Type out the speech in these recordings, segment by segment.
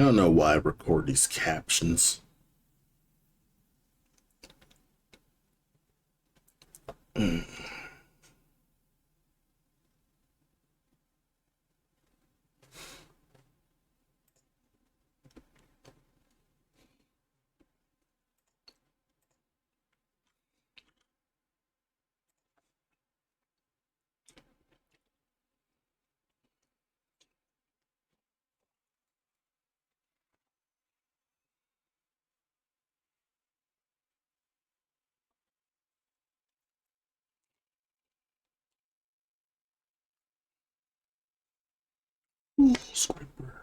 I don't know why I record these captions. Scraper.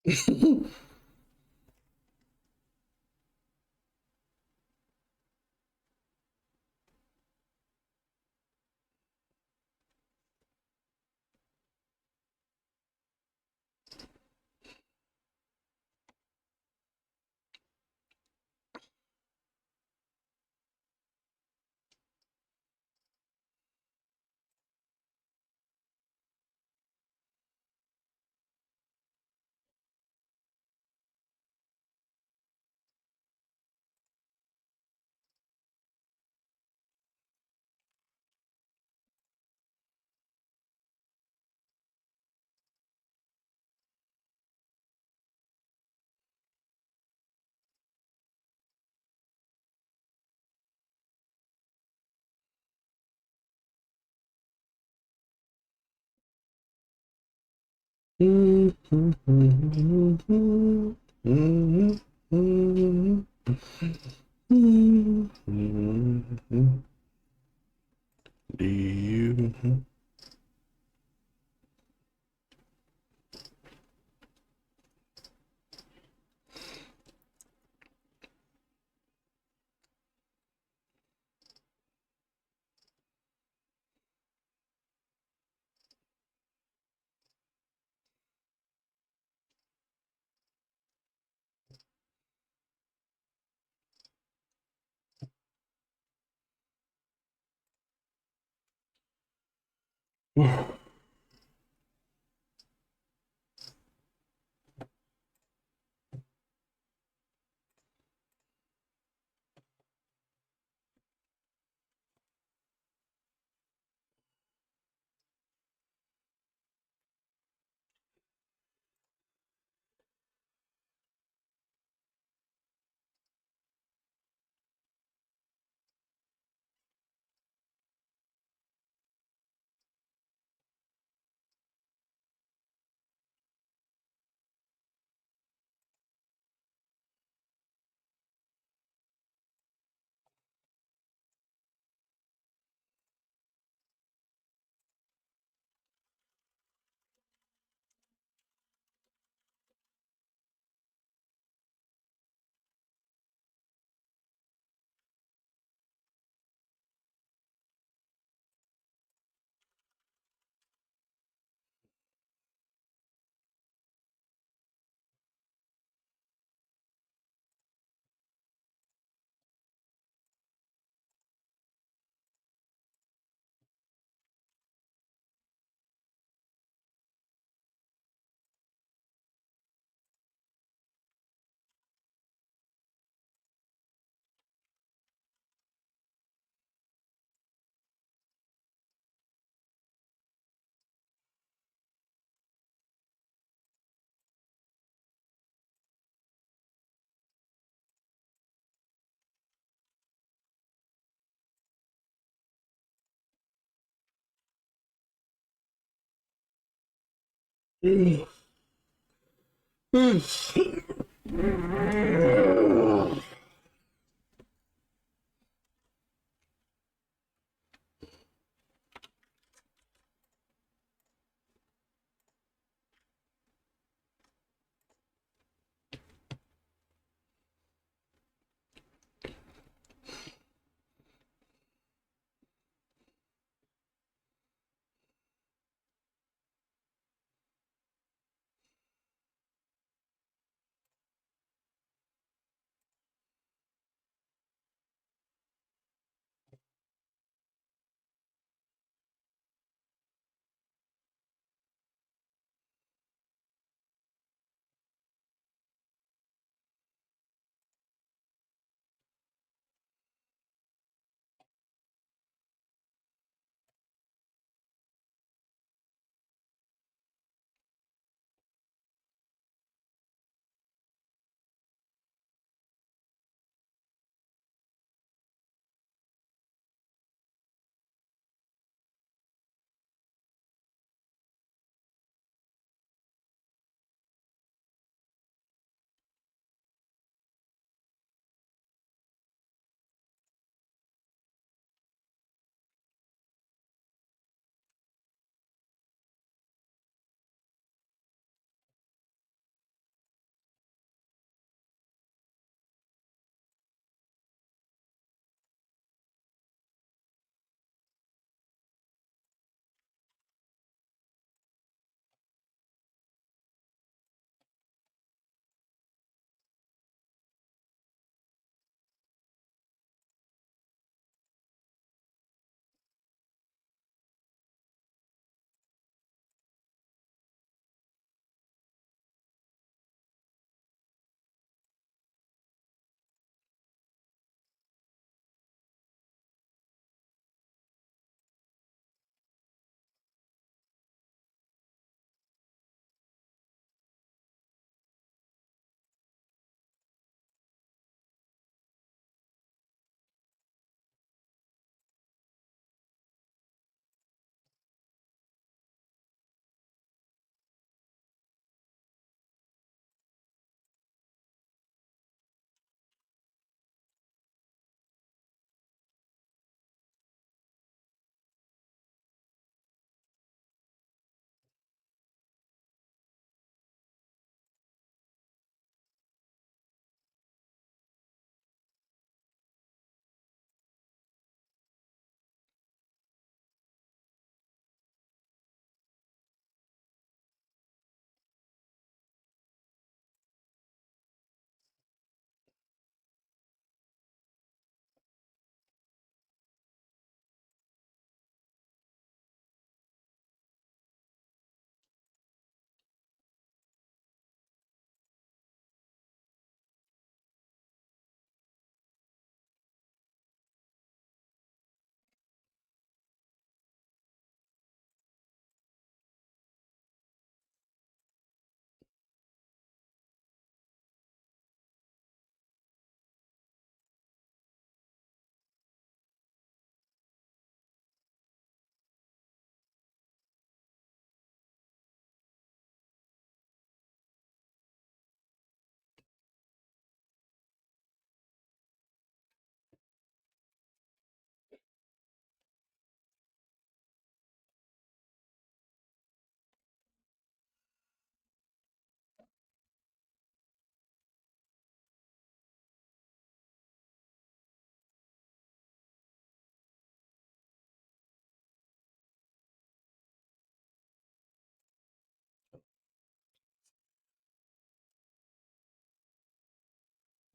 Do you?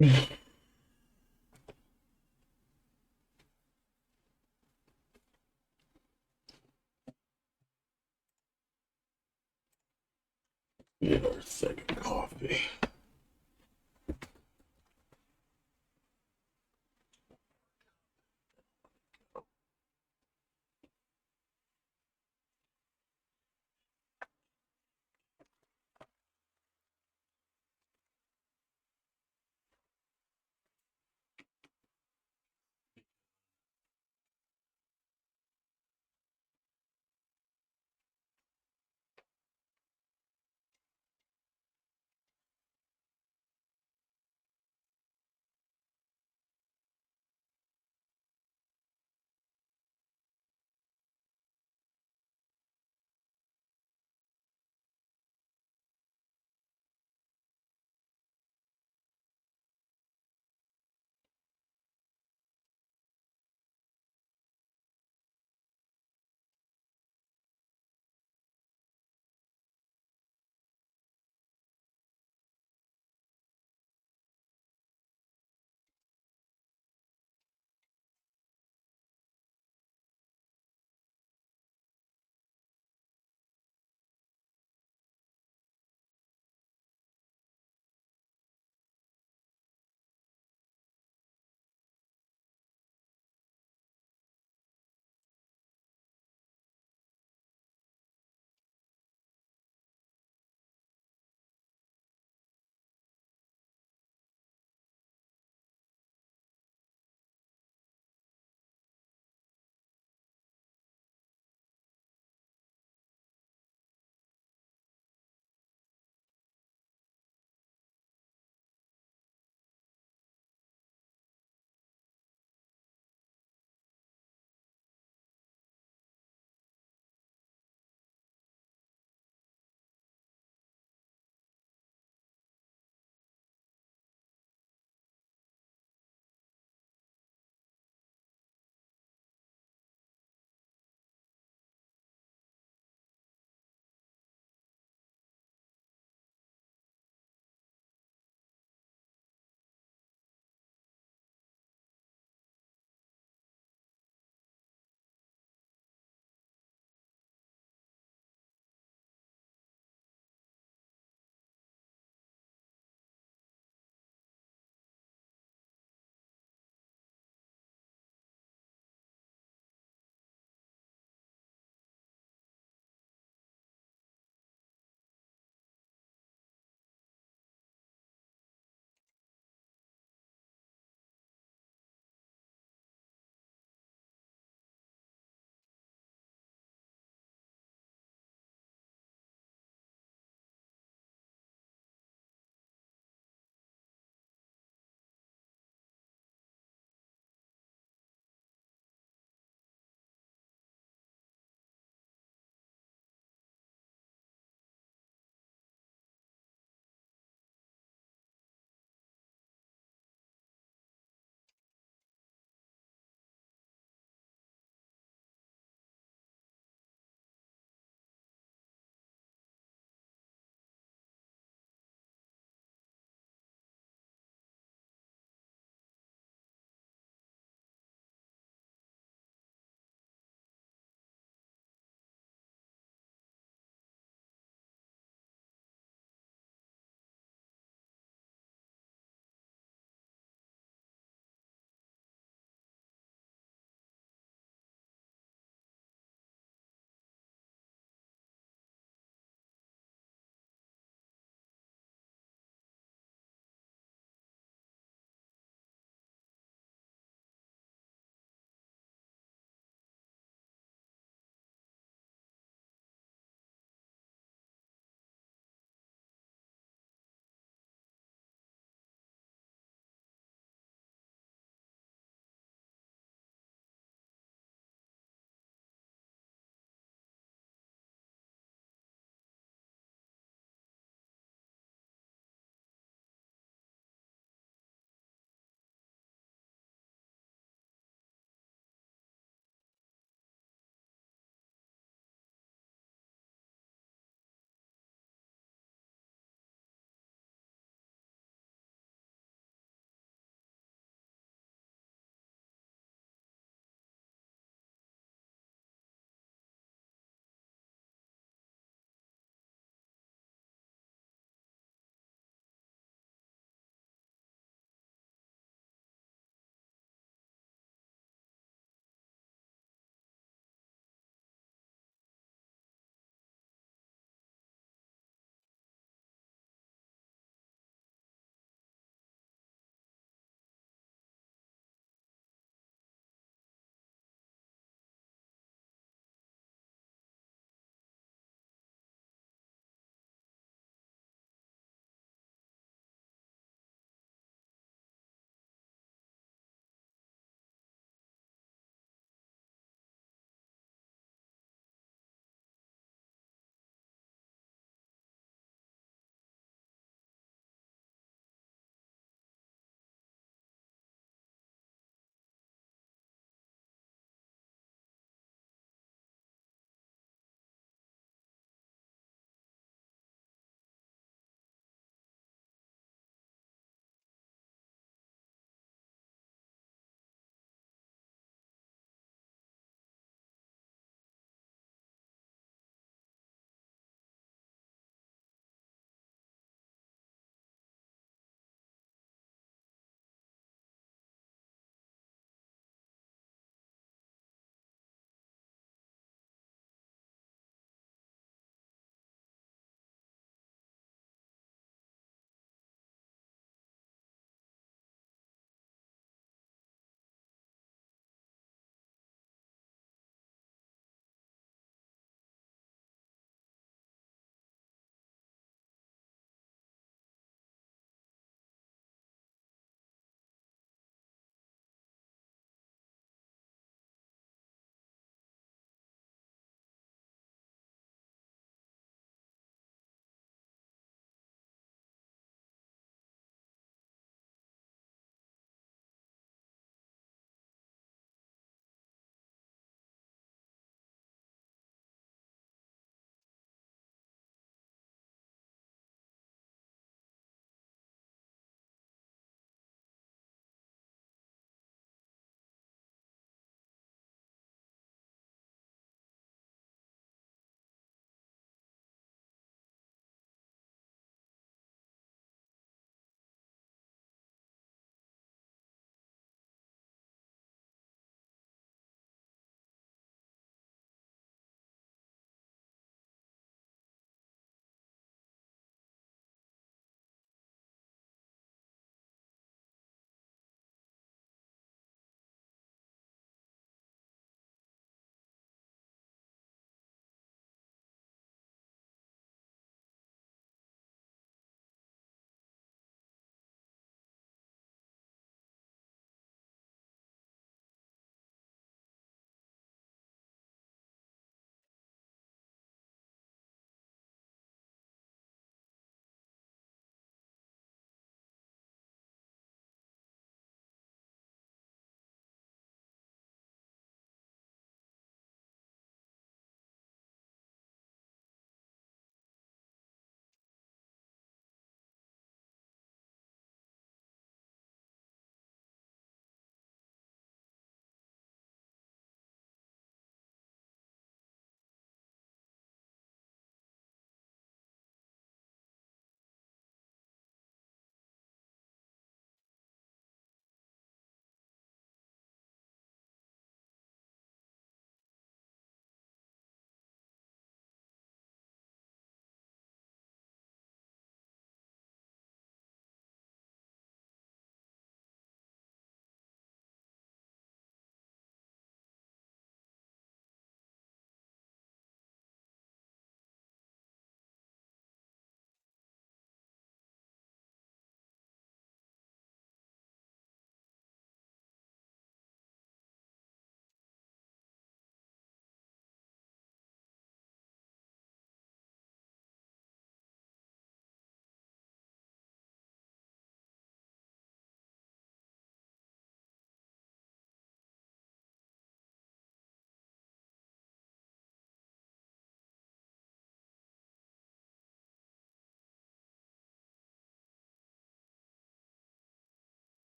Get our second coffee.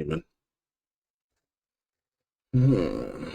Amen. Hmm.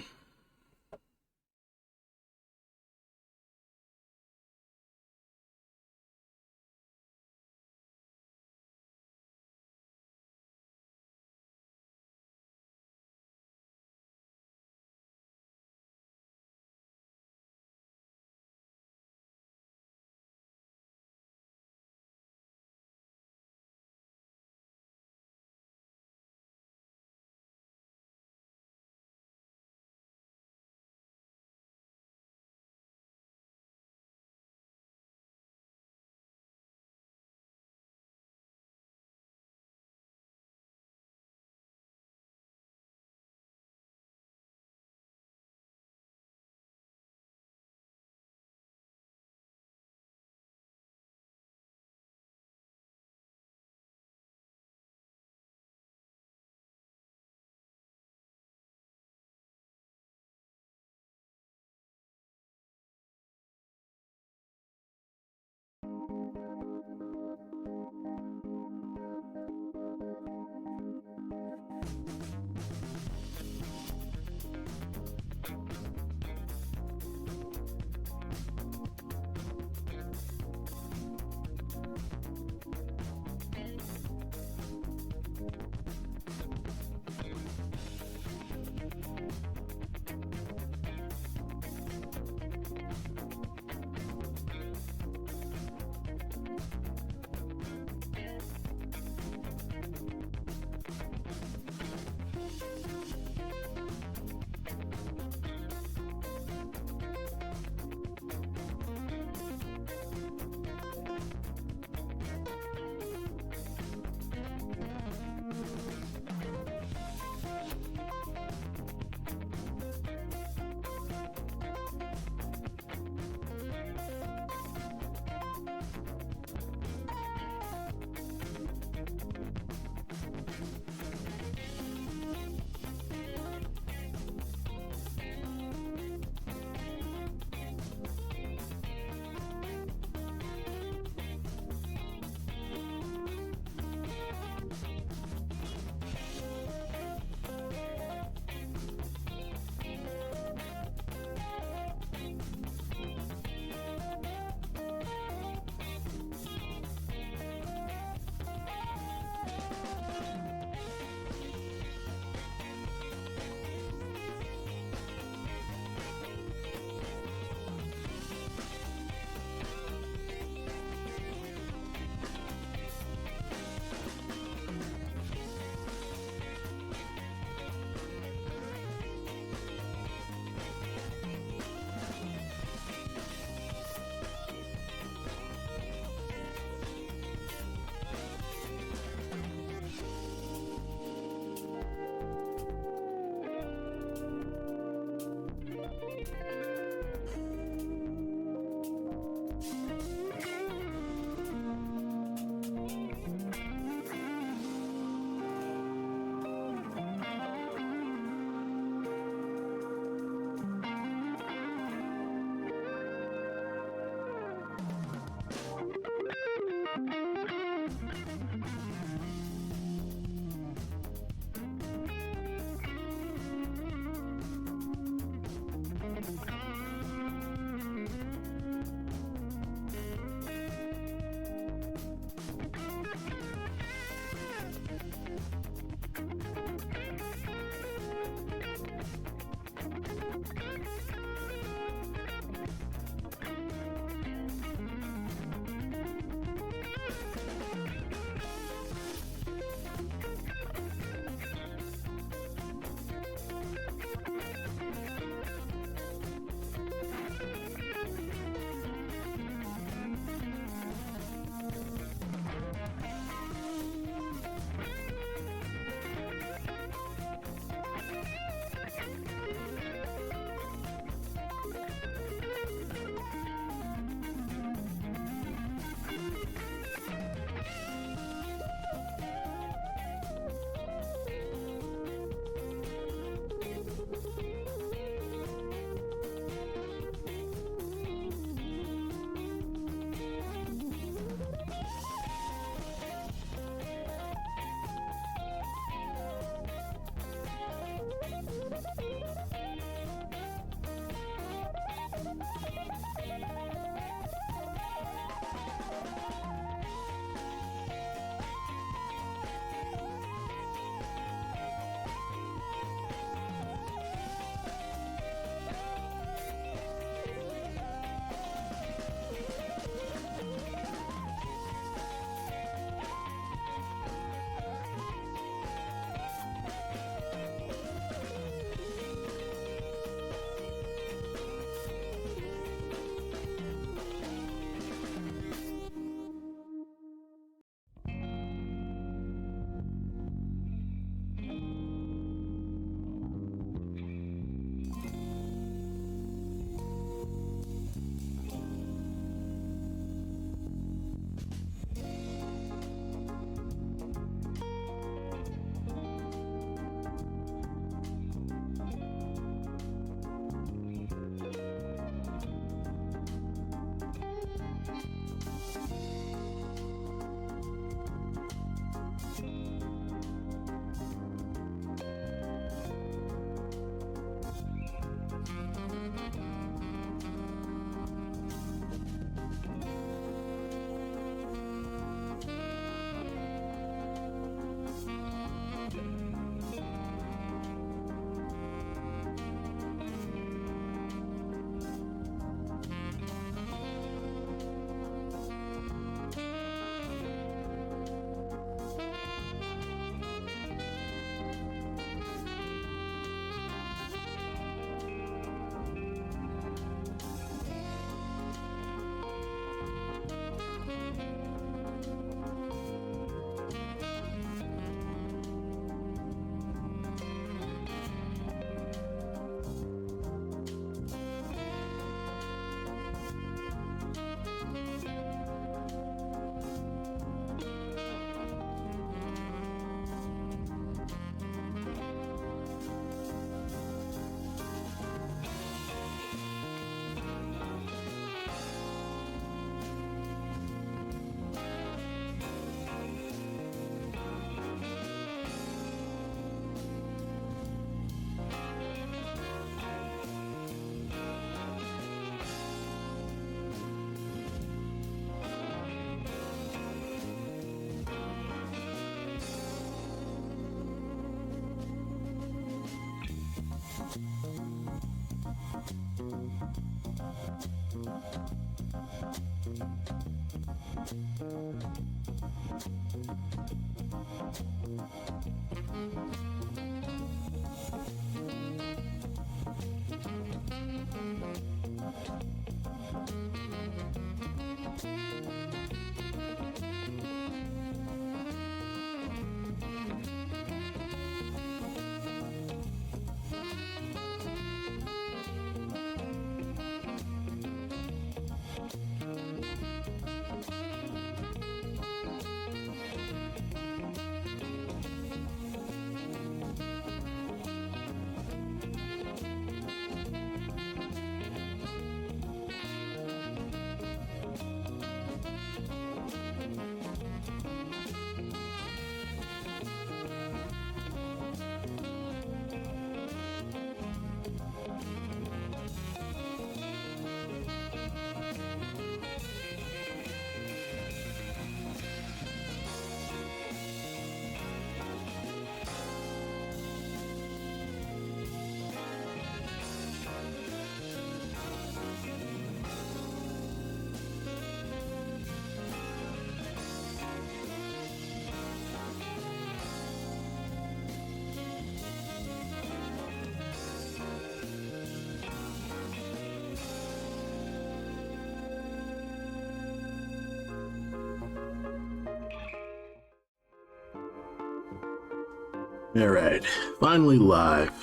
Alright, finally live.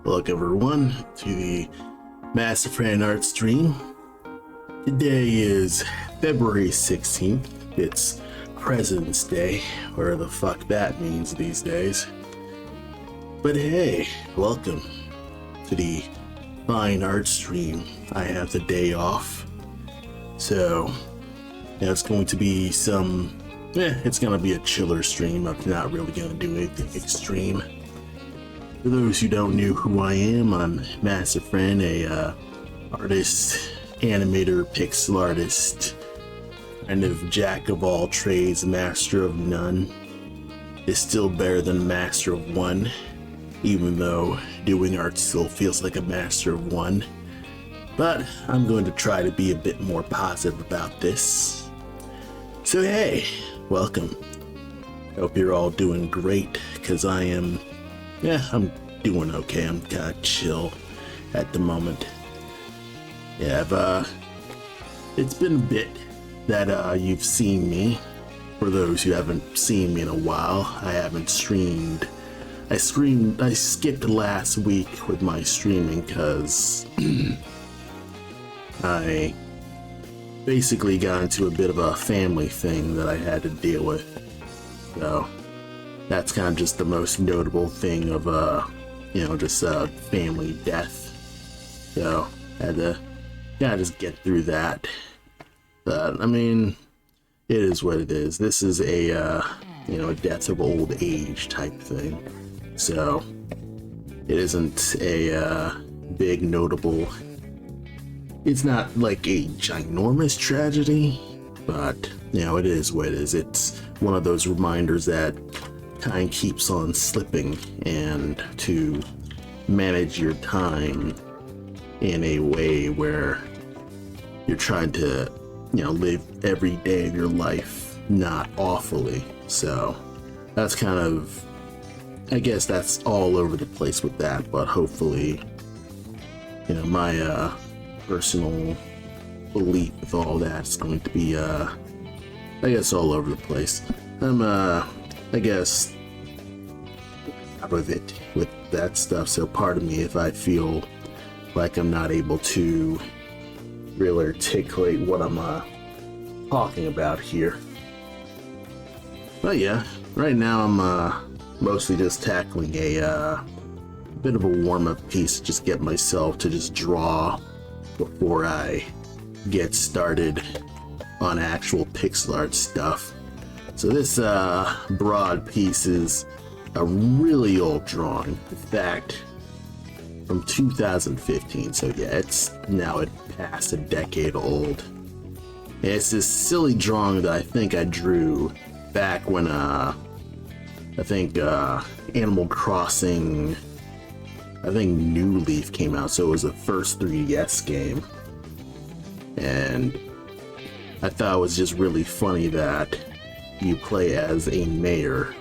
Welcome everyone to the Mastafran art stream. Today is February 16th. It's President's Day, whatever the fuck that means these days. But hey, welcome to the fine art stream. I have the day off. So, yeah, it's going to be some... it's gonna be a chiller stream. I'm not really gonna do anything extreme. For those who don't know who I am, I'm Mastafran, a artist, animator, pixel artist, kind of jack of all trades, master of none. Is still better than master of one, even though doing art still feels like a master of one. But I'm going to try to be a bit more positive about this. So hey, welcome. Hope you're all doing great, because I am, I'm doing okay. I'm kind of chill at the moment. Yeah, it's been a bit that you've seen me. For those who haven't seen me in a while, I haven't streamed. I skipped last week with my streaming because I basically got into a bit of a family thing that I had to deal with. So that's kind of just the most notable thing of just family death. So I had to just get through that. But I mean, it is what it is. This is a death of old age type thing. So it isn't a big notable. It's not like a ginormous tragedy, but it is what it is. It's one of those reminders that time keeps on slipping, and to manage your time in a way where you're trying to live every day of your life not awfully. So that's kind of, I guess that's all over the place with that, but hopefully my personal belief with all that's going to be all over the place. I'm out of it with that stuff, so pardon me if I feel like I'm not able to really articulate what I'm talking about here. But yeah, right now I'm mostly just tackling a bit of a warm-up piece to just get myself to just draw before I get started on actual pixel art stuff. So this broad piece is a really old drawing. In fact, from 2015. So yeah, it's now past a decade old. And it's this silly drawing that I think I drew back when Animal Crossing, New Leaf came out. So it was the first 3DS game. and I thought it was just really funny that you play as a mayor.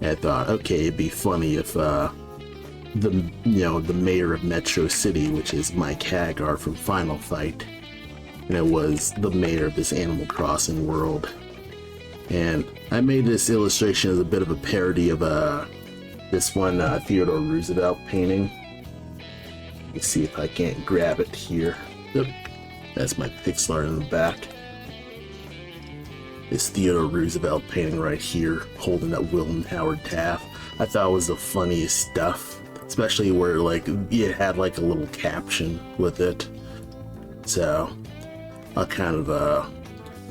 And I thought, okay, it'd be funny if the mayor of Metro City, which is Mike Hagar from Final Fight, and it was the mayor of this Animal Crossing world. And I made this illustration as a bit of a parody of this one Theodore Roosevelt painting. Let's see if I can't grab it here. Yep. That's my pixel art in the back. This Theodore Roosevelt painting right here, holding up William Howard Taft. I thought it was the funniest stuff, especially where like it had like a little caption with it. So I'll kind of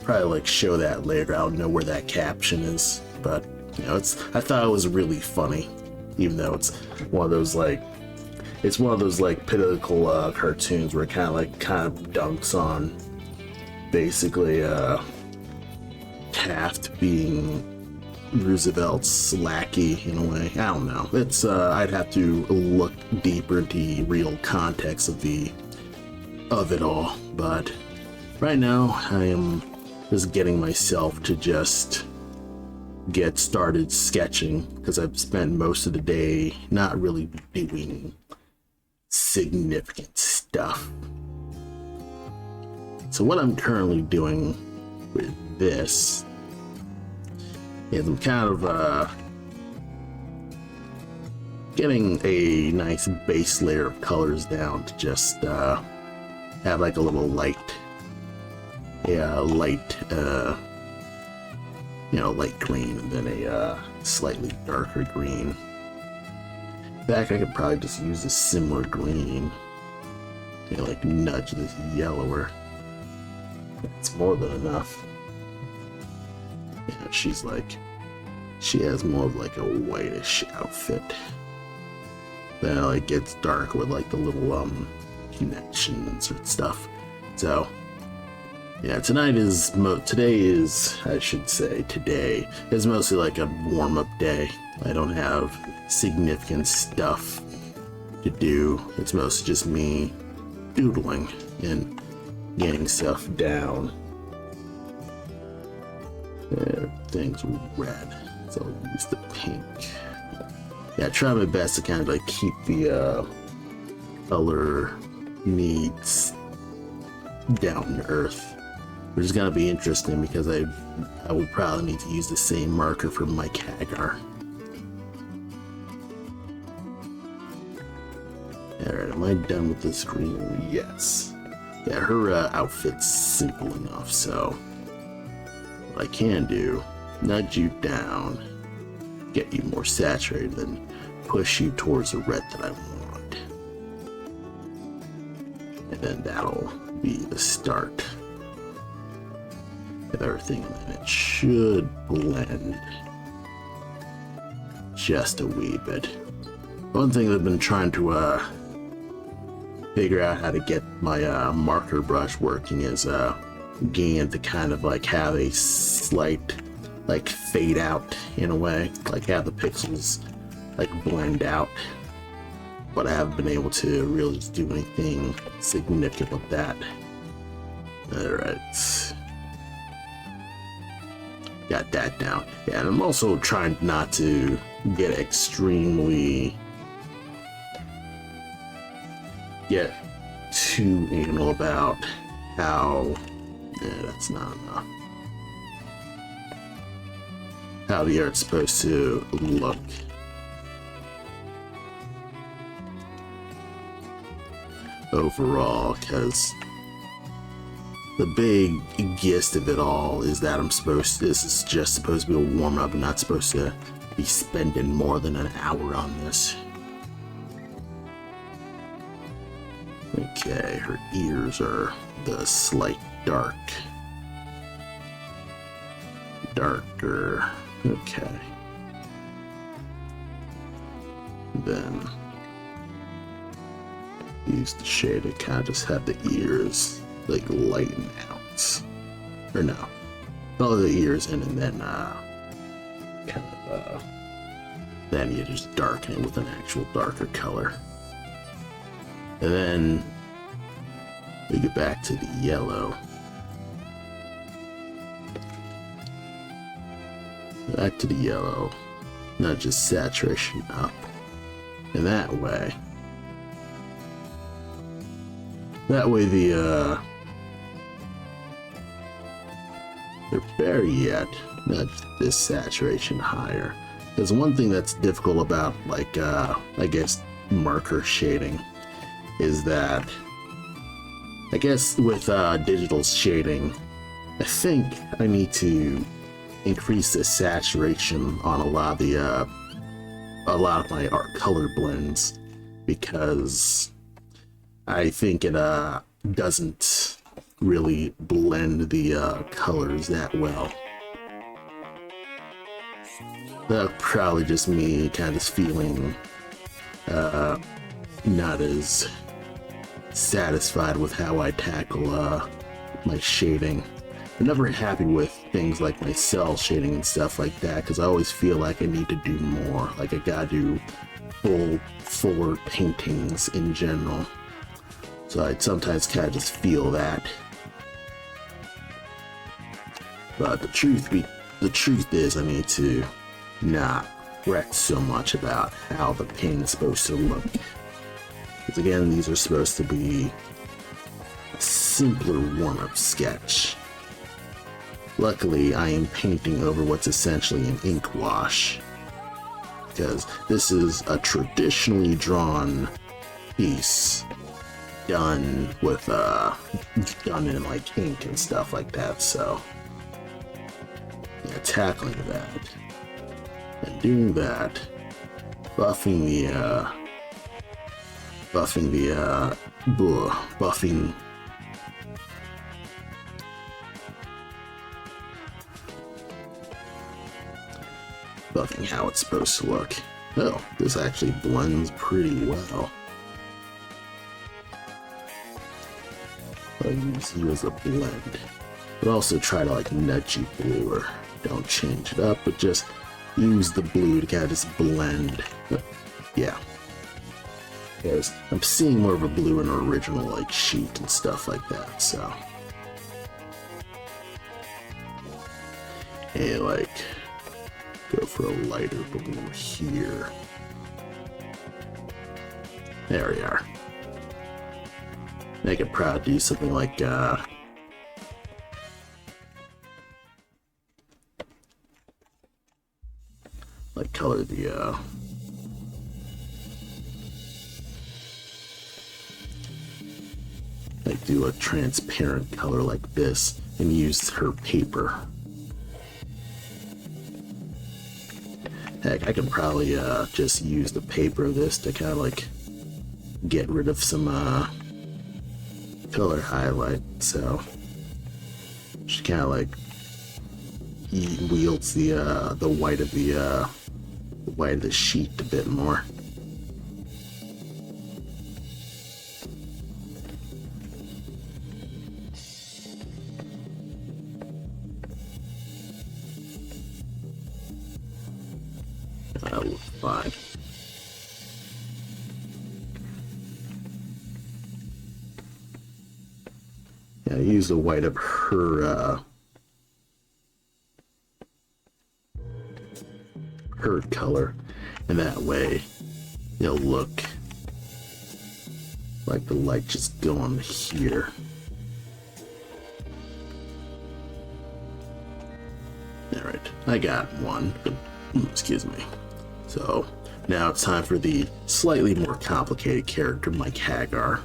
probably like show that later. I don't know where that caption is, but you know, I thought it was really funny, even though it's one of those like political cartoons where it kind of dunks on basically Taft being Roosevelt's lackey in a way. I don't know. It's I'd have to look deeper into the real context of it all. But right now, I am just getting myself to just get started sketching because I've spent most of the day not really doing significant stuff. So what I'm currently doing with this is I'm kind of getting a nice base layer of colors down to just have like a little light green, and then a slightly darker green. In fact, I could probably just use a similar green, like nudge this yellower. That's more than enough. Yeah, she has more of like a whitish outfit. Then it like gets dark with like the little connections and stuff. So yeah, today is mostly like a warm-up day. I don't have significant stuff to do. It's mostly just me doodling and getting stuff down. Everything's red, so I'll use the pink. Yeah, I try my best to kind of like keep the color needs down to earth, which is gonna be interesting because I would probably need to use the same marker for Mike Hagar. Alright, am I done with this green? Yes. Yeah, her outfit's simple enough, so what I can do, nudge you down, get you more saturated, then push you towards the red that I want. And then that'll be the start of everything, and then it should blend just a wee bit. One thing that I've been trying to figure out how to get my marker brush working is getting it to kind of like have a slight like fade out in a way, like have the pixels like blend out, but I haven't been able to really do anything significant with that. Alright, got that down. Yeah, and I'm also trying not to get too anal about how that's not enough. How the art's supposed to look. Overall, because the big gist of it all is that this is just supposed to be a warm-up. I'm not supposed to be spending more than an hour on this. Okay, her ears are the slight darker. Okay. Then use the shade to kind of just have the ears like lighten out. Or no, follow the ears in, and then then you just darken it with an actual darker color. And then We get back to the yellow. Back to the yellow. Not just saturation up. And that way. That way the better yet, not this saturation higher. There's one thing that's difficult about, like, I guess, marker shading is that, I guess with digital shading, I think I need to increase the saturation on a lot of my art color blends, because I think it doesn't really blend the colors that well. That's probably just me kind of just feeling not as satisfied with how I tackle my shading. I'm never happy with things like my cell shading and stuff like that, because I always feel like I need to do more. Like I gotta do full forward paintings in general. So I sometimes kind of just feel that. But the truth is I need to not fret so much about how the painting's supposed to look. Because again, these are supposed to be a simpler warm-up sketch. Luckily, I am painting over what's essentially an ink wash, because this is a traditionally drawn piece done with done in like ink and stuff like that. So yeah, tackling that and doing that, buffing how it's supposed to look. Oh, this actually blends pretty well. I'll use you as a blend, but also try to like nudge you blue, or don't change it up, but just use the blue to kind of just blend. Yeah, because I'm seeing more of a blue in an original like sheet and stuff like that. So and like go for a lighter blue here. There we are. I could probably do something like color the like do a transparent color like this and use her paper. Heck, I can probably just use the paper of this to kind of like get rid of some color highlight. So she kind of like wields the white of the sheet a bit more. That looks fine. Yeah, use the white of her color, and that way it'll look like the light just going here. Alright, I got one, but excuse me. So now it's time for the slightly more complicated character, Mike Hagar.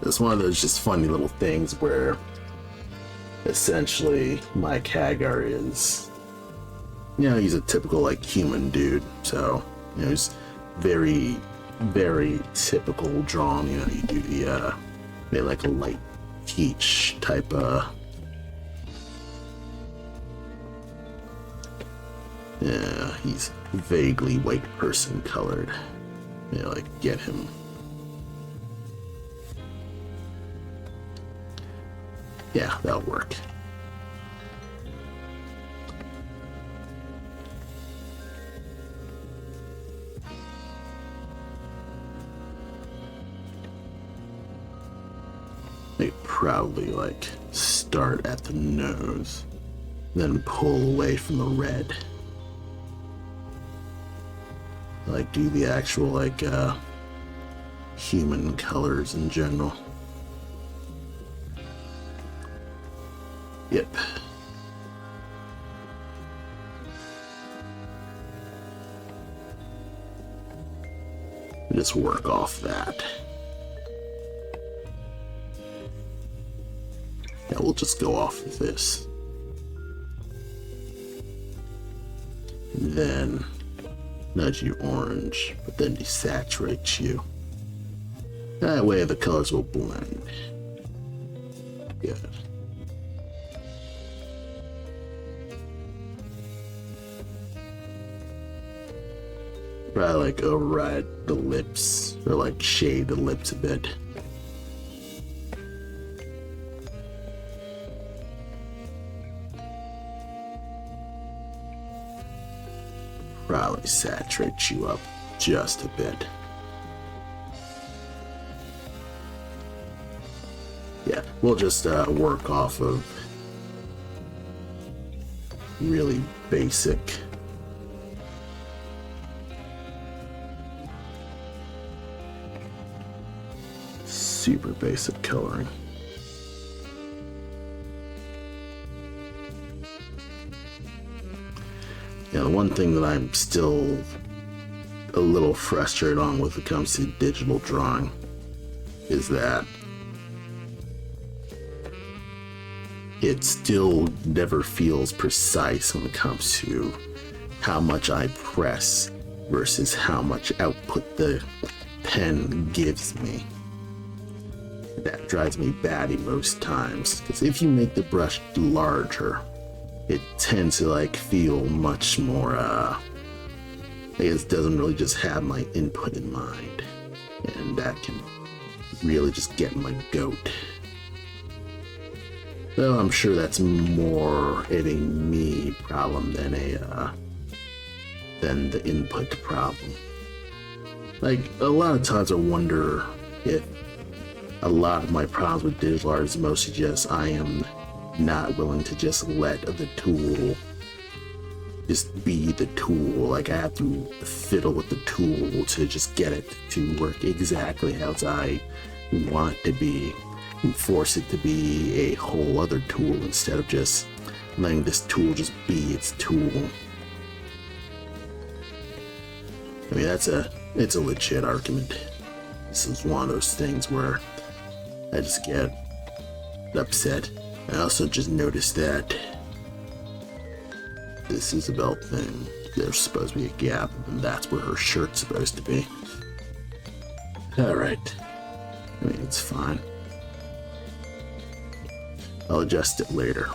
It's one of those just funny little things where essentially Mike Hagar is, you know, he's a typical like human dude. So, you know, he's very, very typical drawn. You know, you do the maybe like a light peach type yeah, he's vaguely white person colored. You know, like get him. Yeah, that'll work. I probably like start at the nose, then pull away from the red. Like do the actual like human colors in general. Yep. Just work off that. Yeah, we'll just go off of this. And then nudge you orange, but then desaturate you. That way the colors will blend. Good. Probably like override the lips, or like shade the lips a bit. Probably saturate you up just a bit. Yeah, we'll just work off of really basic. Super basic coloring. Yeah, the one thing that I'm still a little frustrated on when it comes to digital drawing is that it still never feels precise when it comes to how much I press versus how much output the pen gives me. That drives me batty most times, because if you make the brush larger, it tends to like feel much more I guess doesn't really just have my input in mind, and that can really just get my goat. Though I'm sure that's more of a me problem than the input problem. Like a lot of times I wonder if a lot of my problems with digital art is mostly just I am not willing to just let the tool just be the tool. Like I have to fiddle with the tool to just get it to work exactly as I want it to be, and force it to be a whole other tool instead of just letting this tool just be its tool. I mean, it's a legit argument. This is one of those things where I just get upset. I also just noticed that this Isabel thing, there's supposed to be a gap, and that's where her shirt's supposed to be. Alright. I mean, it's fine. I'll adjust it later.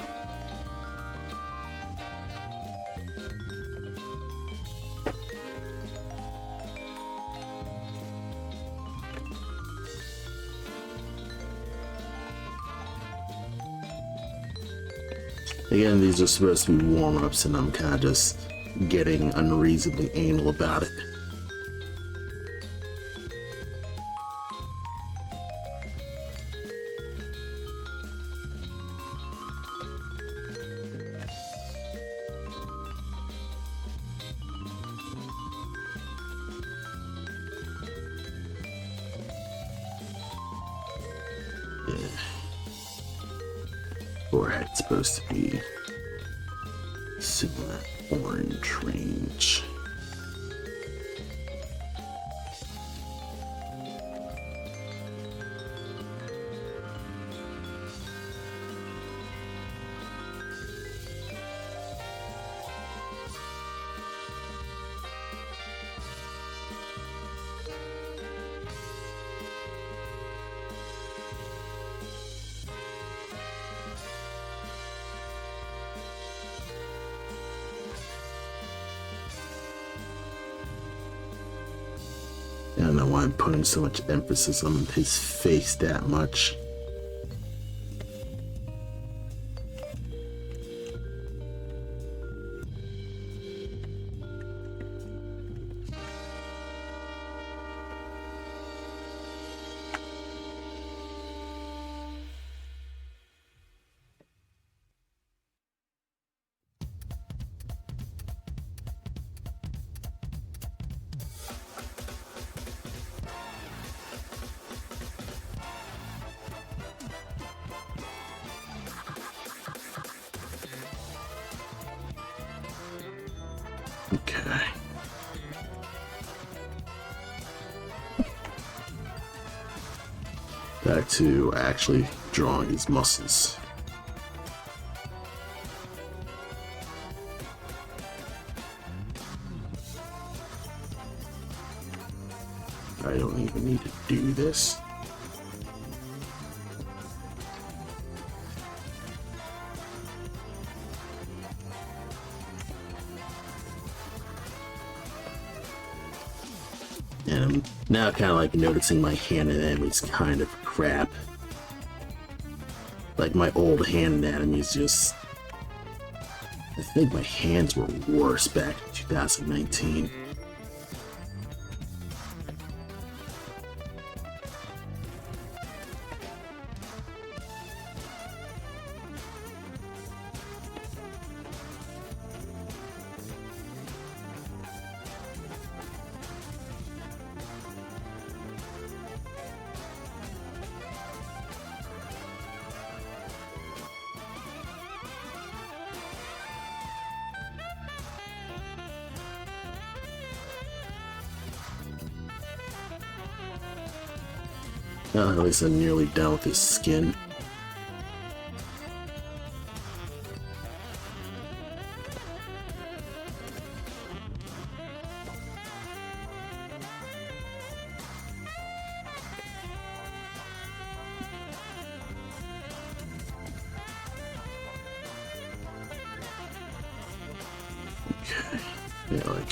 Again, these are supposed to be warm-ups, and I'm kind of just getting unreasonably anal about it. Forehead's supposed to be similar orange range. I don't know why I'm putting so much emphasis on his face that much. back to actually drawing his muscles. I don't even need to do this. And I'm now kind of like noticing my hand anatomy is kind of crap. Like my old hand anatomy is just... I think my hands were worse back in 2019. At least I'm nearly done with his skin. Okay, yeah, like...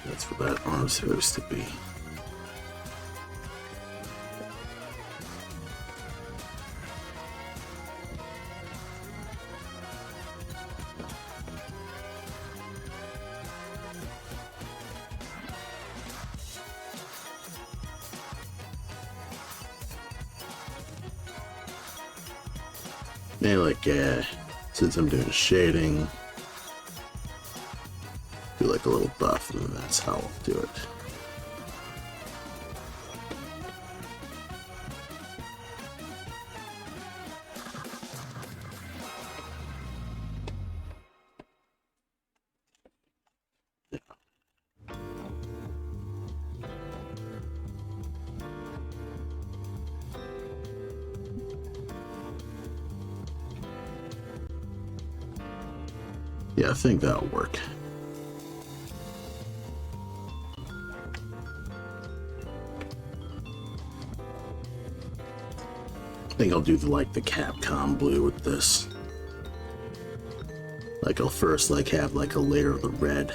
That's what that arm's supposed to be. And like, since I'm doing shading, do like a little buff, and that's how I'll do it. Yeah, I think that'll work. I think I'll do the Capcom blue with this. Like I'll first have like a layer of the red.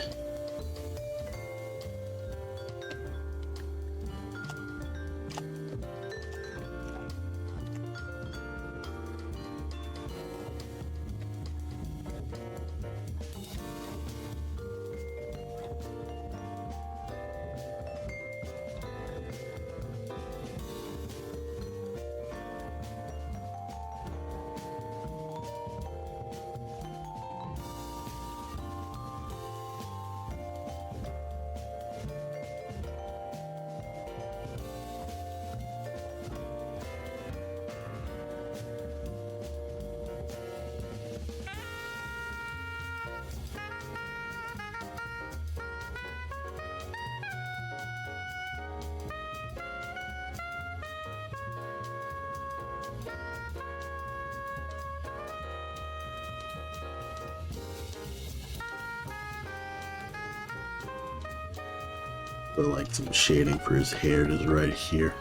But like some shading for his hair just right here.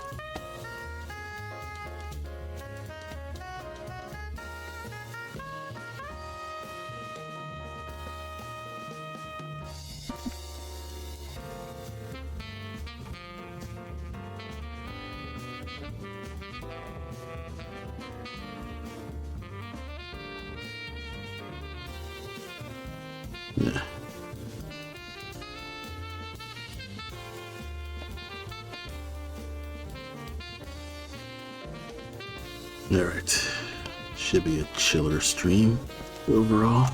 Yeah. Alright. Should be a chiller stream overall.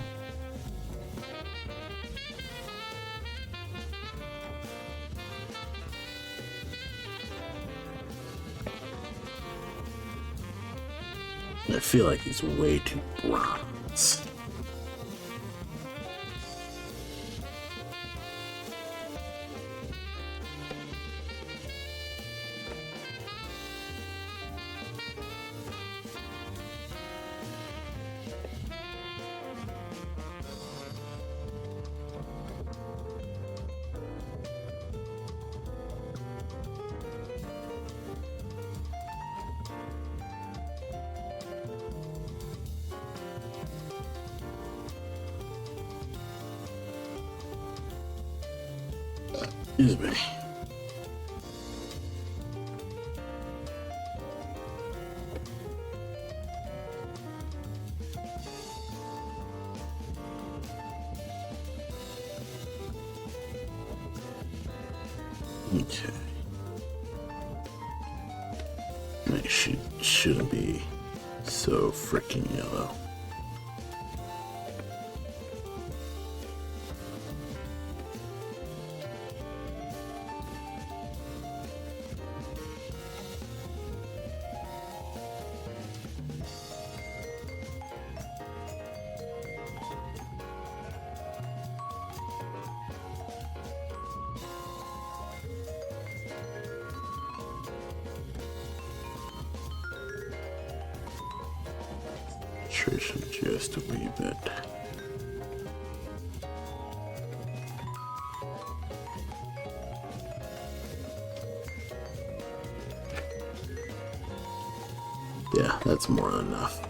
I feel like he's way too bronze. Excuse me. Okay. It shouldn't be so freaking yellow. Just a wee bit. Yeah, that's more than enough.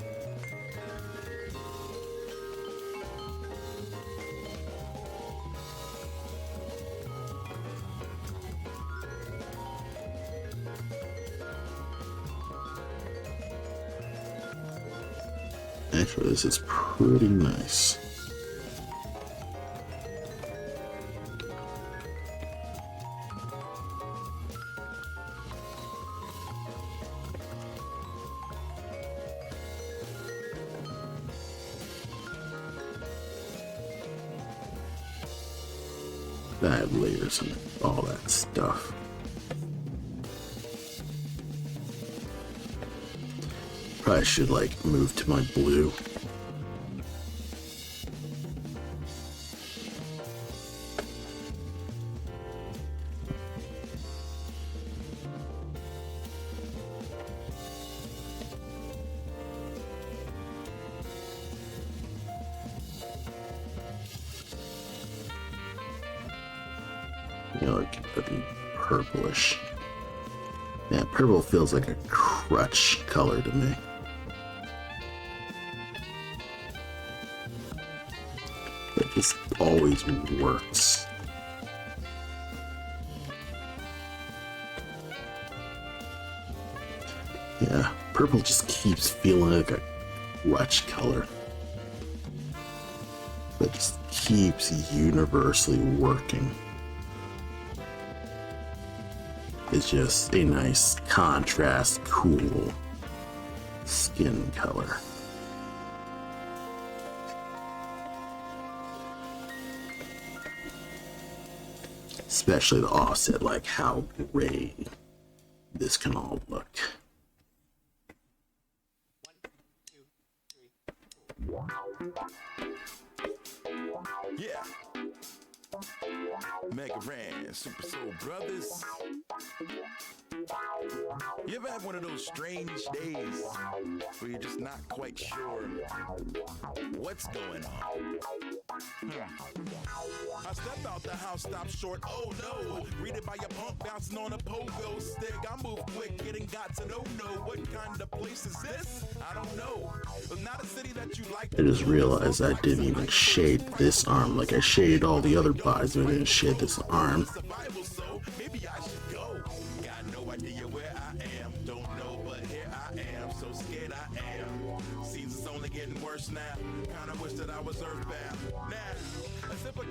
Actually, this is pretty nice. I have layers and all that stuff. Probably should like move to my blue. You know, like a purplish. Yeah, purple feels like a crutch color to me. It just always works. Yeah, purple just keeps feeling like a crutch color. That just keeps universally working. It's just a nice contrast, cool skin color. Especially the offset, like how gray this can all look. 1, 2, 3. Yeah. Mega Ran, Super Soul Brothers. You ever have one of those strange days where you're just not quite sure what's going on? I step out the house, stop short, oh no. Read it by your pump, bouncing on a pogo stick. I move quick, getting got to know what kind of place is this? I don't know. But not a city that you like. I just realized I didn't even shade this arm like I shaded all the other bodies, but I didn't shade this arm. So maybe I should go. Got no idea where I am. Don't know, but here I am. So scared I am. Seems it's only getting worse now. Kinda wish that I was earthbound. Now,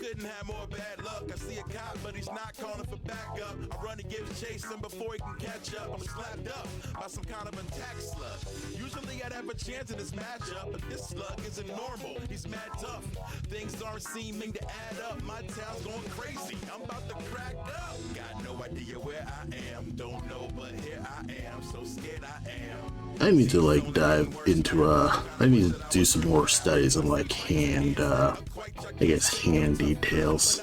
couldn't have more bad luck. I see a cop, but he's not calling for backup. I run and give chase him before he can catch up. I'm slapped up by some kind of attack slug. Usually I'd have a chance in this matchup, but this slug isn't normal. He's mad tough. Things aren't seeming to add up. My town's going crazy. I'm about to crack up. Got no idea where I am. Don't know, but here I am. So scared I am. I need to like dive into I need to do some more studies on like hand I guess hand details,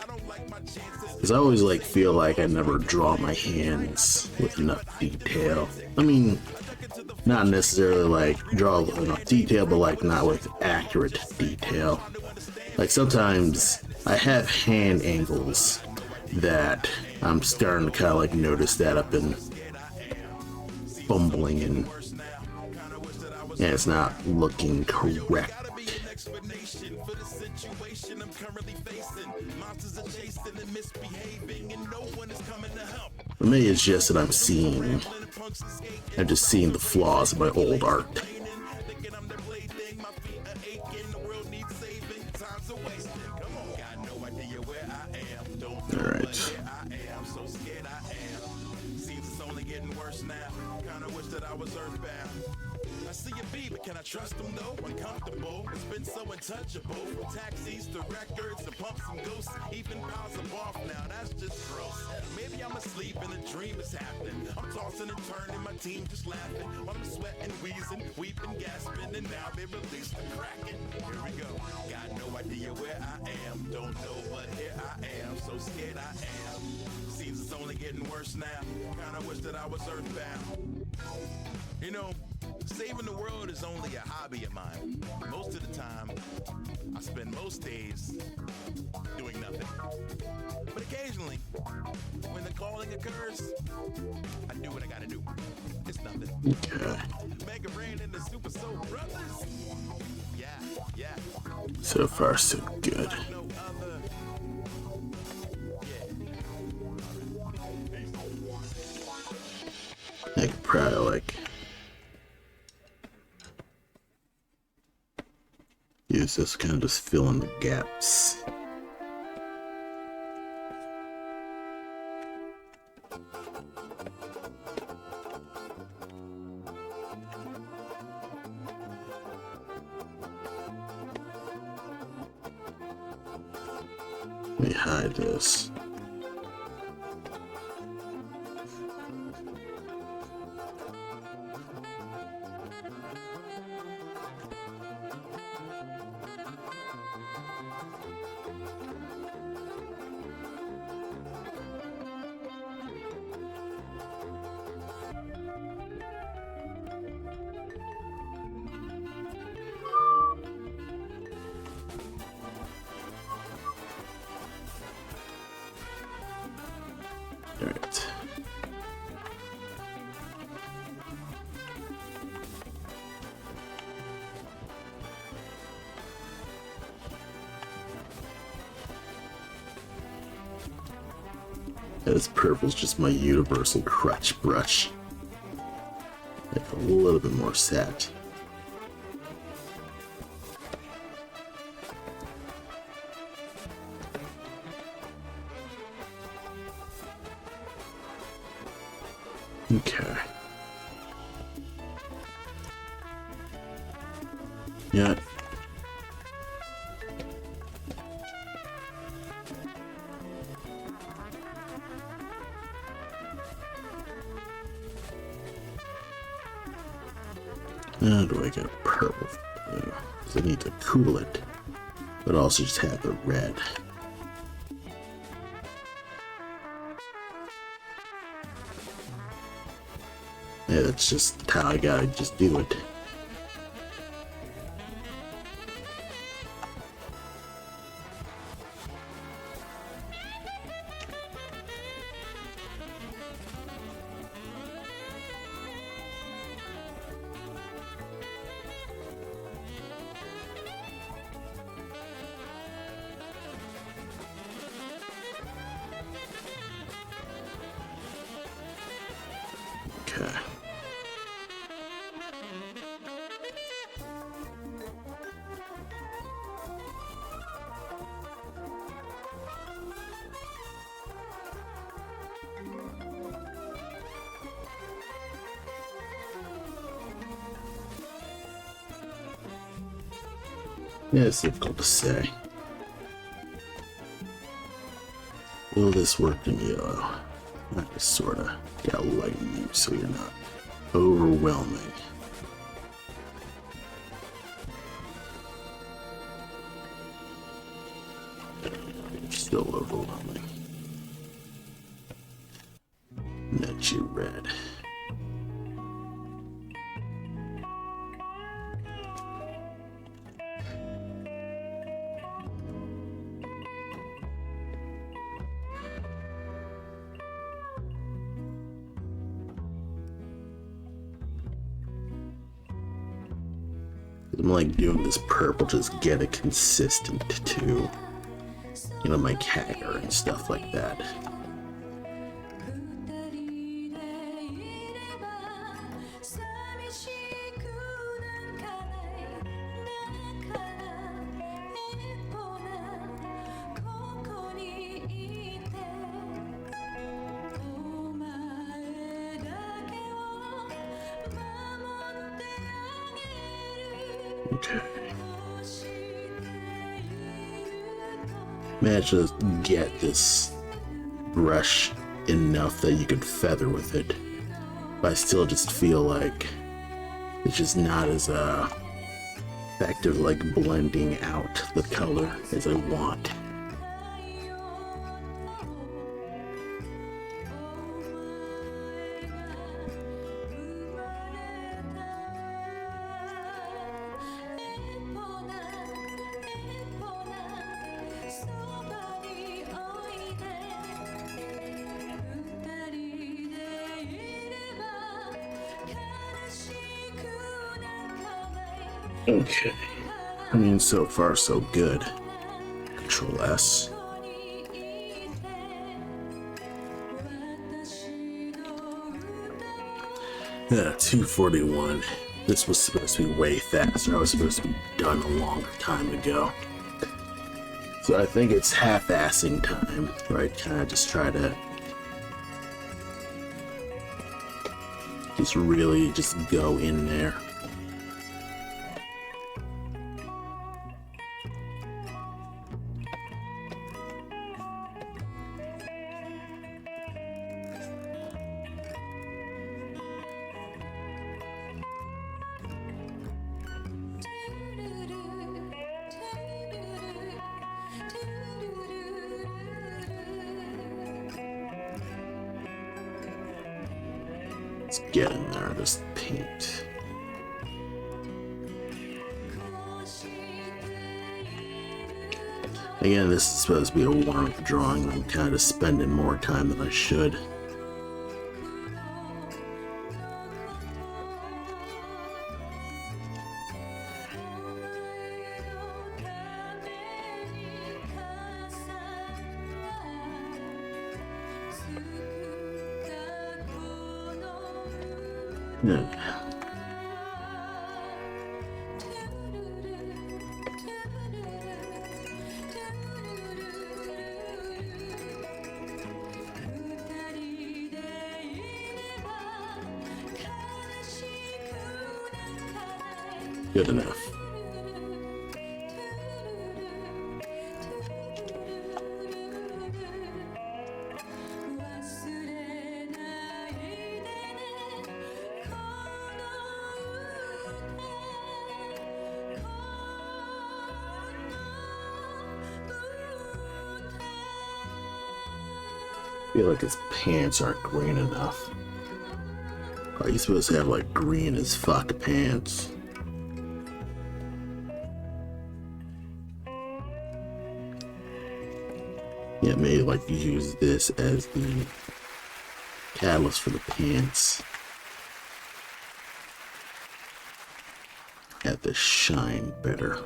because I always like feel like I never draw my hands with enough detail. I mean, not necessarily like draw with enough detail, but like not with accurate detail. Like sometimes I have hand angles that I'm starting to kind of like notice that I've been fumbling and it's not looking correct. For me, it's just that I'm just seeing the flaws of my old art. Alright. See you be, but can I trust them though? Uncomfortable, it's been so untouchable. From taxis to records to pumps and ghosts, even piles of off now, that's just gross. Maybe I'm asleep and a dream is happening. I'm tossing and turning, my team just laughing. While I'm sweating, wheezing, weeping, gasping, and now they release the kraken. Here we go. Got no idea where I am. Don't know, but here I am. So scared I am. Seems it's only getting worse now. Kinda wish that I was earthbound. You know, saving the world is only a hobby of mine. Most of the time, I spend most days doing nothing. But occasionally, when the calling occurs, I do what I gotta do. It's nothing. Okay. Mega Brain and the Super Soul Brothers. Yeah. So far, so good. No other. I could probably like use this kind of just fill in the gaps. Let me hide this. Alright. This purple's just my universal crutch brush. Like a little bit more set. Okay. Yeah. How do I get purple? Because I need to cool it, but also just have the red. Yeah, that's just how I gotta just do it. Okay. Yeah, it's difficult to say. Will this work in yellow? I just sorta gotta lighten you so you're not overwhelming. You're still overwhelming. Net you red. I'm like doing this purple, just get it consistent to, you know, my hair and stuff like that. Okay. Manage to get this brush enough that you can feather with it, but I still just feel like it's just not as effective, like blending out the color as I want. Okay, I mean, so far so good. Control S. Yeah, 241. This was supposed to be way faster. I was supposed to be done a longer time ago. So I think it's half-assing time, where I kind of just try to just really just go in there. Let's get in there and just paint. Again, this is supposed to be a warm-up drawing. I'm kind of spending more time than I should. Yeah. Good enough. I feel like his pants aren't green enough. Are you supposed to have like green as fuck pants? Yeah, maybe like use this as the catalyst for the pants. Have this shine better.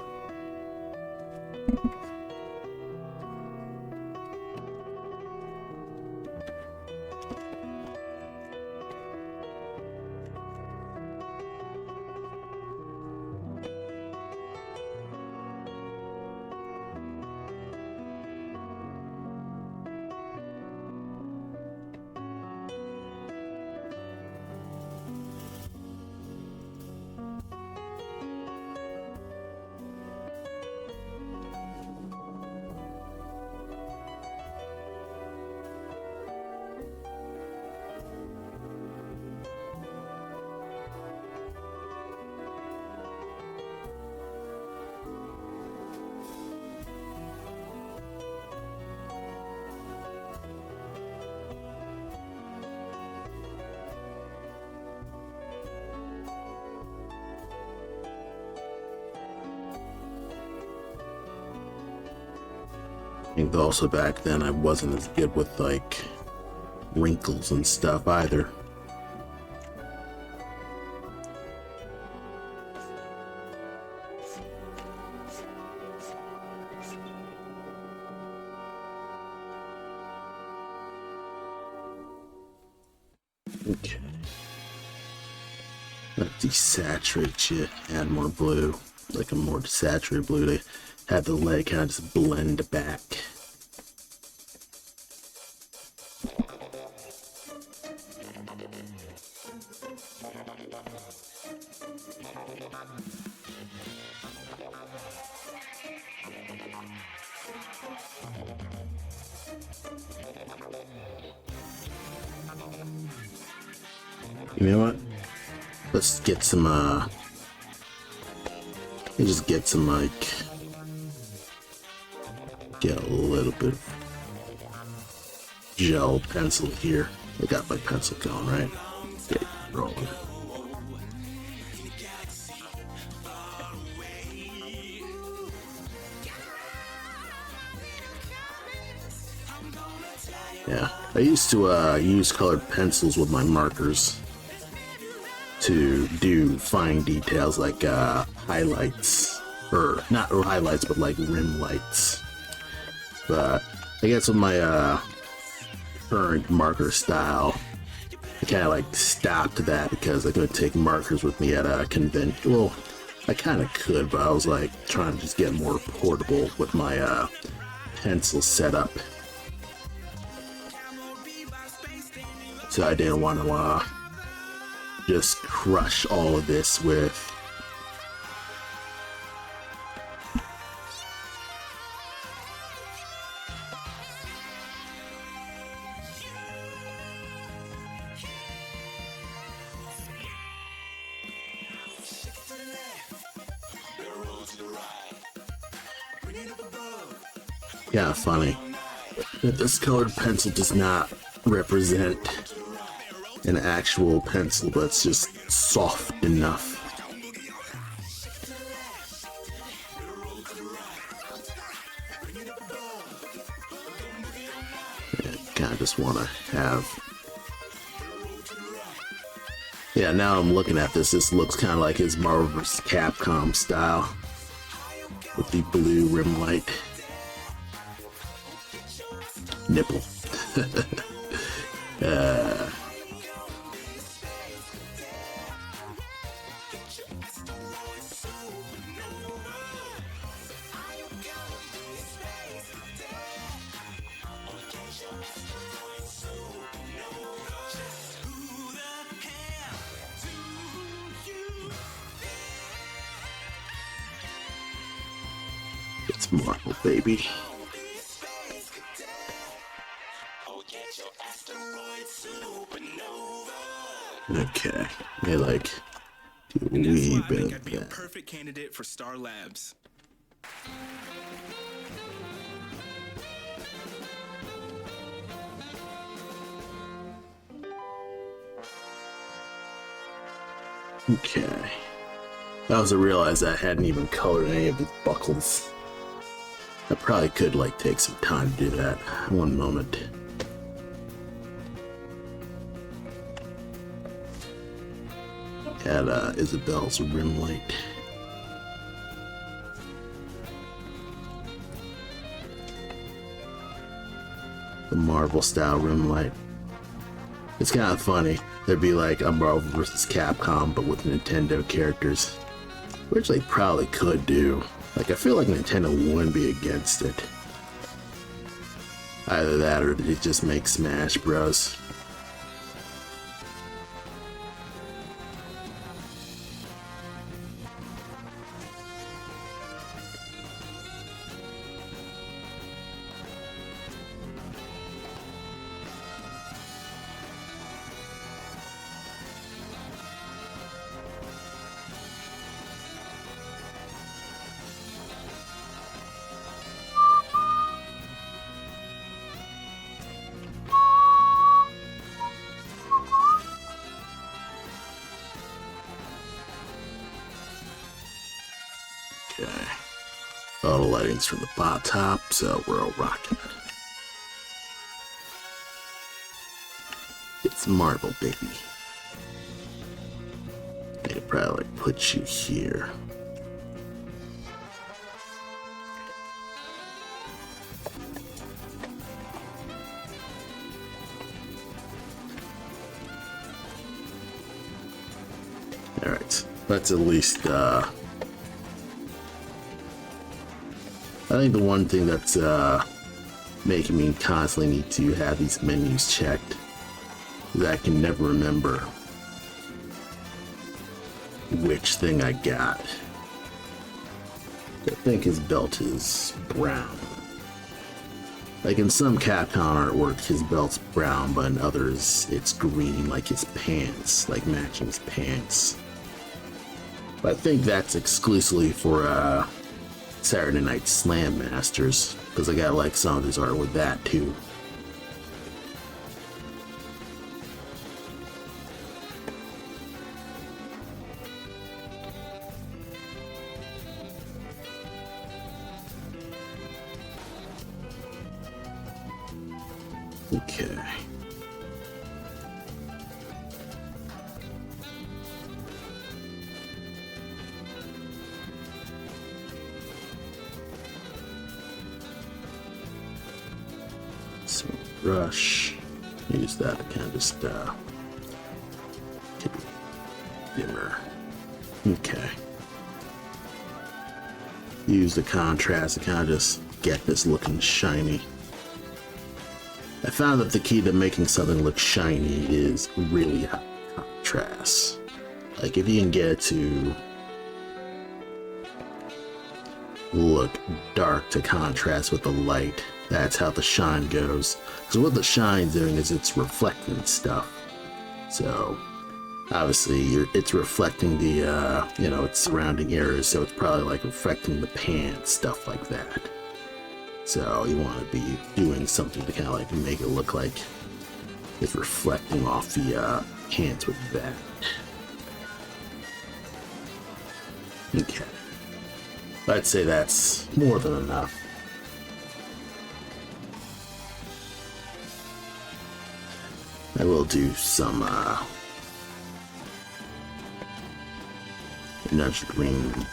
think also back then I wasn't as good with like wrinkles and stuff either. Okay. Let's desaturate you, add more blue, like a more desaturated blue to have the leg kind of just blend back. You know what? Let's get some, let's just get some, like, get a little bit of gel pencil here. I got my pencil going, right? Get rolling. Yeah, I used to use colored pencils with my markers to do fine details like highlights, or not highlights, but like rim lights. But I guess with my current marker style, I kind of like stopped that because I couldn't take markers with me at a convention. Well, I kind of could, but I was like trying to just get more portable with my pencil setup. So I didn't want to just crush all of this with yeah, funny that this colored pencil does not represent an actual pencil, but it's just soft enough. Kind of just want to have. Yeah, now I'm looking at this. This looks kind of like his Marvel vs. Capcom style with the blue rim light. Nipple. It's Marvel, baby. Okay, they like do a wee bit of I'd be a that. perfect candidate for Star Labs. Okay. I also realized I hadn't even colored any of the buckles. I probably could like take some time to do that. One moment. Add Isabel's rim light. The Marvel style rim light. It's kind of funny. There'd be like a Marvel vs. Capcom, but with Nintendo characters, which they probably could do. Like, I feel like Nintendo wouldn't be against it. Either that or they just make Smash Bros. lighting's from the bot top, so we're all rocking it. It's marble, baby. I could probably like put you here. Alright, let's at least, I think the one thing that's, making me constantly need to have these menus checked is I can never remember which thing I got. I think his belt is brown. Like in some Capcom artwork, his belt's brown, but in others, it's green, like his pants, like matching his pants. But I think that's exclusively for Saturday Night Slam Masters, because I got like some of his art with that too. Okay. So brush, use that to kind of just get it dimmer. Okay. Use the contrast to kind of just get this looking shiny. I found that the key to making something look shiny is really high contrast. Like if you can get it to look dark to contrast with the light, that's how the shine goes. Because what the shine's doing is it's reflecting stuff. So obviously it's reflecting the its surrounding areas, so it's probably like reflecting the pants, stuff like that. So you want to be doing something to kind of like make it look like it's reflecting off the pants with that. Okay. I'd say that's more than enough. I will do some nudge green,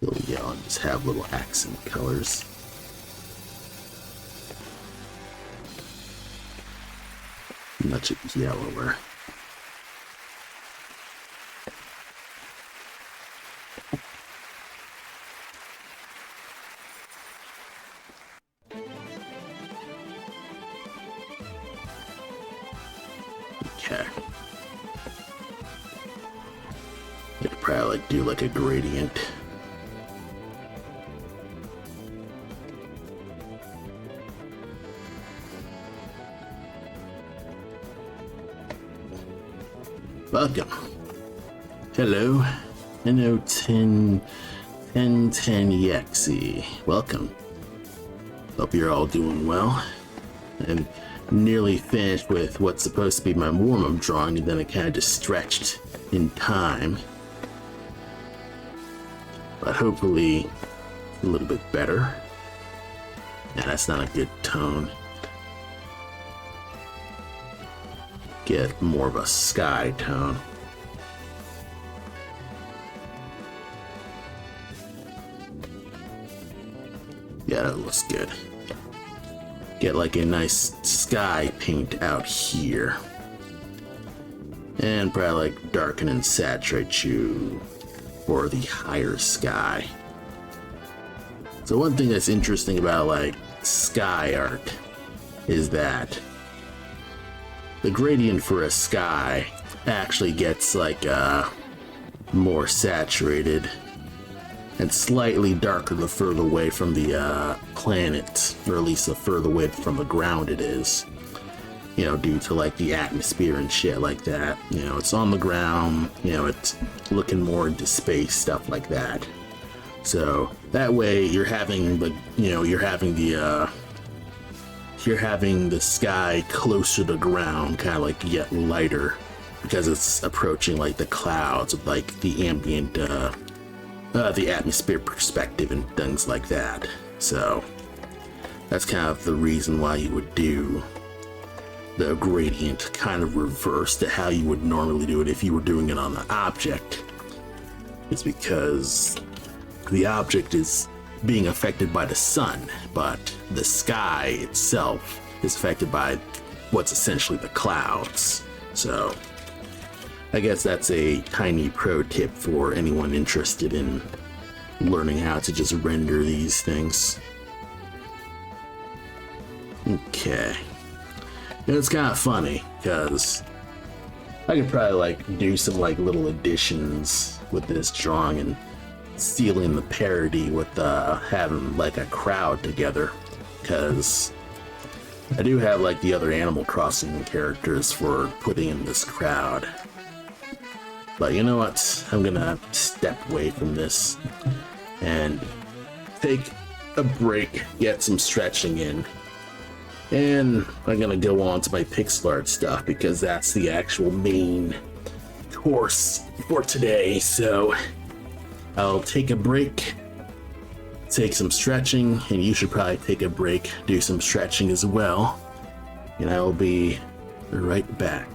little yellow, and just have little accent colors. Nudge it yellower. Okay. I'd probably like do like a gradient. Welcome. Hello. Hello, 1010Yexi. Welcome. Hope you're all doing well. I'm nearly finished with what's supposed to be my warm-up drawing, and then it kind of just stretched in time. But hopefully a little bit better. Yeah, that's not a good tone. Get more of a sky tone. Yeah, that looks good. Get like a nice sky paint out here. And probably like darken and saturate you for the higher sky. So one thing that's interesting about like sky art is that the gradient for a sky actually gets like more saturated and slightly darker the further away from the planet, or at least the further away from the ground it is. You know, due to like the atmosphere and shit like that. You know, it's on the ground, you know, it's looking more into space, stuff like that. So that way you're having the, you're having the sky closer to the ground, kind of like get lighter, because it's approaching like the clouds with like the ambient the atmosphere perspective and things like that. So that's kind of the reason why you would do the gradient kind of reverse to how you would normally do it if you were doing it on the object. It's because the object is being affected by the sun, but the sky itself is affected by what's essentially the clouds. So I guess that's a tiny pro tip for anyone interested in learning how to just render these things. Okay. And it's kind of funny because I could probably like do some like little additions with this drawing and stealing the parody with having like a crowd together, because I do have like the other Animal Crossing characters for putting in this crowd. But you know what? I'm gonna step away from this and take a break, get some stretching in, and I'm gonna go on to my pixel art stuff because that's the actual main course for today. So I'll take a break, take some stretching, and you should probably take a break, do some stretching as well, and I will be right back.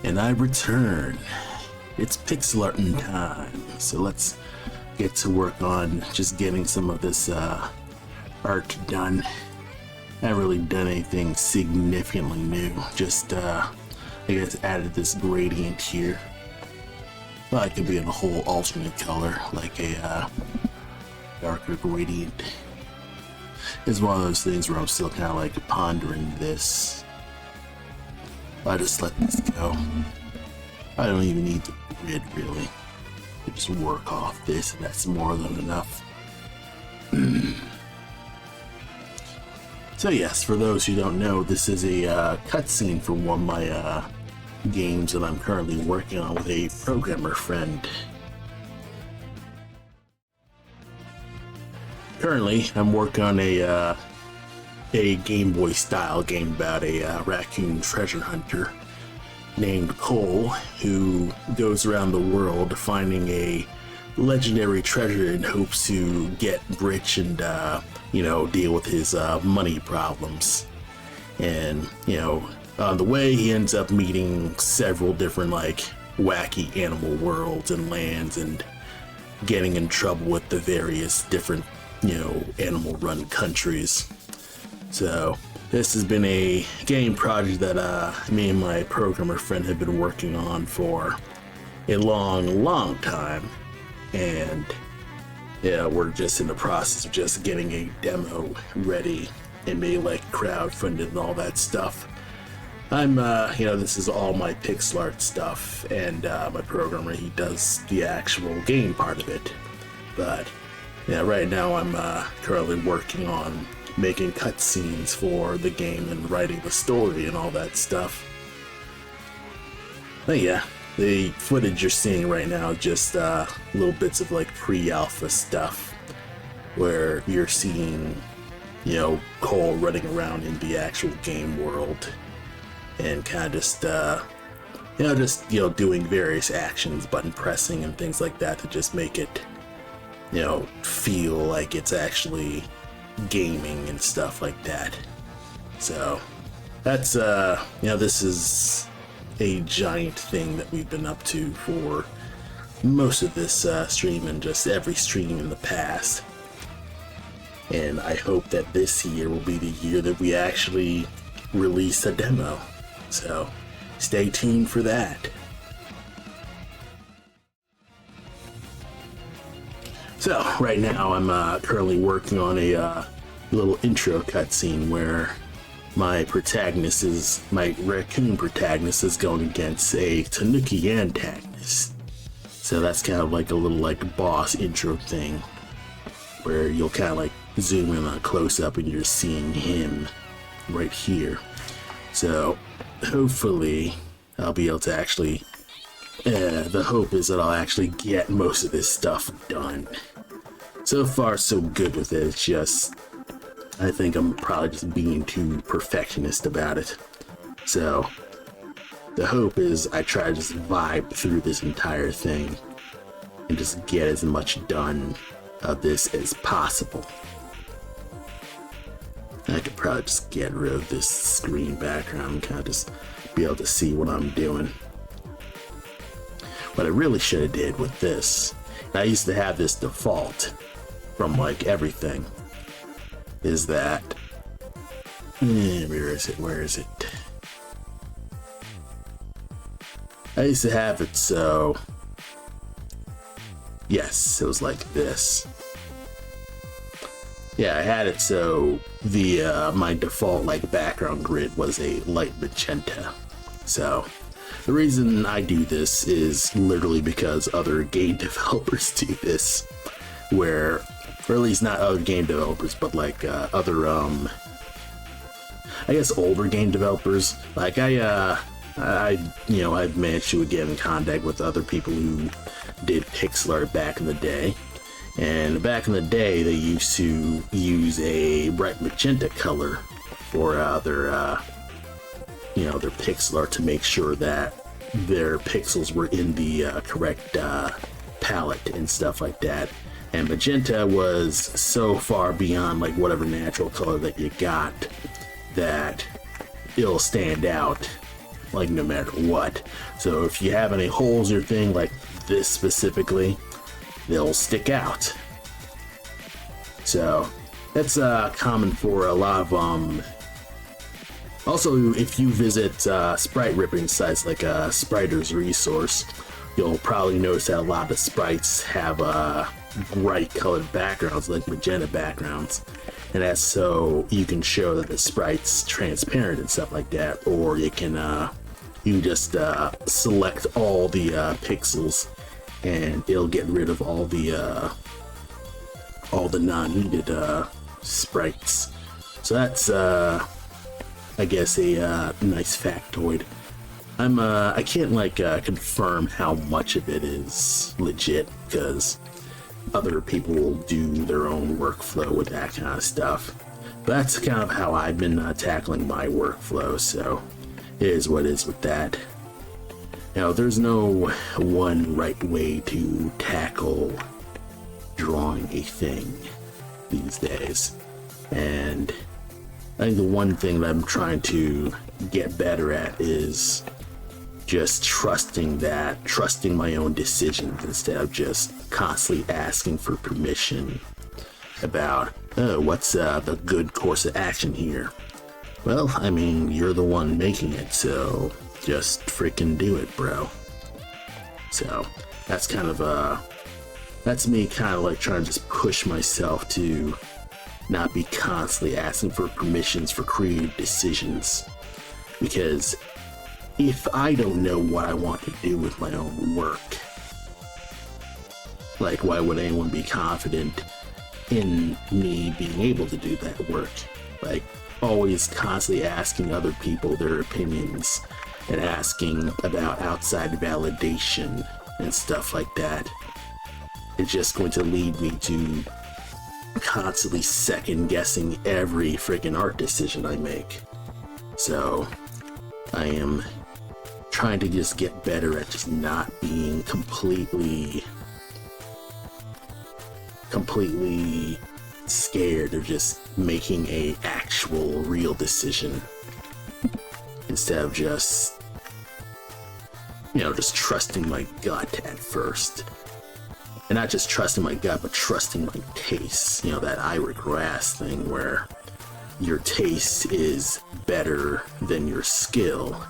And I return. It's pixel art in time, so let's get to work on just getting some of this art done. I haven't really done anything significantly new, just I guess added this gradient here. Well, it could be in a whole alternate color, like a darker gradient. It's one of those things where I'm still kind of like pondering this. I just let this go. I don't even need the grid really. I just work off this and that's more than enough. So yes, for those who don't know, this is a cutscene for one of my games that I'm currently working on with a programmer friend. Currently, I'm working on a Game Boy style game about a raccoon treasure hunter named Cole, who goes around the world finding a legendary treasure in hopes to get rich and deal with his money problems. And on the way he ends up meeting several different like wacky animal worlds and lands and getting in trouble with the various different animal run countries. So this has been a game project that me and my programmer friend have been working on for a long time, and we're just in the process of just getting a demo ready and being like crowdfunded and all that stuff. I'm this is all my pixel art stuff, and my programmer, he does the actual game part of it. But yeah, right now I'm currently working on making cutscenes for the game and writing the story and all that stuff. But yeah, the footage you're seeing right now is just little bits of like pre-alpha stuff where you're seeing Cole running around in the actual game world and kind of just doing various actions, button pressing and things like that to just make it feel like it's actually gaming and stuff like that. So that's this is a giant thing that we've been up to for most of this stream and just every stream in the past. And I hope that this year will be the year that we actually release a demo. So stay tuned for that. So right now I'm currently working on a little intro cutscene where my raccoon protagonist is going against a Tanuki antagonist. So that's kind of like a little like boss intro thing where you'll kind of like zoom in on a close up and you're seeing him right here. So hopefully I'll be able to actually the hope is that I'll actually get most of this stuff done. So far so good with it. It's just I think I'm probably just being too perfectionist about it. So the hope is I try to just vibe through this entire thing and just get as much done of this as possible. I could probably just get rid of this screen background and kind of just be able to see what I'm doing. What I really should have did with this, I used to have this default from like everything, is that where is it? I used to have it so yes, it was like this. Yeah, I had it so the my default like background grid was a light magenta. So the reason I do this is literally because other game developers do this, where, or at least not other game developers, but like other I guess older game developers. Like I've managed to get in contact with other people who did pixel art back in the day. And back in the day, they used to use a bright magenta color for their pixel art to make sure that their pixels were in the correct palette and stuff like that. And magenta was so far beyond like whatever natural color that you got that it'll stand out like no matter what. So if you have any holes in your thing, like this specifically, they'll stick out. So that's common for a lot of also, if you visit sprite ripping sites like Spriter's Resource, you'll probably notice that a lot of sprites have bright colored backgrounds, like magenta backgrounds, and that's so you can show that the sprite's transparent and stuff like that. Or you can just select all the pixels, and it'll get rid of all the non-needed sprites. So that's I guess a nice factoid. I can't like confirm how much of it is legit, because other people will do their own workflow with that kind of stuff. But that's kind of how I've been tackling my workflow, so it is what it is with that. Now, there's no one right way to tackle drawing a thing these days, and I think the one thing that I'm trying to get better at is just trusting my own decisions, instead of just constantly asking for permission about, oh, what's the good course of action here? Well, I mean, you're the one making it, so just freaking do it, bro. So that's kind of that's me kind of like trying to just push myself to not be constantly asking for permissions for creative decisions, because if I don't know what I want to do with my own work, like, why would anyone be confident in me being able to do that work? Like, always constantly asking other people their opinions and asking about outside validation and stuff like that, it's just going to lead me to constantly second guessing every freaking art decision I make. So I am trying to just get better at just not being completely scared of just making a actual real decision, instead of just, just trusting my gut at first. And not just trusting my gut, but trusting my taste. That Ira Glass thing where your taste is better than your skill.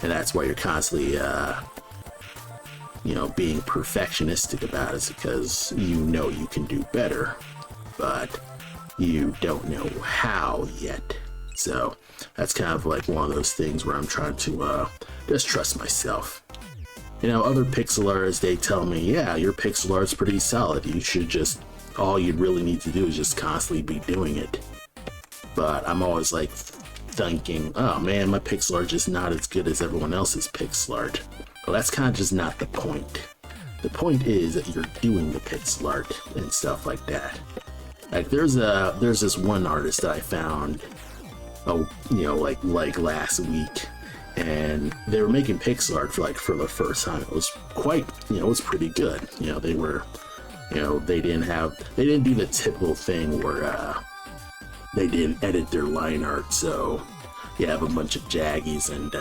And that's why you're constantly, being perfectionistic about it, is because you can do better, but you don't know how yet. So that's kind of like one of those things where I'm trying to just trust myself. Other pixel artists, they tell me, yeah, your pixel art's pretty solid. You should just, all you really need to do is just constantly be doing it. But I'm always like thinking, oh man, my pixel art just not as good as everyone else's pixel art. Well, that's kind of just not the point. The point is that you're doing the pixel art and stuff like that. Like there's this one artist that I found, like last week. And they were making pixel art for the first time. It was quite, it was pretty good. They were, they didn't do the typical thing where they didn't edit their line art. So you have a bunch of jaggies, and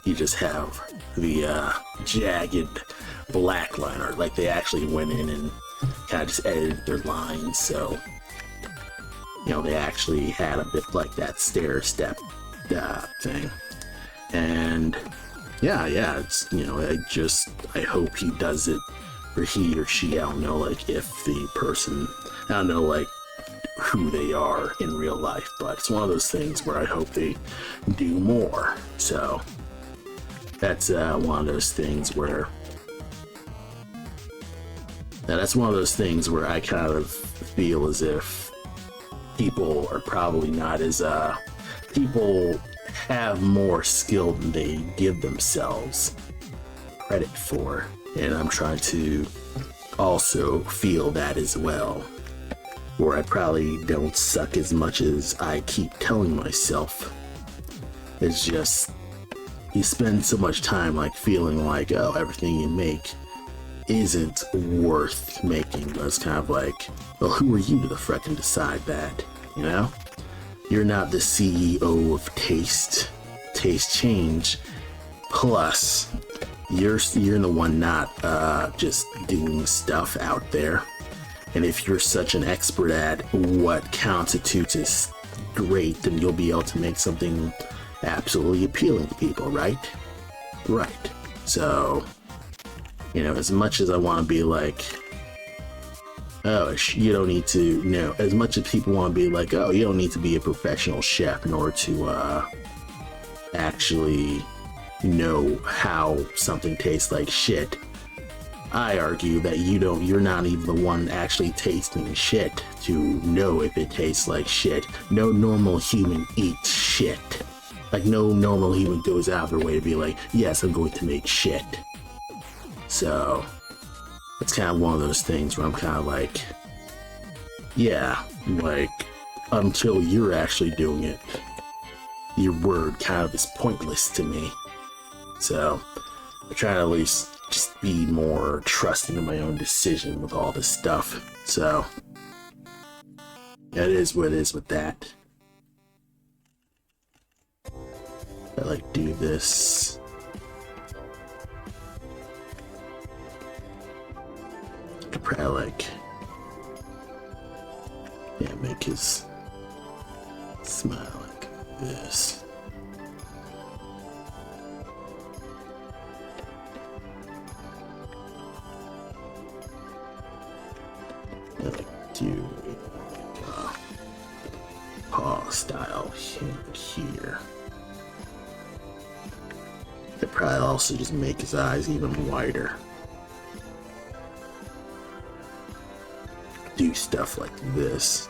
you just have the jagged black line art. Like they actually went in and kind of just edited their lines. So, they actually had a bit like that stair step thing. And yeah, it's, I hope he does it, or he or she, I don't know, like if the person, I don't know, like who they are in real life, but it's one of those things where I hope they do more. So that's one of those things where, I kind of feel as if people are probably not as, people have more skill than they give themselves credit for, and I'm trying to also feel that as well, where I probably don't suck as much as I keep telling myself. It's just, you spend so much time like feeling like, oh, everything you make isn't worth making, but it's kind of like, well, who are you to frickin' decide that, You're not the CEO of Taste Change, Plus, you're the one not just doing stuff out there. And if you're such an expert at what constitutes as great, then you'll be able to make something absolutely appealing to people, right? Right. So, you know, as much as I want to be like, oh, you don't need to, you know, as much as people want to be like, oh, you don't need to be a professional chef in order to actually know how something tastes like shit. I argue that you're not even the one actually tasting shit to know if it tastes like shit. No normal human eats shit. Like, no normal human goes out of their way to be like, yes, I'm going to make shit. So, it's kind of one of those things where I'm kind of like, yeah, like, until you're actually doing it, your word kind of is pointless to me. So, I try to at least just be more trusting in my own decision with all this stuff. So, it is what it is with that. I like do this. I could probably like, yeah, make his smile like this. I like do like paw style here. I'd probably also just make his eyes even wider. Do stuff like this.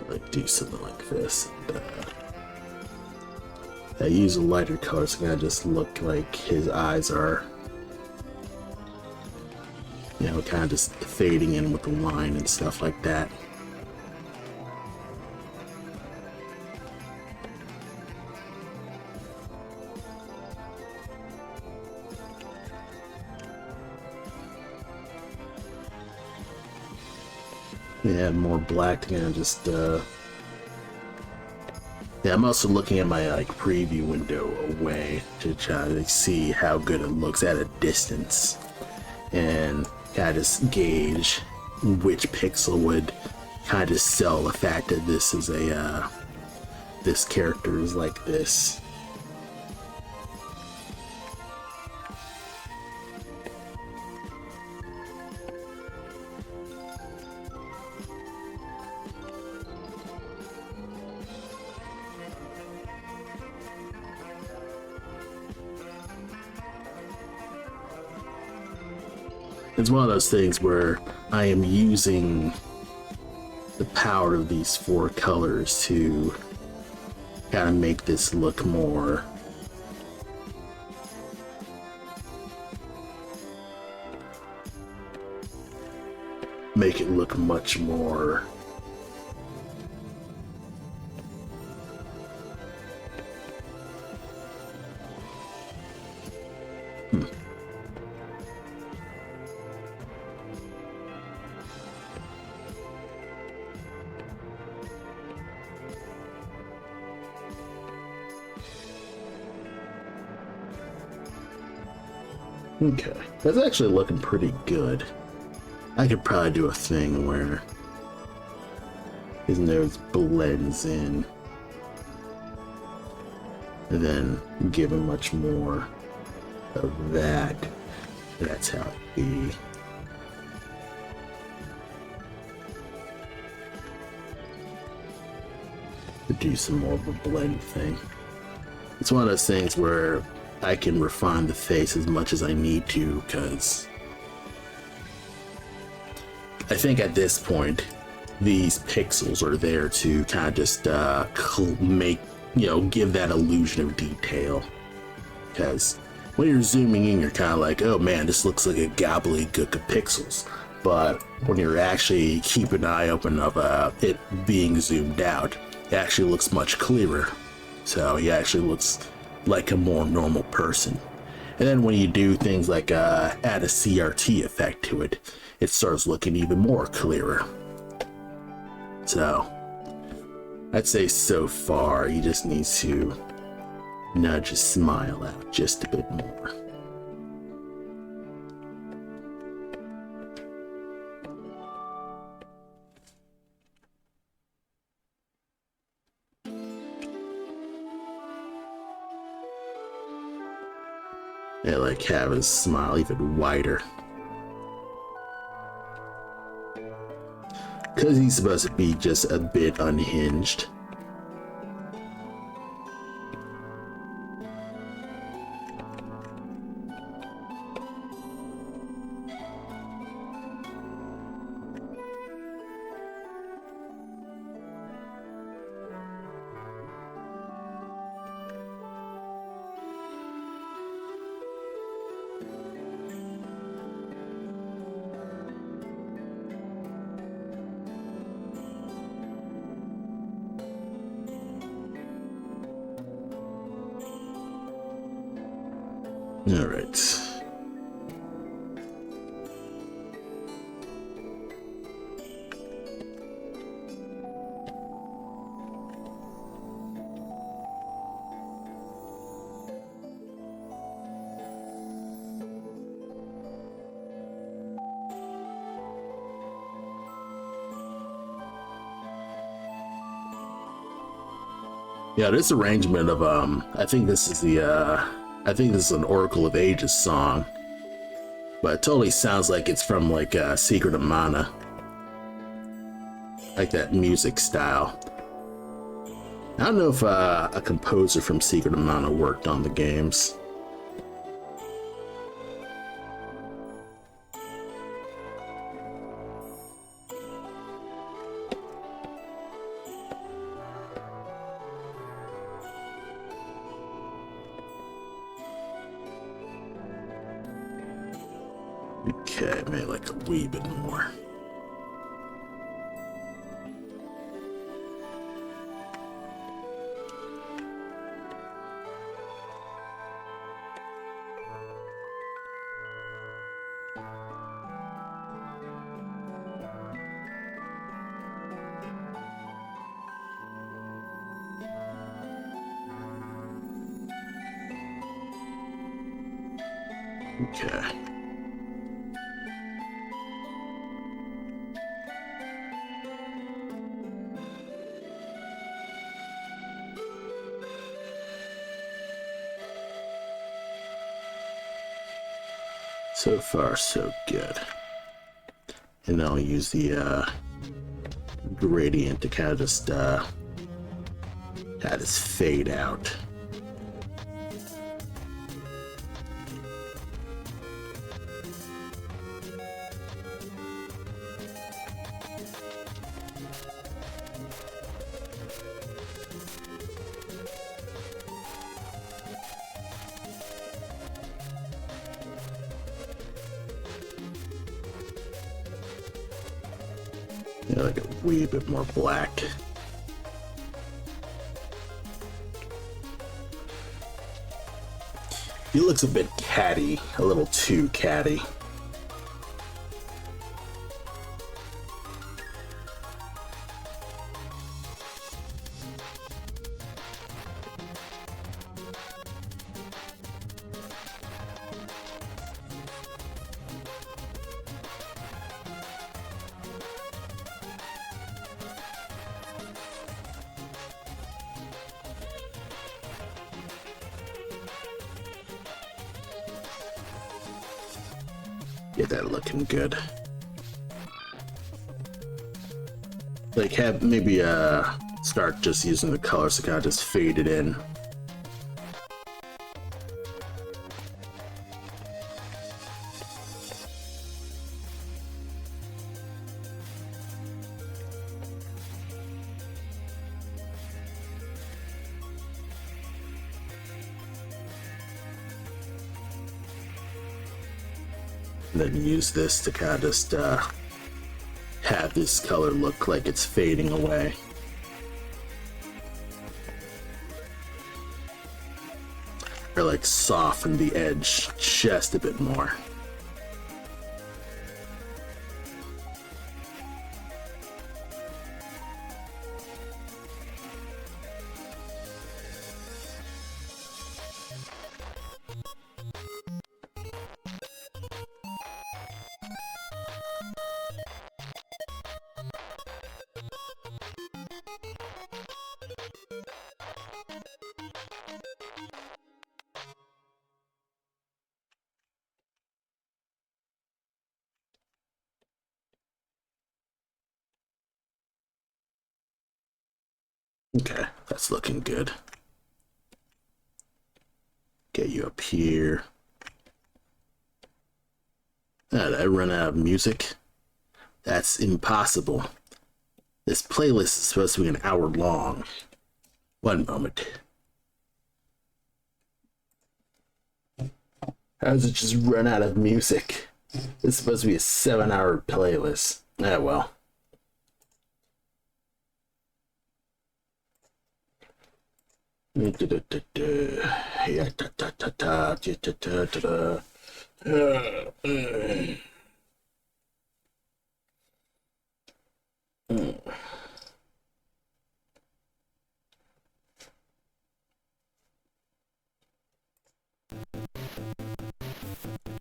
Like do something like this. I use a lighter color so I just look like his eyes are, you know, kind of just fading in with the line and stuff like that. Yeah, more black to kind of just, yeah, I'm also looking at my, like, preview window away to try to see how good it looks at a distance. And kind of just gauge which pixel would kind of sell the fact that this is a, this character is like this. It's one of those things where I am using the power of these four colors to kind of make this look more make it look much more okay, that's actually looking pretty good. I could probably do a thing where his nose blends in and then give him much more of that. That's how it be. To do some more of a blend thing. It's one of those things where I can refine the face as much as I need to, because I think at this point these pixels are there to kind of just make, you know, give that illusion of detail. Because when you're zooming in, you're kind of like, oh man, this looks like a gobbledygook of pixels. But when you're actually keep an eye open of it being zoomed out, it actually looks much clearer. So he actually looks like a more normal person. And then when you do things like add a CRT effect to it, it starts looking even more clearer. So I'd say so far he just needs to nudge his smile out just a bit more. Yeah, like have his smile even wider. Because he's supposed to be just a bit unhinged. All right. Yeah, this arrangement of I think this is an Oracle of Ages song, but it totally sounds like it's from like Secret of Mana, like that music style. I don't know if a composer from Secret of Mana worked on the games. Okay, maybe like a wee bit more. Okay. So far, so good. And I'll use the gradient to kind of just have this fade out. Yeah, like a wee bit more black. He looks a bit catty, a little too catty. Get that looking good. Like have maybe start just using the colors to kind of just fade it in. And then use this to kind of just have this color look like it's fading away. or like soften the edge just a bit more. Okay, that's looking good. Get you up here. Did I run out of music? That's impossible. This playlist is supposed to be an hour long. One moment. How does it just run out of music? This is supposed to be a 7-hour playlist. Ah, well.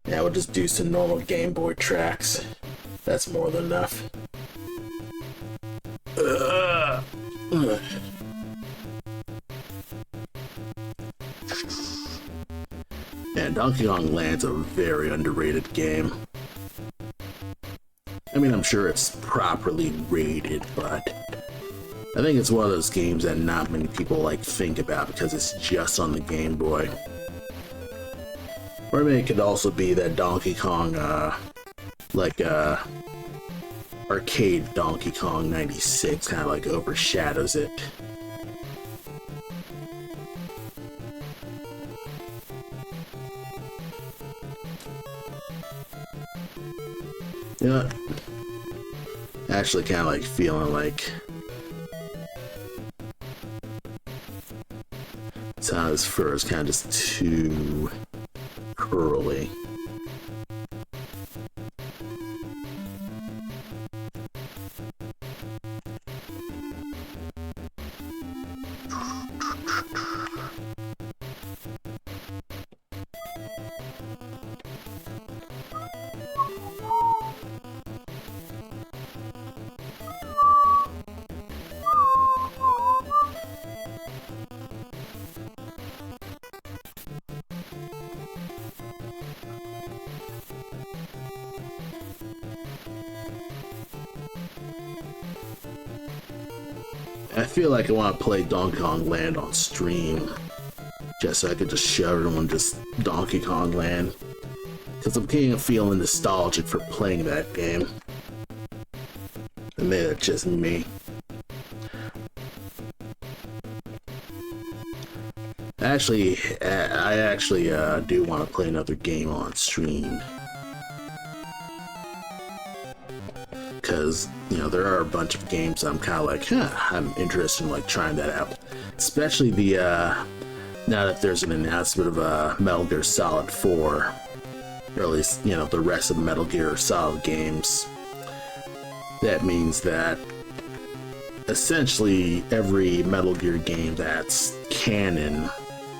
Yeah, we'll just do some normal Game Boy tracks. That's more than enough. And Donkey Kong Land's a very underrated game. I mean, I'm sure it's properly rated, but I think it's one of those games that not many people like think about because it's just on the Game Boy. Or maybe it could also be that Donkey Kong, arcade Donkey Kong 96 kind of like overshadows it. You know what? Actually kind of like feeling like Sana's fur is kind of just too curly. I feel like I want to play Donkey Kong Land on stream, just so I could just show everyone just Donkey Kong Land, because I'm kind of feeling nostalgic for playing that game. And maybe that's just me. Actually, I actually do want to play another game on stream. Because, you know, there are a bunch of games I'm kind of like, I'm interested in like trying that out. Especially the, now that there's an announcement of Metal Gear Solid 4, or at least, you know, the rest of the Metal Gear Solid games. That means that essentially every Metal Gear game that's canon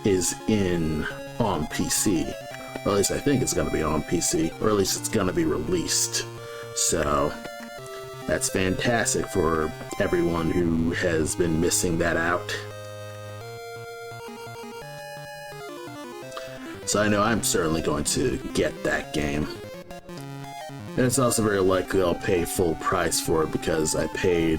is on PC. Or at least I think it's going to be on PC, or at least it's going to be released. So that's fantastic for everyone who has been missing that out. So I know I'm certainly going to get that game. And it's also very likely I'll pay full price for it because I paid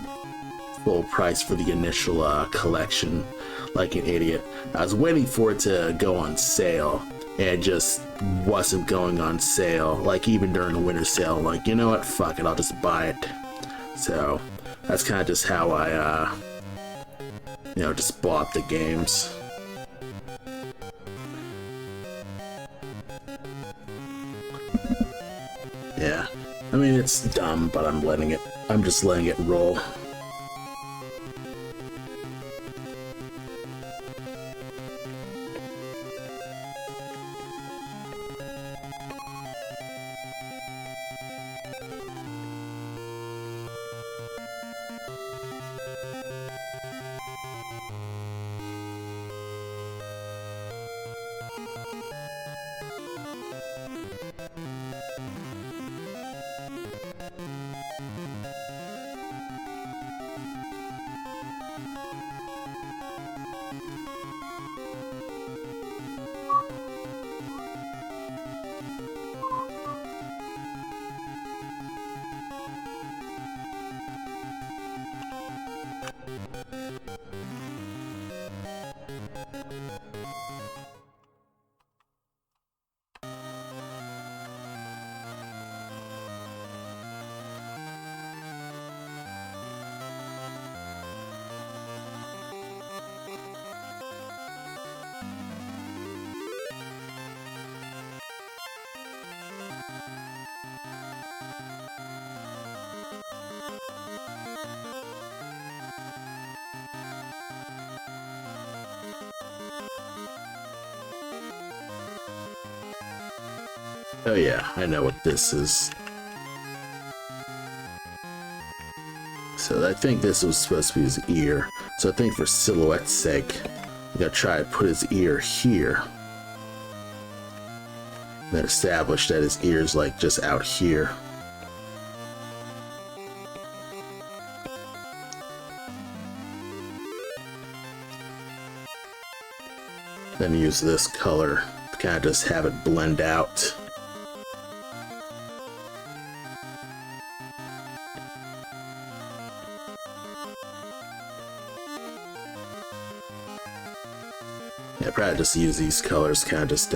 full price for the initial collection like an idiot. I was waiting for it to go on sale, and it just wasn't going on sale, like even during the winter sale. Like, you know what, fuck it, I'll just buy it. So that's kind of just how I you know, just bought the games. Yeah, I mean, it's dumb, but I'm just letting it roll. Oh yeah, I know what this is. So I think this was supposed to be his ear. So I think for silhouette's sake, I'm gonna try to put his ear here. Then establish that his ear's like just out here. Then use this color to kind of just have it blend out. Yeah, probably just use these colors, kind of just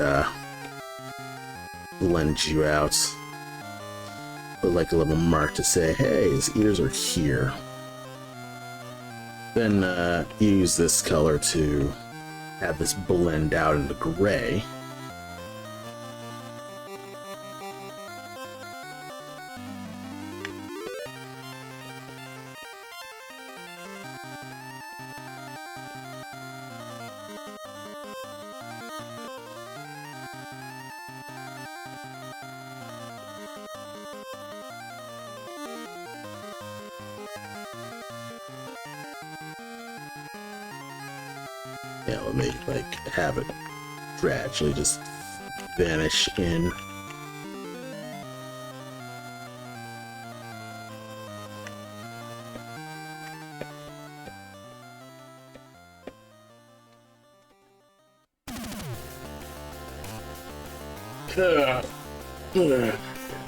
blend you out. Put like a little mark to say, hey, his ears are here. Then use this color to have this blend out into gray. Yeah, let me like have it gradually just vanish in.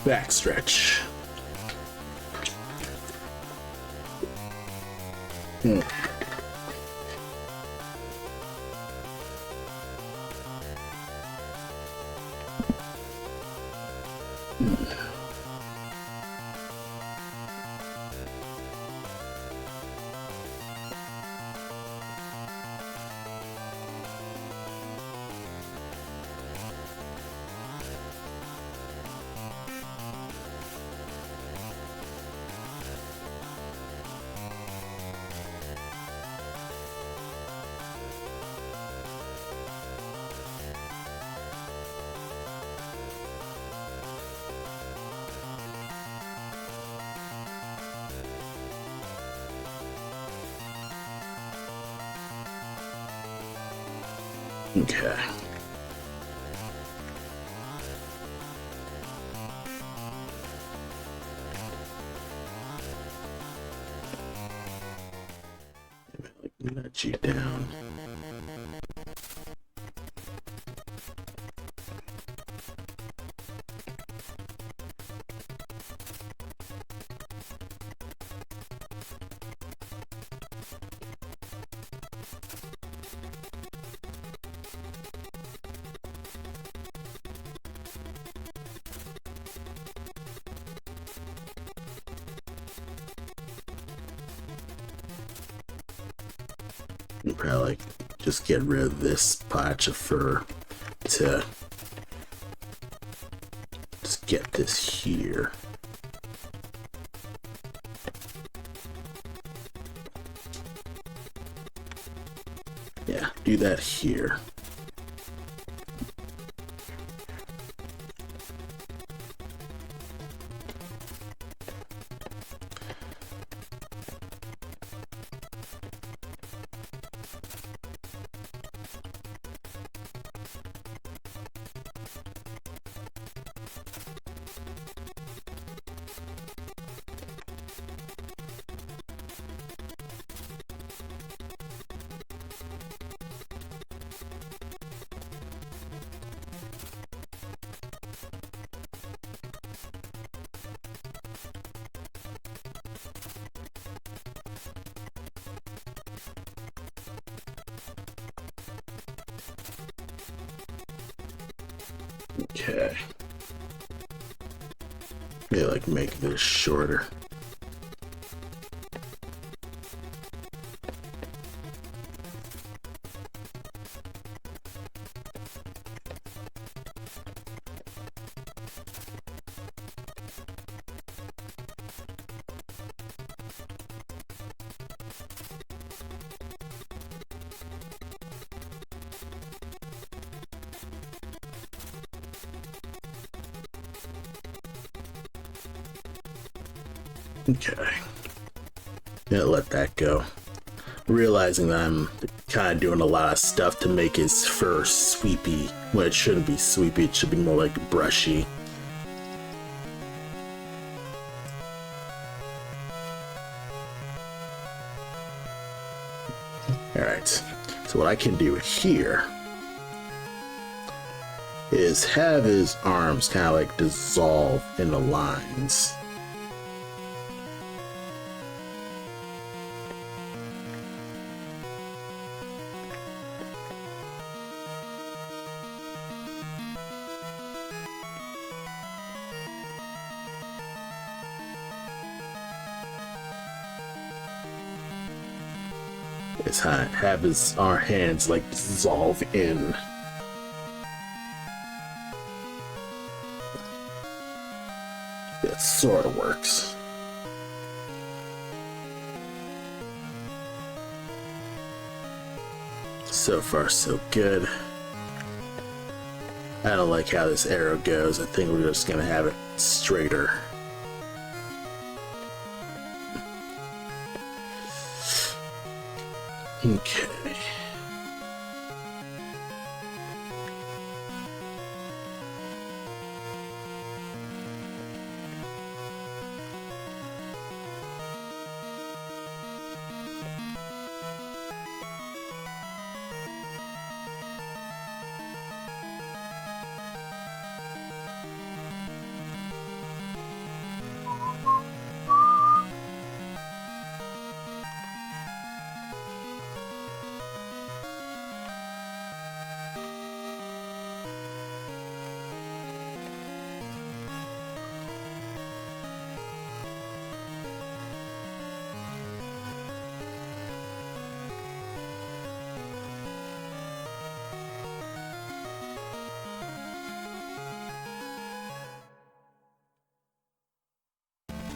Back stretch. Okay. Nudge you down. And probably just get rid of this patch of fur to just get this here. Yeah, do that here. Okay. Maybe like make this shorter. Okay. Yeah, let that go. Realizing that I'm kind of doing a lot of stuff to make his fur sweepy, when it shouldn't be sweepy, it should be more like brushy. Alright, so what I can do here is have his arms kind of like dissolve in the lines. Is have his our hands like dissolve in. That sort of works. So far, so good. I don't like how this arrow goes. I think we're just gonna have it straighter. Okay.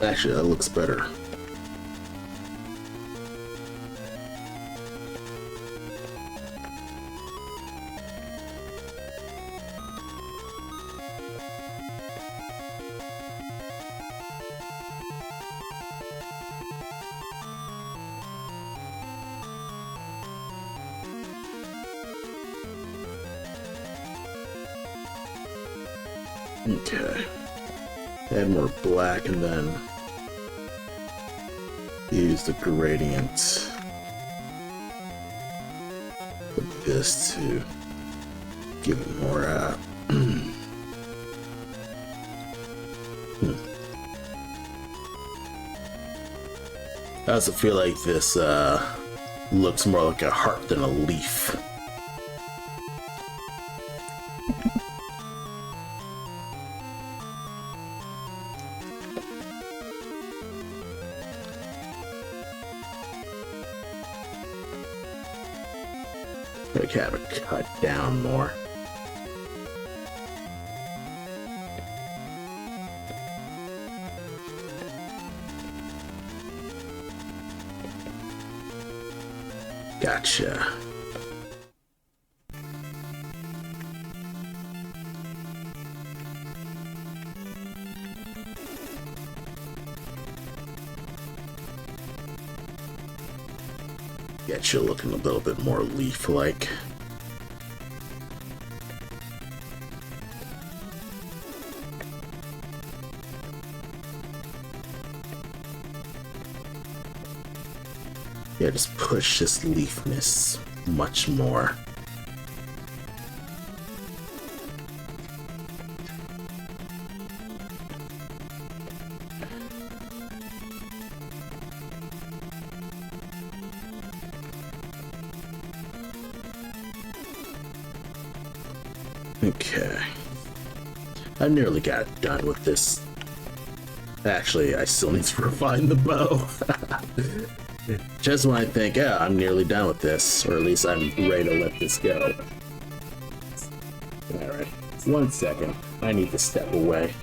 Actually, that looks better. Okay. Add more black and then use the gradient of this to give it more I also feel like this looks more like a heart than a leaf. Like have it cut down more. Gotcha. Get you looking a little bit more leaf-like. Yeah, just push this leafness much more. Okay. I nearly got done with this. Actually, I still need to refine the bow. Just when I think, yeah, I'm nearly done with this, or at least I'm ready to let this go. Alright, 1 second. I need to step away.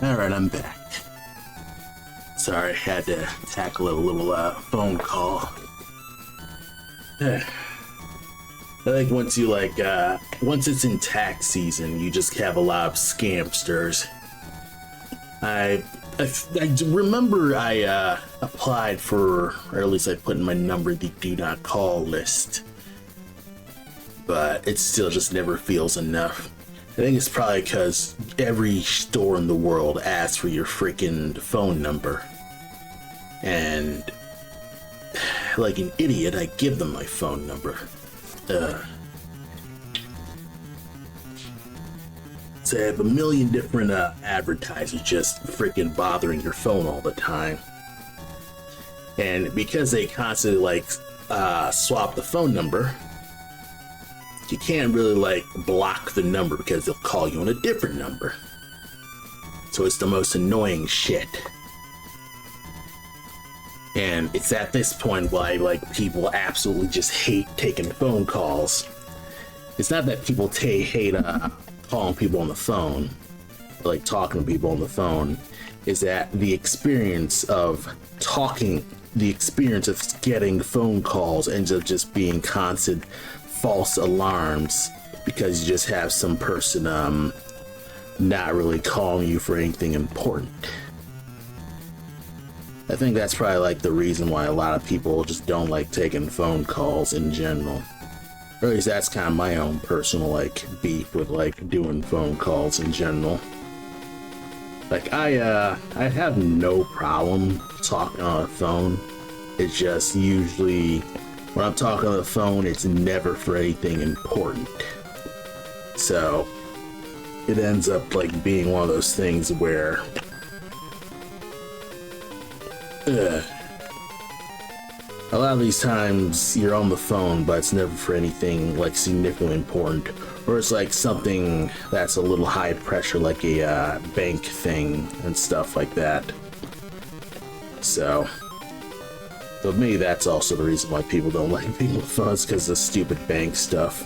Alright, I'm back. Sorry, I had to tackle a little phone call. I think once you once it's in tax season, you just have a lot of scamsters. I remember I applied for, or at least I put in my number, the do not call list. But it still just never feels enough. I think it's probably because every store in the world asks for your freaking phone number. And like an idiot, I give them my phone number. So I have a million different advertisers just freaking bothering your phone all the time. And because they constantly swap the phone number, you can't really block the number because they'll call you on a different number. So it's the most annoying shit. And it's at this point why people absolutely just hate taking phone calls. It's not that people hate calling people on the phone, or talking to people on the phone. Is that the experience of getting phone calls ends up just being constant false alarms because you just have some person not really calling you for anything important. I think that's probably the reason why a lot of people just don't like taking phone calls in general. Or at least that's kind of my own personal beef with doing phone calls in general. I have no problem talking on the phone. It's just usually when I'm talking on the phone, it's never for anything important. So it ends up being one of those things where a lot of these times you're on the phone, but it's never for anything significantly important, or it's something that's a little high pressure, like a bank thing and stuff like that. So to me, that's also the reason why people don't like being on the phones, because of the stupid bank stuff.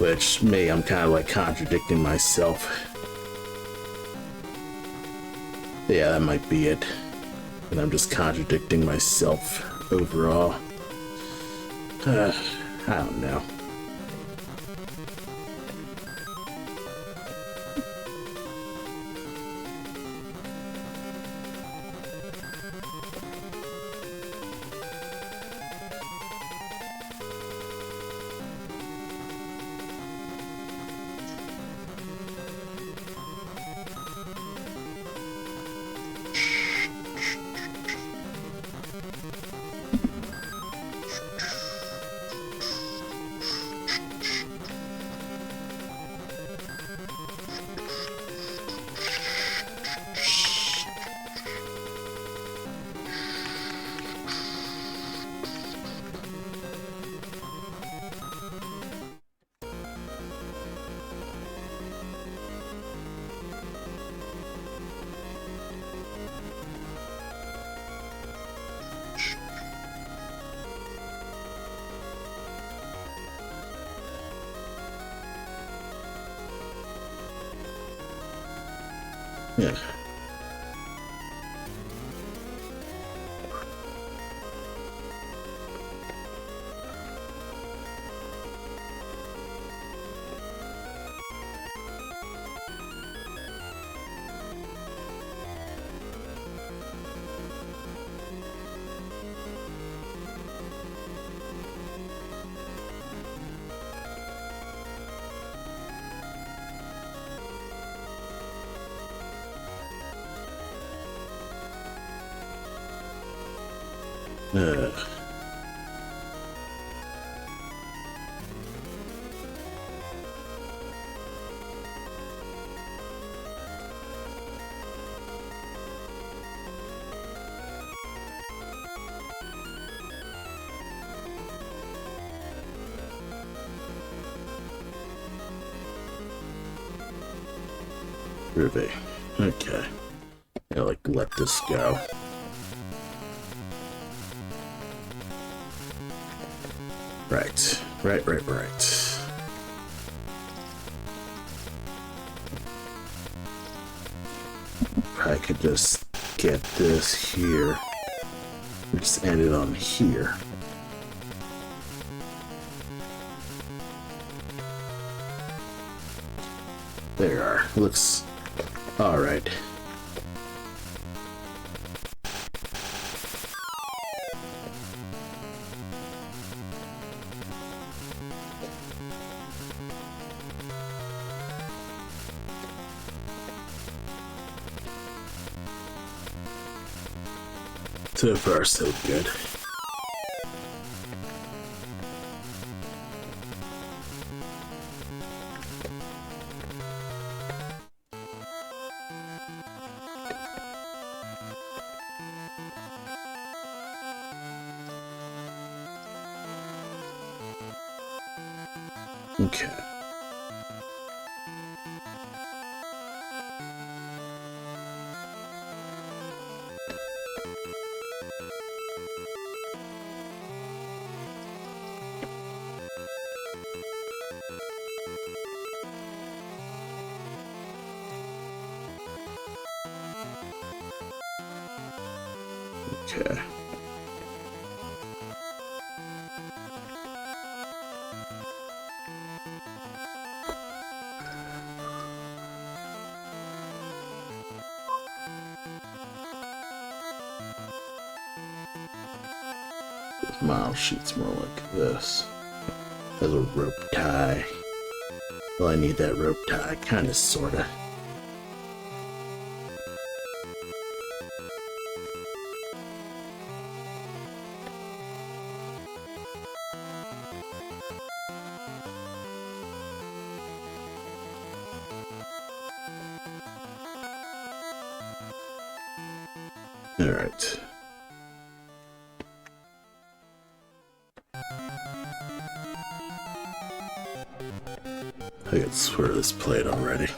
Which I'm kind of contradicting myself. Yeah, that might be it. And I'm just contradicting myself overall. I don't know. Yeah. Uh. Ruby. Okay. Yeah, let this go. Right. I could just get this here. Just end it on here. There you are. Looks alright. So far, so good. Okay. Okay. Model sheet's more like this. As a rope tie. Well, I need that rope tie, kinda, sorta. Alright. I could swear this plate already.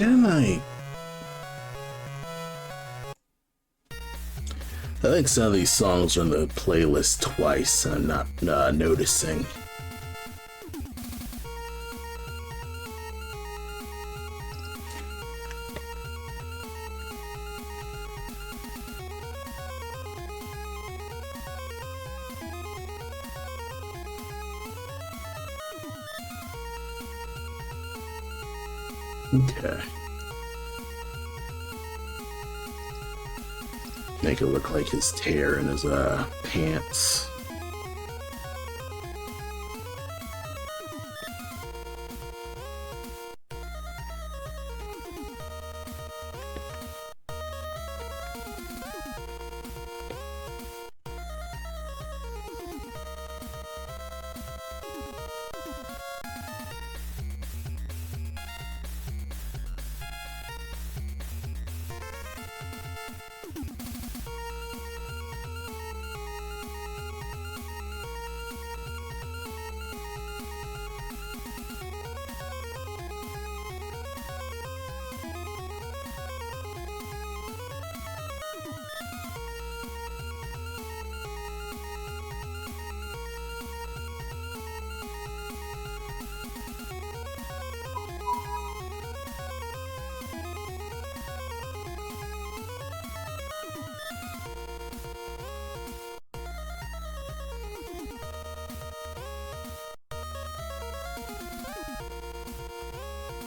Didn't I? I think some of these songs are in the playlist twice, and I'm not noticing. Okay. Make it look like his tear in his pants.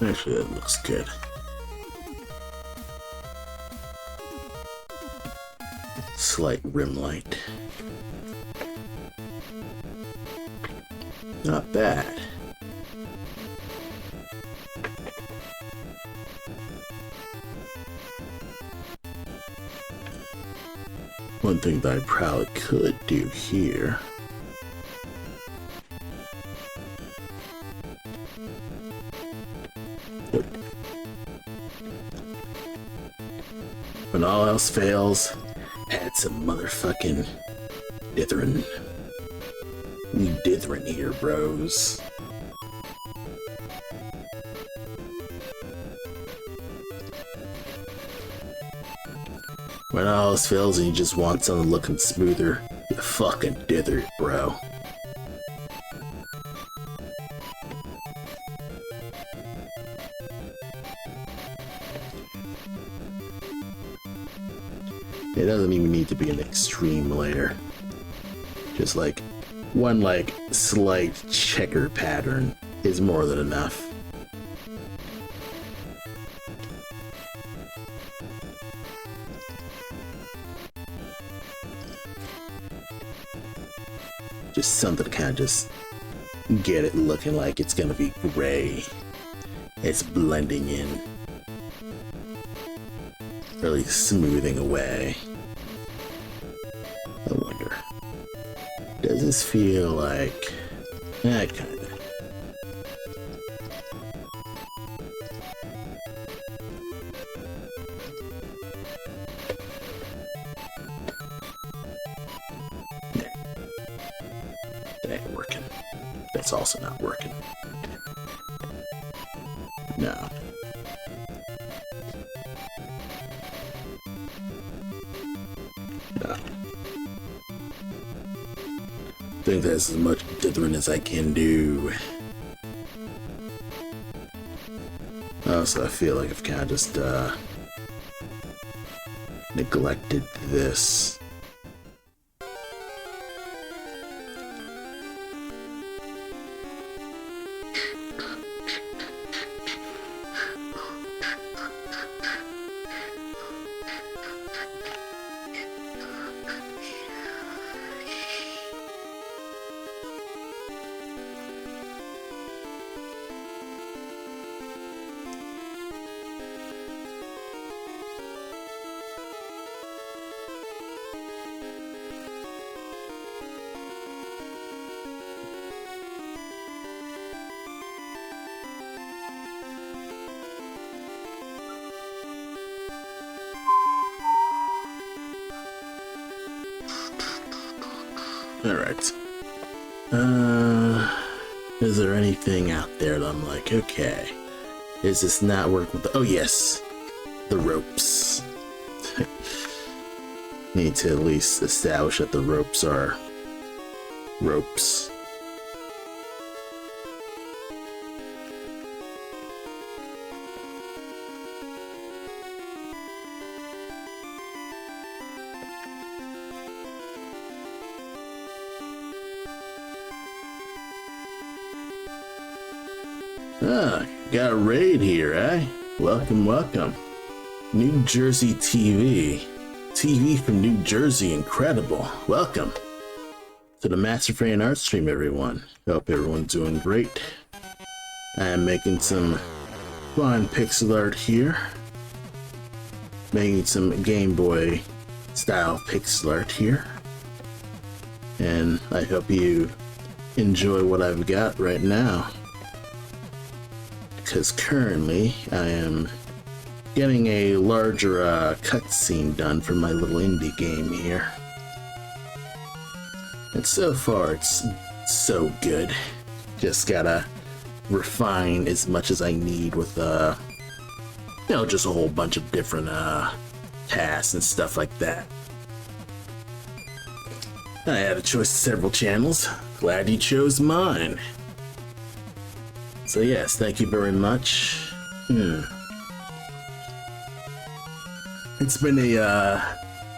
Actually, that looks good. Slight rim light. Not bad. One thing that I probably could do here. When all else fails, add some motherfucking dithering. Need dithering here, bros. When all else fails and you just want something looking smoother, you fucking dither it, bro. It doesn't even need to be an extreme layer. Just like one slight checker pattern is more than enough. Just something to kind of just get it looking like it's gonna be gray. It's blending in. Really smoothing away. I wonder, does this feel like kinda? That ain't working. That's also not working. No. I think that's as much dithering as I can do. Also, I feel like I've kind of just neglected this. Alright. Is there anything out there that I'm like, okay, Is this not working with the... Oh, yes. The ropes. Need to at least establish that the ropes are ropes. Ah, got a raid here, eh? Welcome, welcome. New Jersey TV. TV from New Jersey, incredible. Welcome to the Mastafran art stream, everyone. Hope everyone's doing great. I am making some fun pixel art here. Making some Game Boy style pixel art here. And I hope you enjoy what I've got right now. Because currently I am getting a larger cutscene done for my little indie game here. And so far it's so good. Just gotta refine as much as I need with you know, just a whole bunch of different tasks and stuff like that. I had a choice of several channels. Glad you chose mine. So yes, thank you very much. It's been a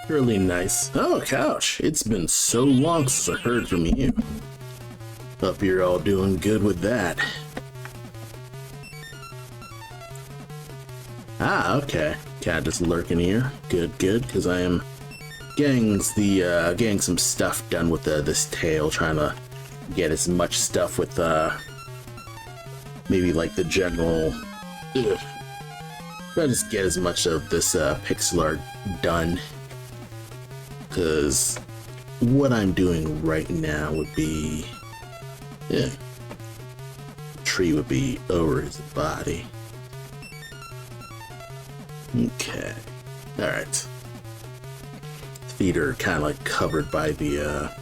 really nice... Oh, couch! It's been so long since I heard from you. Hope you're all doing good with that. Ah, okay. Cat just lurking here. Good, good, because I am getting some stuff done with this tail, trying to get as much stuff with maybe like the general... Try to just get as much of this pixel art done, because what I'm doing right now would be, the tree would be over his body. Okay, all right. Feet are kind of like covered by the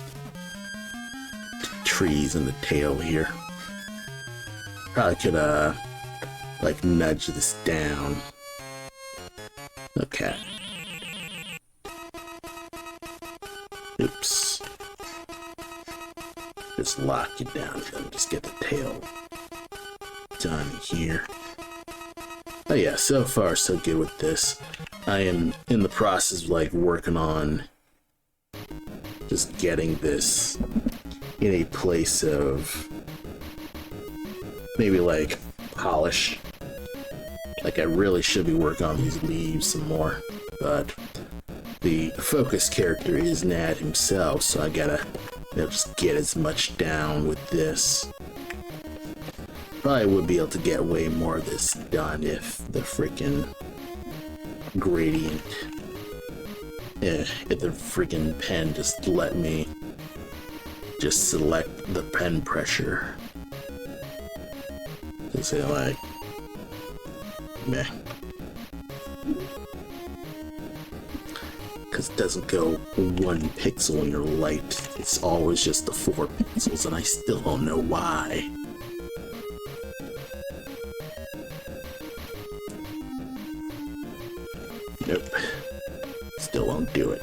trees and the tail here. Probably could like nudge this down. Okay. Oops. Just lock you down and just get the tail done here. Oh yeah, so far so good with this. I am in the process of like working on just getting this in a place of maybe like polish. Like, I really should be working on these leaves some more, but the focus character is Nad himself, so I gotta just get as much down with this. Probably would be able to get way more of this done if the freaking gradient, if the freaking pen just let me just select the pen pressure. To say like, meh. Because it doesn't go 1 pixel in your light. It's always just the 4 pixels, and I still don't know why. Nope. Still won't do it.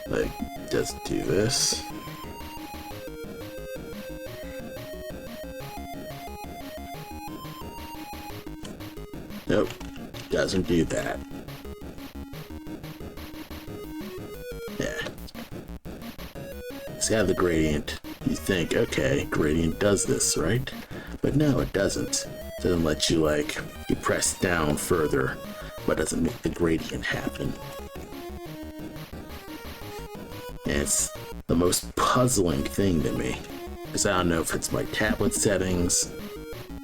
Like, just do this. Nope, doesn't do that. Yeah. See how the gradient, you think, okay, gradient does this, right? But no, it doesn't. It doesn't let you, like, you press down further, but doesn't make the gradient happen. And it's the most puzzling thing to me, because I don't know if it's my tablet settings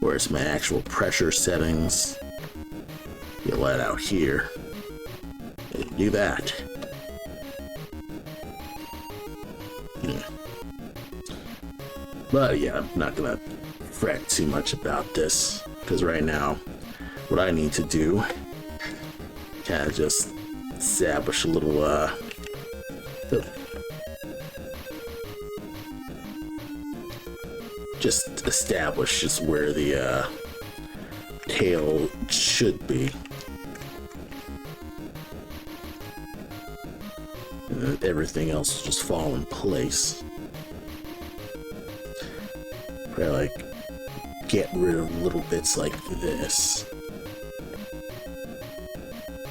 or it's my actual pressure settings. You let out here, and do that. Yeah. But yeah, I'm not gonna fret too much about this, because right now what I need to do kind of just establish a little just establish just where the tail should be. And everything else will just fall in place. Probably like get rid of little bits like this.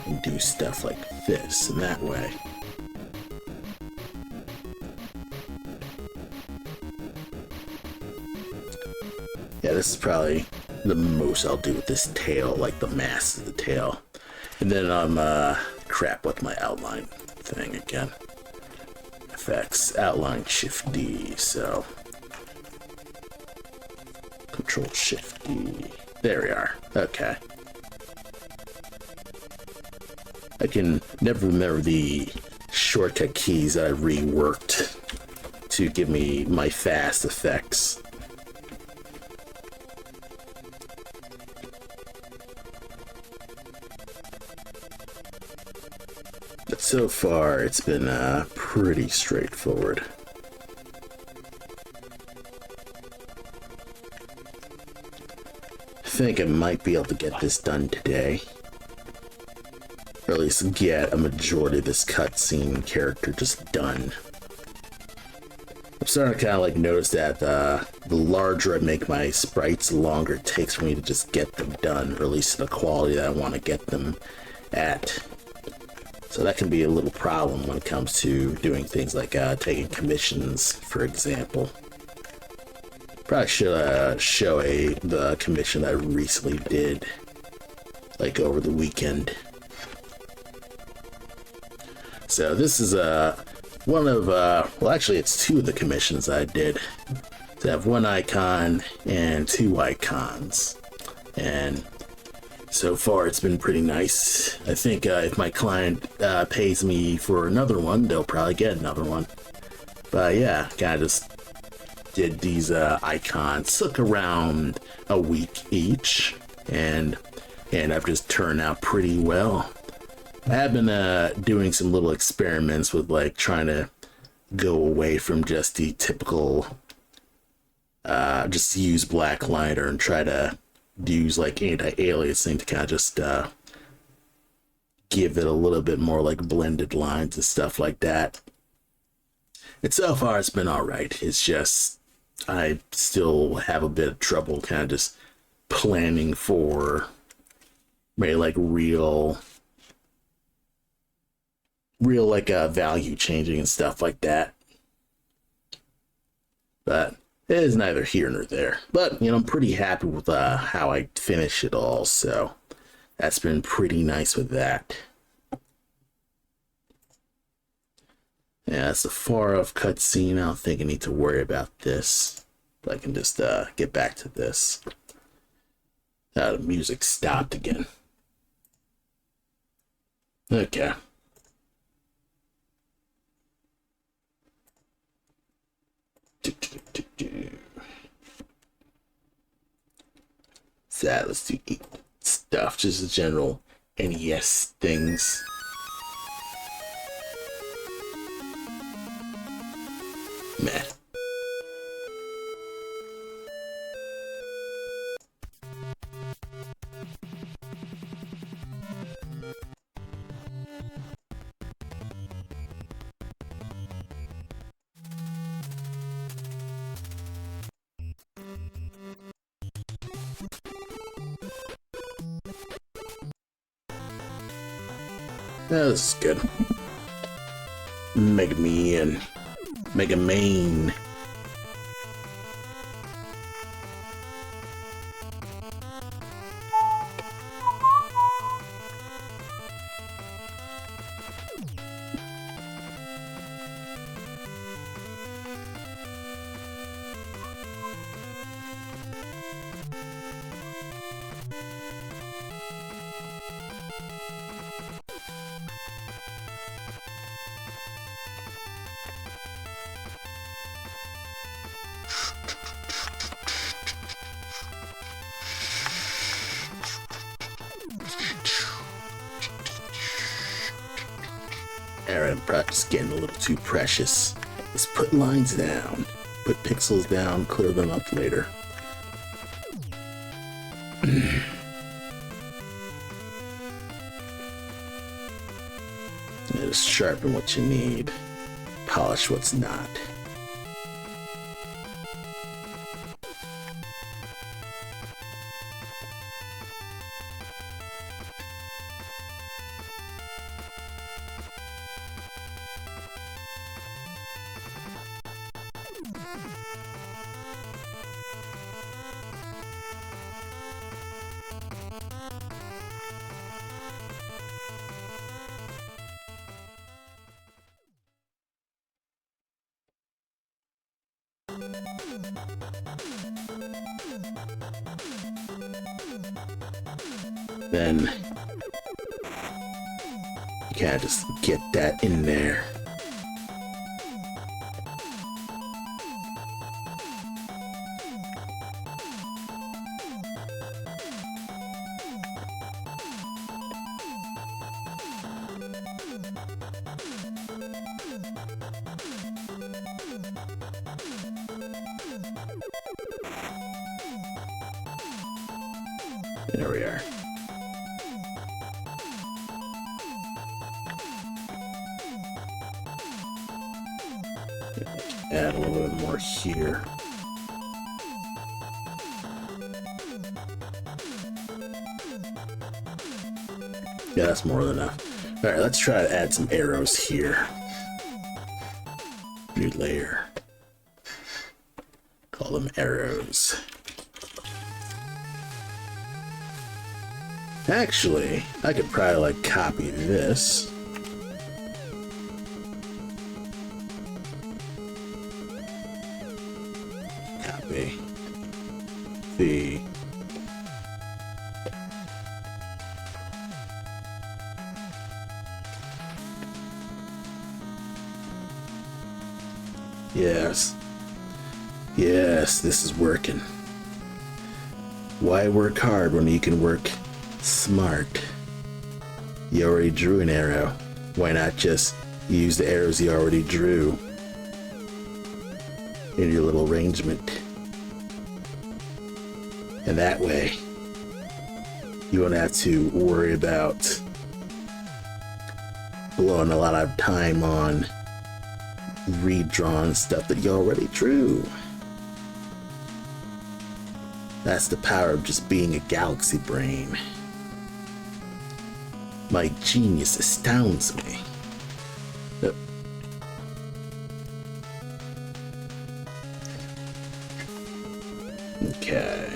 And do stuff like this and that way. Yeah, this is probably the most I'll do with this tail, like the mass of the tail. And then I'm crap with my outline thing again. Effects, outline, Shift D, so Control Shift D. There we are. Okay. I can never remember the shortcut keys that I reworked to give me my fast effects. But so far, it's been pretty straightforward. I think I might be able to get this done today. Or at least get a majority of this cutscene character just done. I'm starting to kind of like notice that the larger I make my sprites, the longer it takes for me to just get them done, or at least the quality that I want to get them at. So that can be a little problem when it comes to doing things like taking commissions, for example. Probably should show the commission that I recently did, like over the weekend. So this is one of, well actually it's two of the commissions I did. To have one icon and two icons. And so far it's been pretty nice. I think if my client pays me for another one, they'll probably get another one. But yeah, kind of just did these icons. Took around a week each. And I've just turned out pretty well. I have been doing some little experiments with like trying to go away from just the typical just use black liner and try to use like anti-aliasing to kind of just give it a little bit more like blended lines and stuff like that. And so far it's been alright. It's just I still have a bit of trouble kind of just planning for maybe like real like value changing and stuff like that. But it is neither here nor there. But you know, I'm pretty happy with how I finished it all, so that's been pretty nice with that. Yeah, it's a far off cutscene. I don't think I need to worry about this. But I can just get back to this. The music stopped again. Okay. So let's do stuff, just the general NES things. Meh. Yeah, this is good. Mega Man. Mega Man. Alright, I'm probably just getting a little too precious. Let's put lines down. Put pixels down, clear them up later. Just sharpen what you need. Polish what's not. Then you gotta just get that in there. There we are. Add a little bit more here. Yeah, that's more than enough. Alright, let's try to add some arrows here. New layer. Call them arrows. Actually, I could probably like copy this. Copy the Yes. Yes, this is working. Why work hard when you can work smart? You already drew an arrow. Why not just use the arrows you already drew in your little arrangement? And that way, you won't have to worry about blowing a lot of time on redrawn stuff that you already drew. That's the power of just being a galaxy brain. My genius astounds me. Okay.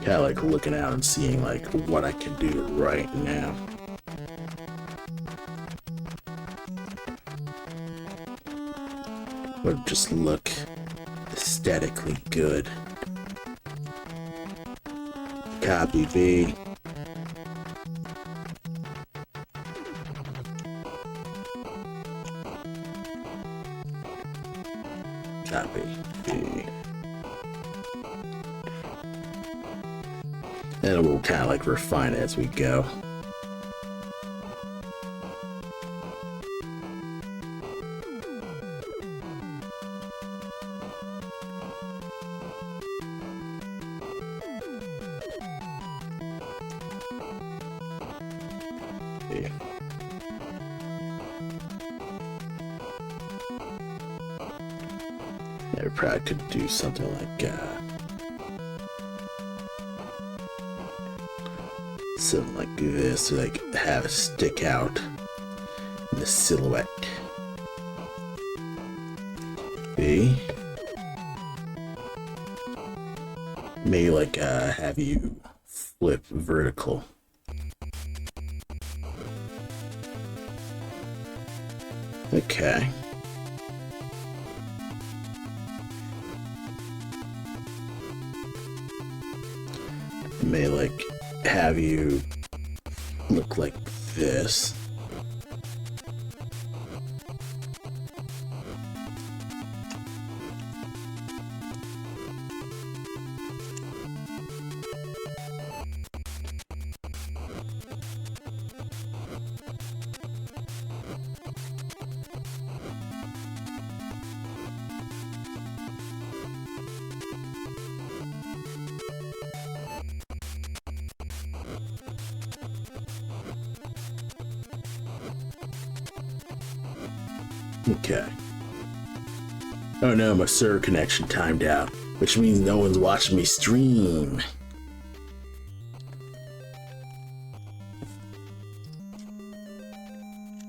Kinda like looking out and seeing like what I can do right now. Would just look aesthetically good. Copy B. Copy B. And we'll kind of like refine it as we go. Yeah. Yeah, we probably could do something like something like this, or like have it stick out in the silhouette. B. Maybe like have you flip vertical. Okay. May like have you look like this. Okay. Oh no, my server connection timed out, which means no one's watching me stream.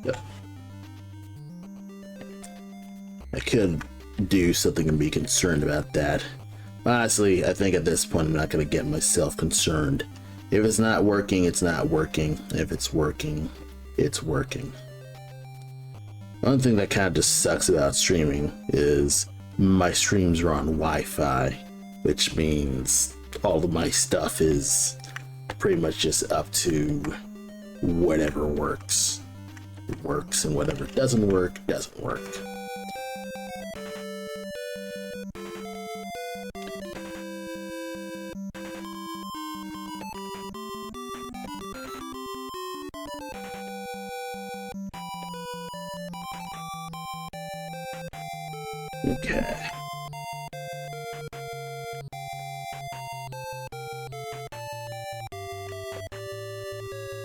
Yep. I could do something and be concerned about that. Honestly, I think at this point I'm not going to get myself concerned. If it's not working, it's not working. If it's working, it's working. One thing that kind of just sucks about streaming is my streams are on Wi-Fi, which means all of my stuff is pretty much just up to whatever works. It works, and whatever doesn't work, doesn't work. Okay.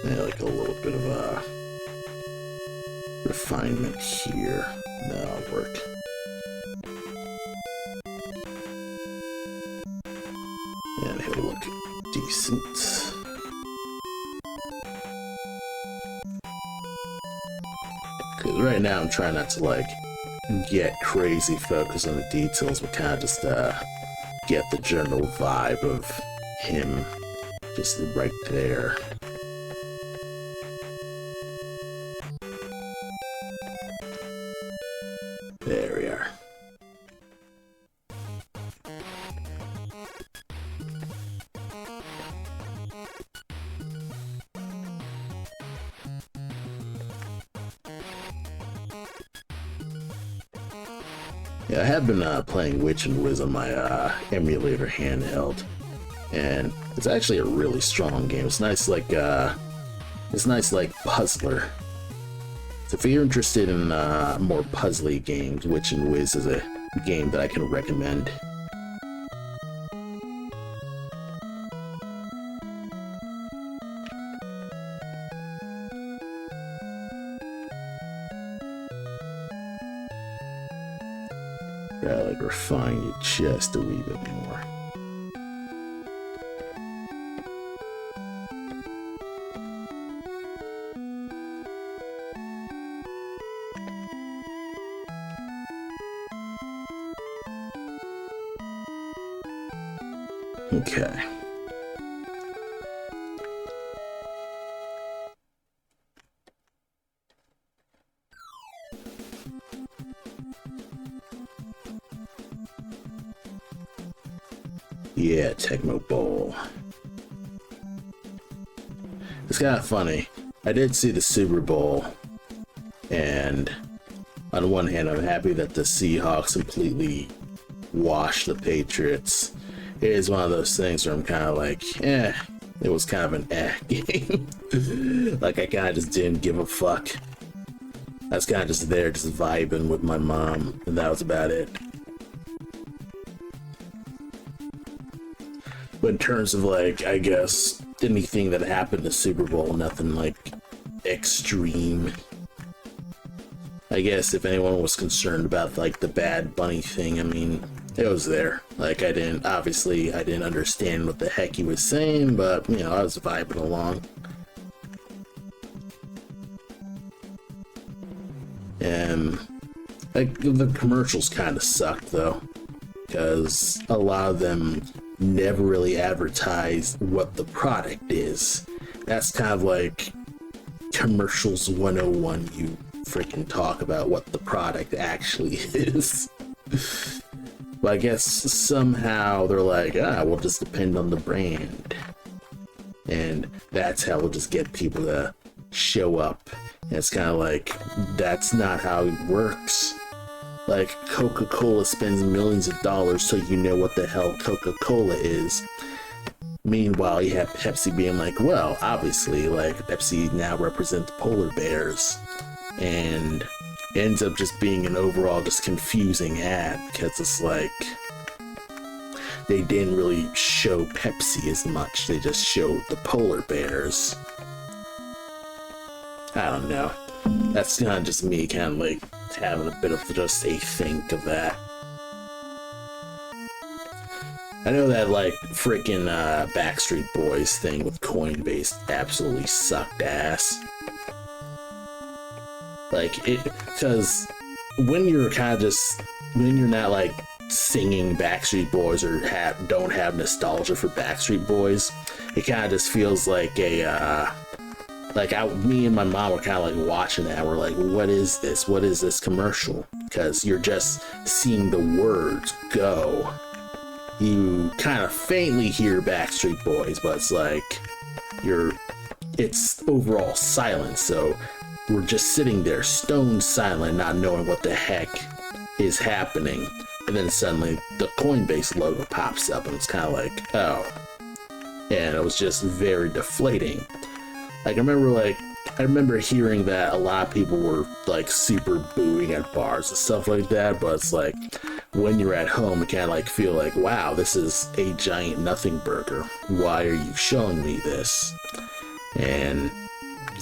Yeah, like a little bit of a refinement here. That'll work. And it'll look decent. Because right now I'm trying not to like get crazy focused on the details, but kind of just get the general vibe of him just right there. There we are. Yeah, I have been playing Witch and Wiz on my emulator handheld, and it's actually a really strong game. It's nice, like puzzler. So if you're interested in more puzzly games, Witch and Wiz is a game that I can recommend. Gotta like refine it just a wee bit more. Okay. Yeah, Tecmo Bowl. It's kind of funny. I did see the Super Bowl, and on one hand, I'm happy that the Seahawks completely washed the Patriots. It is one of those things where I'm kind of like, it was kind of an game. Like, I kind of just didn't give a fuck. I was kind of just there, just vibing with my mom, and that was about it. But in terms of, like, I guess, anything that happened to Super Bowl, nothing, like, extreme. I guess if anyone was concerned about, like, the Bad Bunny thing, I mean, it was there. Like, I didn't understand what the heck he was saying, but, you know, I was vibing along. And, like, the commercials kind of sucked, though, because a lot of them never really advertise what the product is. That's kind of like commercials 101. You freaking talk about what the product actually is. But I guess somehow they're like, we'll just depend on the brand. And that's how we'll just get people to show up. And it's kind of like, that's not how it works. Like, Coca-Cola spends millions of dollars so you know what the hell Coca-Cola is. Meanwhile, you have Pepsi being like, well, obviously, like, Pepsi now represents polar bears. And it ends up just being an overall just confusing ad, because it's like, they didn't really show Pepsi as much. They just showed the polar bears. I don't know. That's kind of just me kind of like having a bit of just a think of that. I know that like freaking Backstreet Boys thing with Coinbase absolutely sucked ass. Like it, because when you're kind of just, when you're not like singing Backstreet Boys or don't have nostalgia for Backstreet Boys, it kind of just feels like a me and my mom were kind of like watching that. We're like, what is this? What is this commercial? Because you're just seeing the words go. You kind of faintly hear Backstreet Boys, but it's like it's overall silence. So we're just sitting there stone silent, not knowing what the heck is happening. And then suddenly the Coinbase logo pops up and it's kind of like, oh. And it was just very deflating. Like I remember hearing that a lot of people were like super booing at bars and stuff like that, but it's like when you're at home, you kind of like feel like, wow, this is a giant nothing burger. Why are you showing me this? And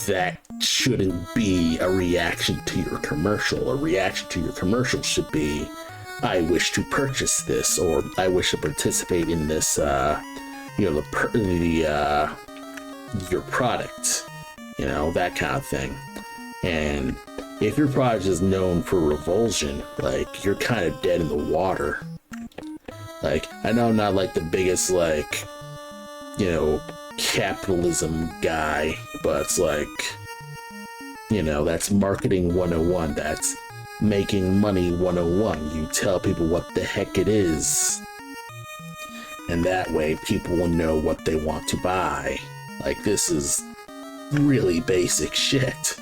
that shouldn't be a reaction to your commercial. A reaction to your commercial should be, I wish to purchase this, or I wish to participate in this, your product, that kind of thing. And if your product is known for revulsion, like, you're kind of dead in the water. Like, I know I'm not like the biggest like capitalism guy, but it's like, that's marketing 101. That's making money 101. You tell people what the heck it is, and that way people will know what they want to buy. Like, this is really basic shit.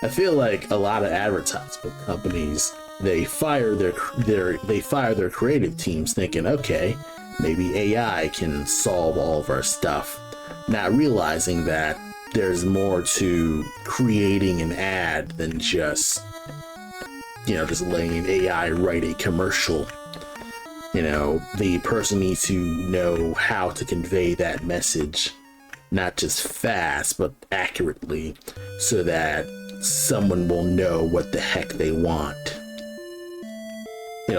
I feel like a lot of advertisement companies, they fire their creative teams thinking, okay, maybe AI can solve all of our stuff, not realizing that there's more to creating an ad than just letting AI write a commercial. The person needs to know how to convey that message, not just fast, but accurately, so that someone will know what the heck they want.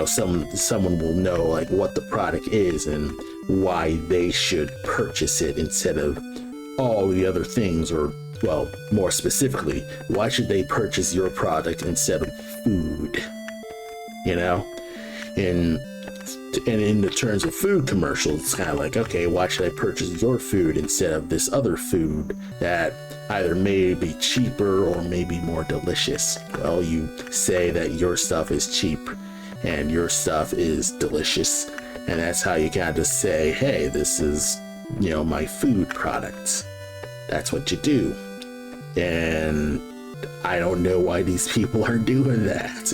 Someone will know like what the product is and why they should purchase it instead of all the other things, or, well, more specifically, why should they purchase your product instead of food? And in the terms of food commercials, it's kind of like, okay, why should I purchase your food instead of this other food that either may be cheaper or maybe more delicious? Well, you say that your stuff is cheap and your stuff is delicious, and that's how you kind of just say, hey, this is, my food product. That's what you do. And I don't know why these people are doing that,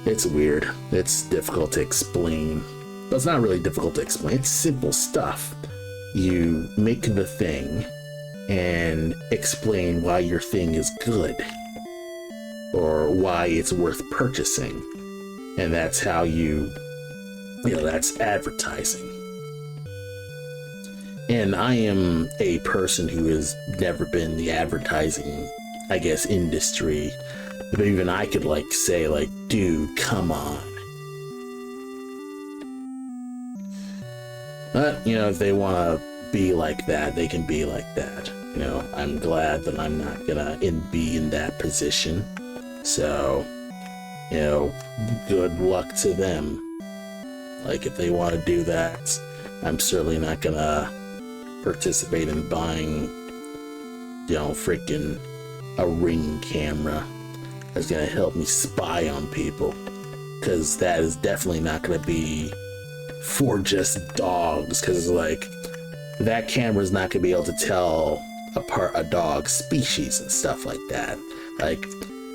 It's weird. It's difficult to explain. But it's not really difficult to explain. It's simple stuff. You make the thing and explain why your thing is good, or why it's worth purchasing. And that's how that's advertising. And I am a person who has never been in the advertising, industry. But even I could say, dude, come on. But, if they want to be like that, they can be like that. I'm glad that I'm not gonna be in that position. So, good luck to them. Like, if they want to do that, I'm certainly not gonna participate in buying, freaking a Ring camera that's gonna help me spy on people, because that is definitely not gonna be for just dogs, because that camera is not gonna be able to tell apart a dog species and stuff like that.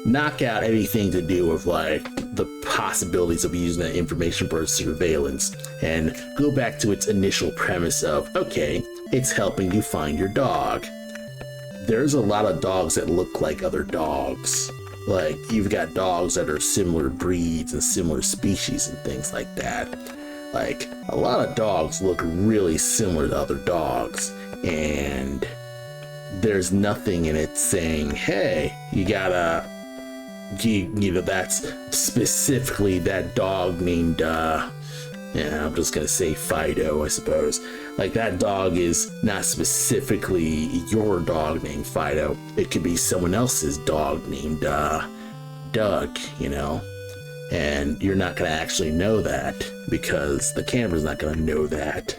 Knock out anything to do with the possibilities of using that information for surveillance, and go back to its initial premise of, okay, it's helping you find your dog. There's a lot of dogs that look like other dogs. You've got dogs that are similar breeds and similar species and things like that. A lot of dogs look really similar to other dogs, and there's nothing in it saying, hey, you gotta, you know, that's specifically that dog named, yeah, I'm just gonna say Fido, I suppose. Like, that dog is not specifically your dog named Fido. It could be someone else's dog named, Doug, you know? And you're not gonna actually know that because the camera's not gonna know that.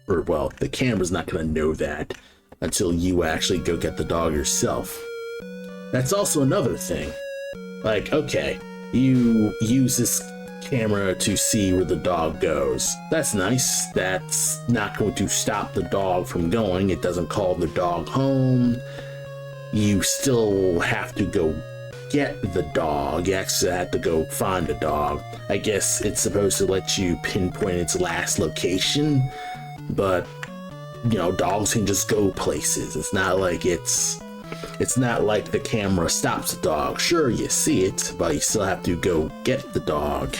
Or, well, the camera's not gonna know that until you actually go get the dog yourself. That's also another thing. Like, okay, you use this camera to see where the dog goes. That's nice. That's not going to stop the dog from going. It doesn't call the dog home. You still have to go get the dog. You actually have to go find the dog. I guess it's supposed to let you pinpoint its last location, but you know, dogs can just go places. It's not like the camera stops the dog. Sure, you see it, but you still have to go get the dog.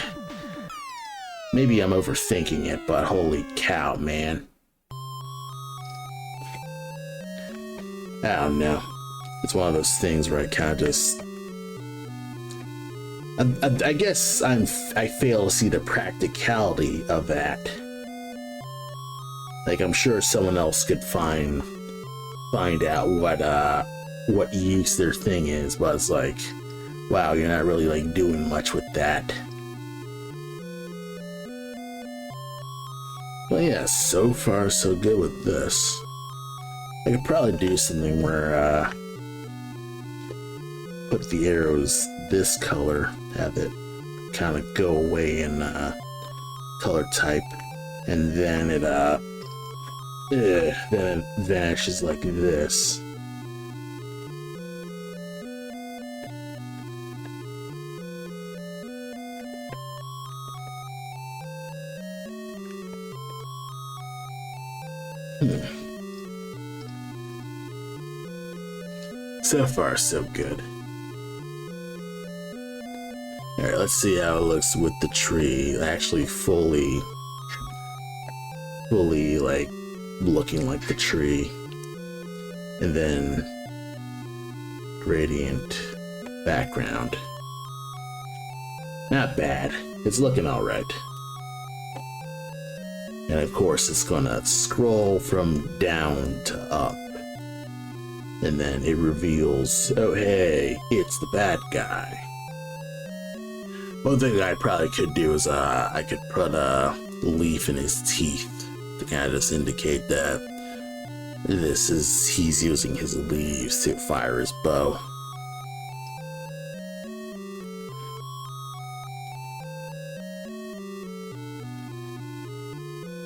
Maybe I'm overthinking it, but holy cow, man. I don't know. It's one of those things where I kind of just... I guess I fail to see the practicality of that. Like, I'm sure someone else could find out what use their thing is, but it's like, wow, you're not really like doing much with that. But yeah, so far so good with this. I could probably do something where put the arrows this color, have it kind of go away in color type, and then it then it vanishes like this. So far, so good. Alright, let's see how it looks with the tree actually fully like looking like the tree. And then gradient background. Not bad. It's looking alright. And of course it's gonna scroll from down to up. And then it reveals, oh hey, it's the bad guy. One thing I probably could do is I could put a leaf in his teeth to kind of just indicate that he's using his leaves to fire his bow.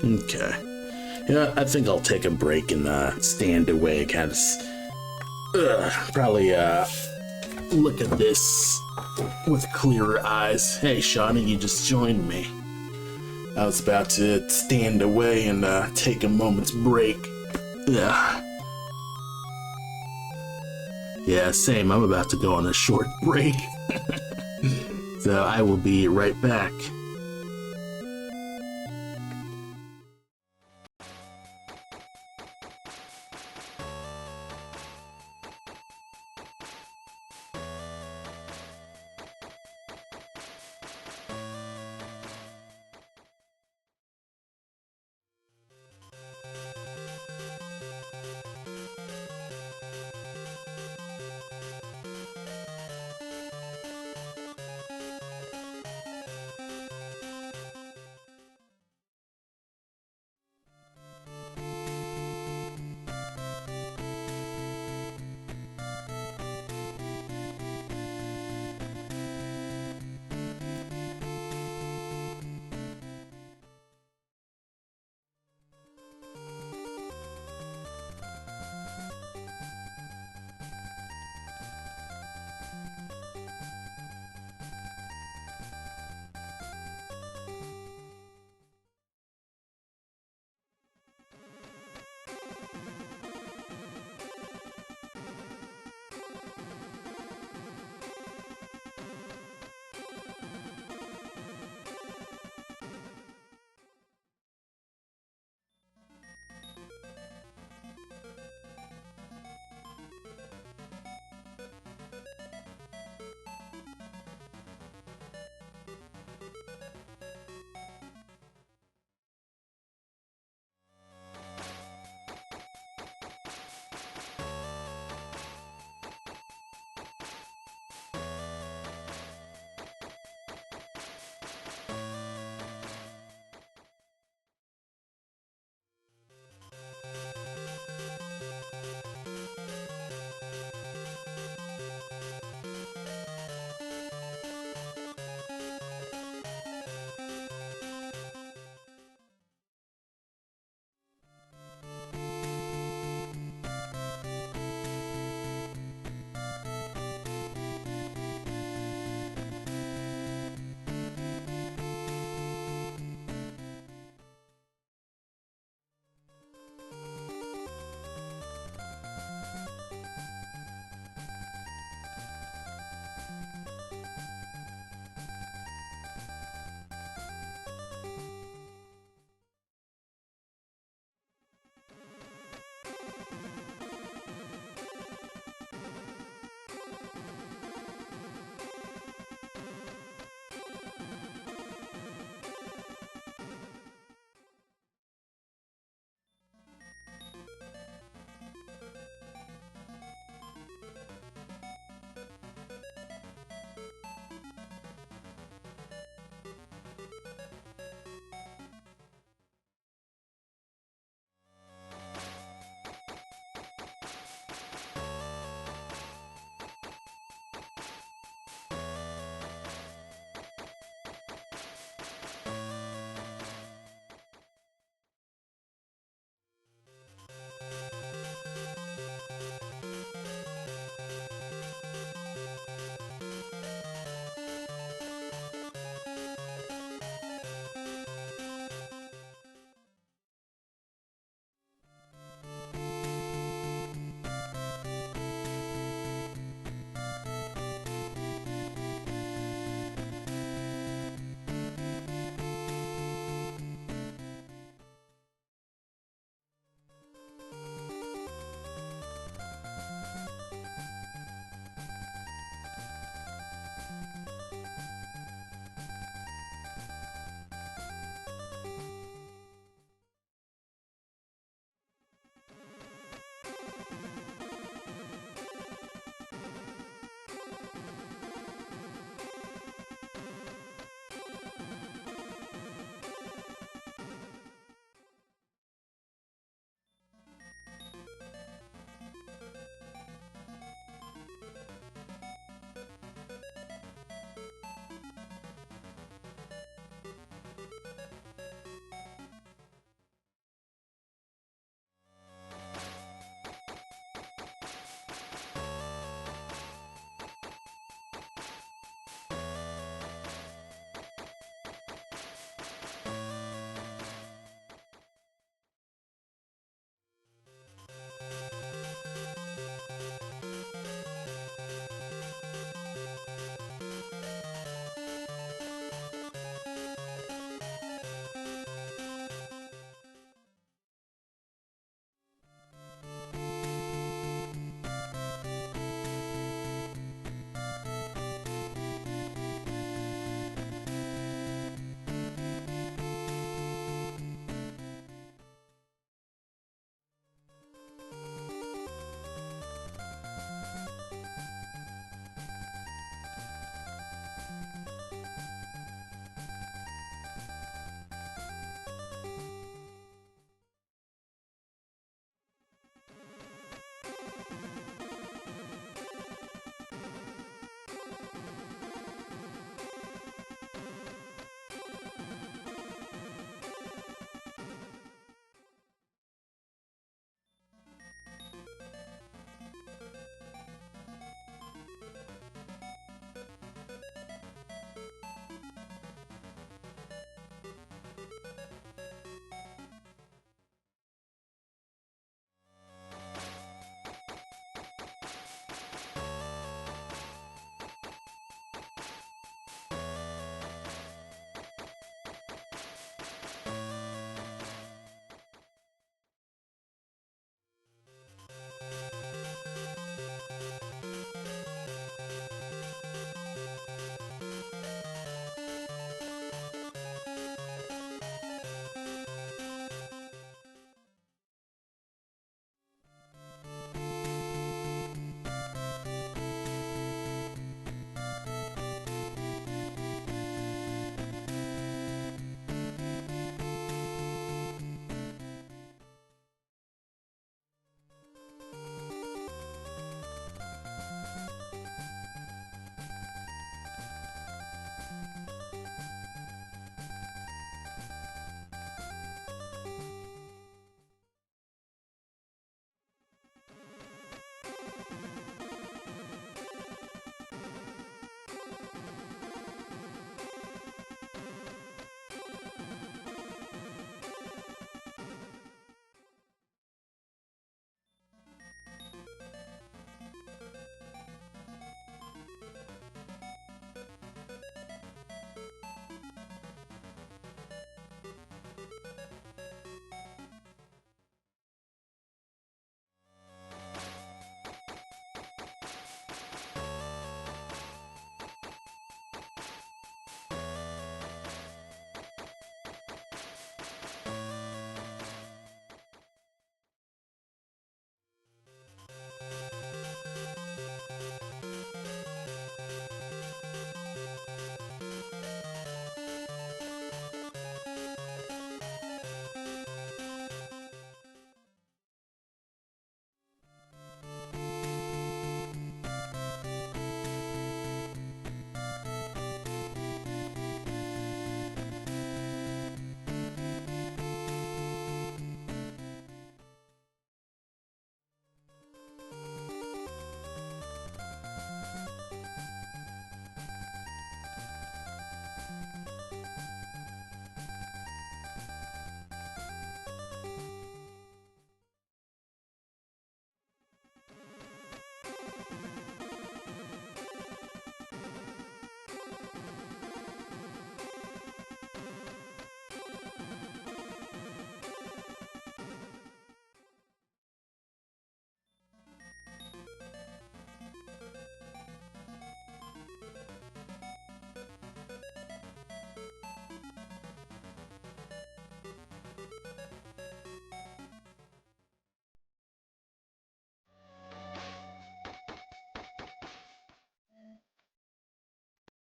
Okay. Yeah, I think I'll take a break and stand away, kind of probably look at this with clearer eyes. Hey, Shawnee, you just joined me. I was about to stand away and take a moment's break. Yeah, same. I'm about to go on a short break. So I will be right back.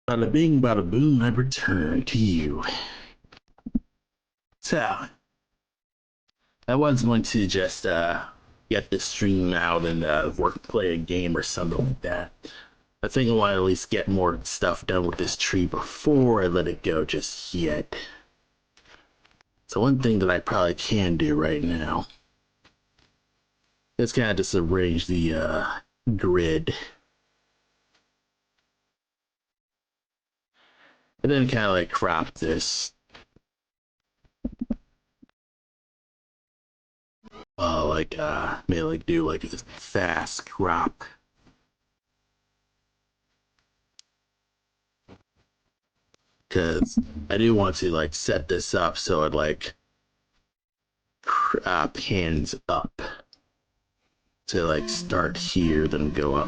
Bada bing, bada boom, I return to you. So, I was going to just get this stream out and work, play a game or something like that. I think I want to at least get more stuff done with this tree before I let it go just yet. So one thing that I probably can do right now is kind of just arrange the grid. And then kind of like crop this. Maybe like do like a fast crop. Because I do want to like set this up so it like pans up to like start here, then go up.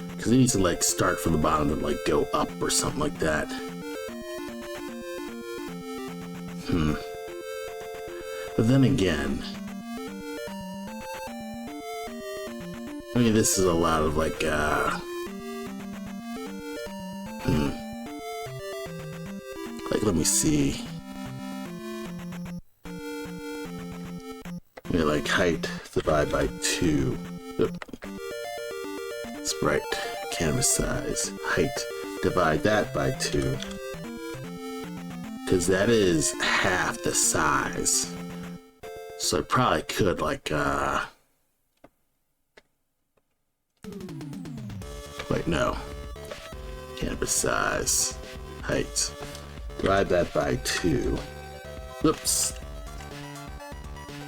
Because it needs to like start from the bottom and like go up or something like that. But then again, I mean, this is a lot of like, let me see. Maybe like height divided by 2. Sprite, canvas size, height, divide that by 2. Because that is half the size. So I probably could like, wait, no. Canvas size, height, divide that by 2. Oops.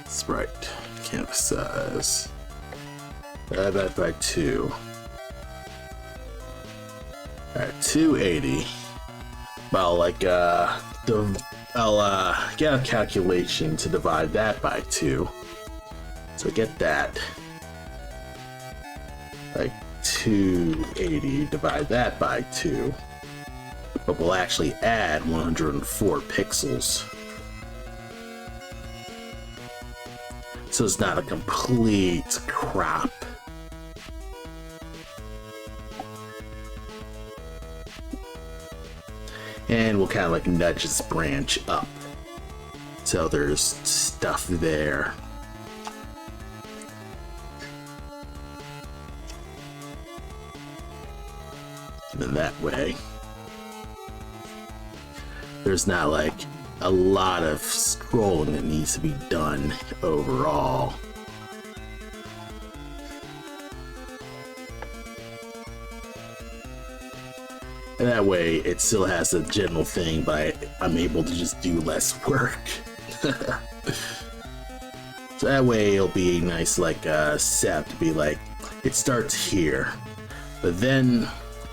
Sprite, canvas size, divide that by 2. Alright, 280. Well, like, I'll get a calculation to divide that by 2. So get that. Like 280, divide that by 2. But we'll actually add 104 pixels. So it's not a complete crop. And we'll kind of like nudge this branch up. So there's stuff there. And then that way, there's not like a lot of scrolling that needs to be done overall. And that way, it still has a general thing, but I'm able to just do less work. So that way, it'll be a nice, like, setup to be like, it starts here, but then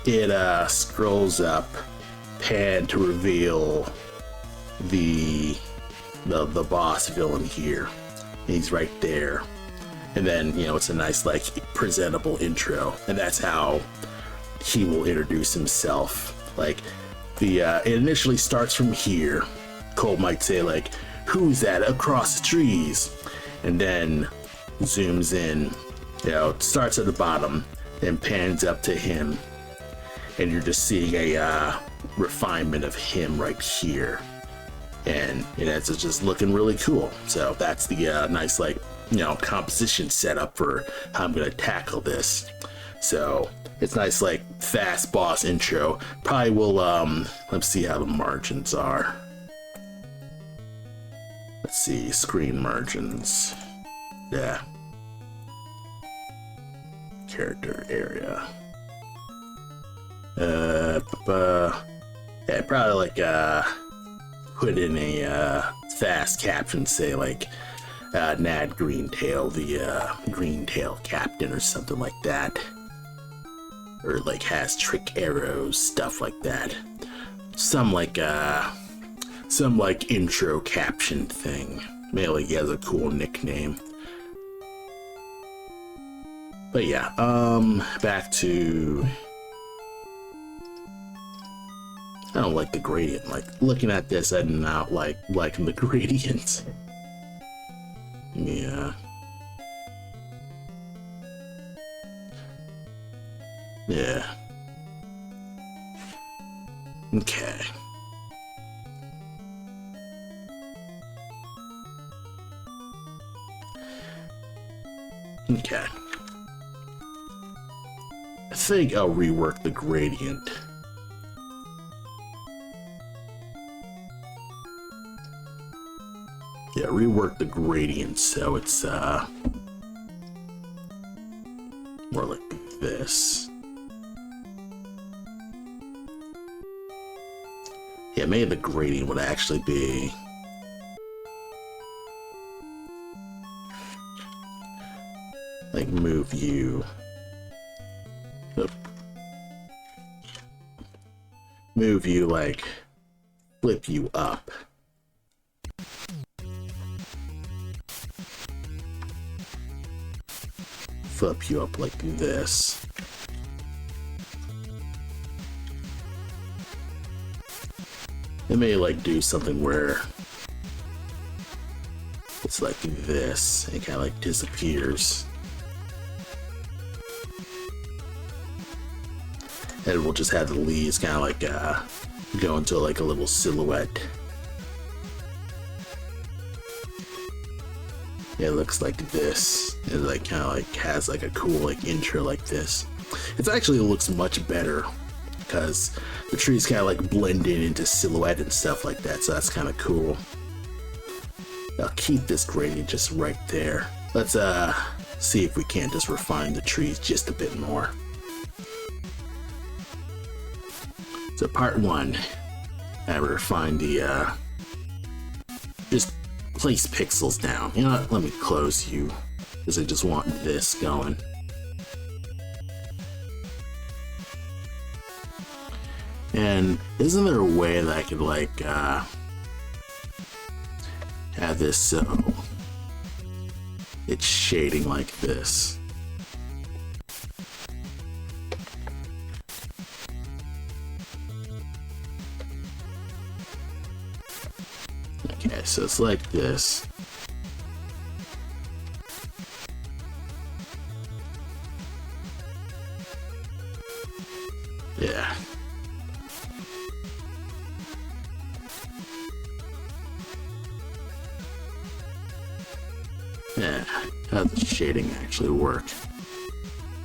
it scrolls up, pan to reveal the boss villain here. And he's right there. And then, you know, it's a nice, like, presentable intro. And that's how he will introduce himself. Like, it initially starts from here. Cole might say, like, who's that across the trees? And then zooms in, you know, it starts at the bottom, then pans up to him. And you're just seeing a refinement of him right here. And it's just looking really cool. So that's the nice, like, you know, composition setup for how I'm going to tackle this. So it's nice, like, fast boss intro. Probably will, let's see how the margins are. Let's see, screen margins. Yeah. Character area. Yeah, probably like, put in a, fast caption, say, like, Nad Greentail, the, Greentail captain or something like that. Or, like, has trick arrows, stuff like that. Some, like, intro caption thing. Maybe he has a cool nickname. But yeah, back to... I don't like the gradient. Like, looking at this, I do not like liking the gradient. Yeah. Yeah. Okay. Okay. I think I'll rework the gradient. Yeah, rework the gradient so it's more like this. Yeah, maybe the gradient would actually be like move you. Move you, like flip you up. Flip you up like this. It may like do something where it's like this. It kind of like disappears. And we'll just have the leaves kind of like go into like a little silhouette. It looks like this. It like kind of like has like a cool like intro like this. It actually looks much better because the trees kind of like blend in into silhouette and stuff like that. So that's kind of cool. I'll keep this gradient just right there. Let's see if we can't just refine the trees just a bit more. So part 1, I refined the just place pixels down. You know what? Let me close you because I just want this going. And isn't there a way that I could like have this so it's shading like this? Okay, so it's like this. Yeah. Yeah, how does the shading actually work?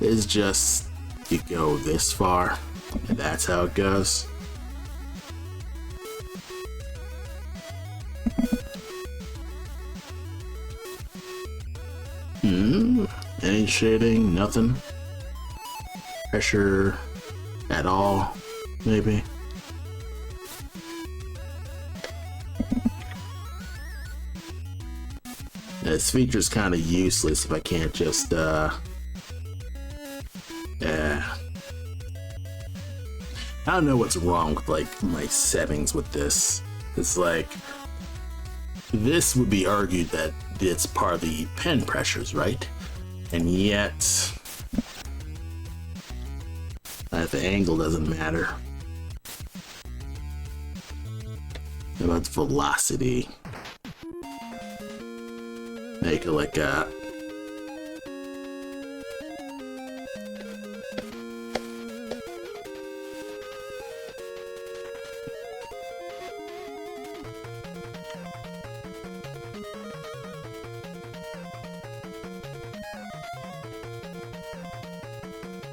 It's just you go this far, and that's how it goes. Any shading? Nothing? Pressure at all? Maybe? This feature's kind of useless if I can't just, yeah. I don't know what's wrong with, like, my settings with this. It's like, this would be argued that it's part of the pen pressures, right? And yet, the angle doesn't matter. How about velocity? Make it like a...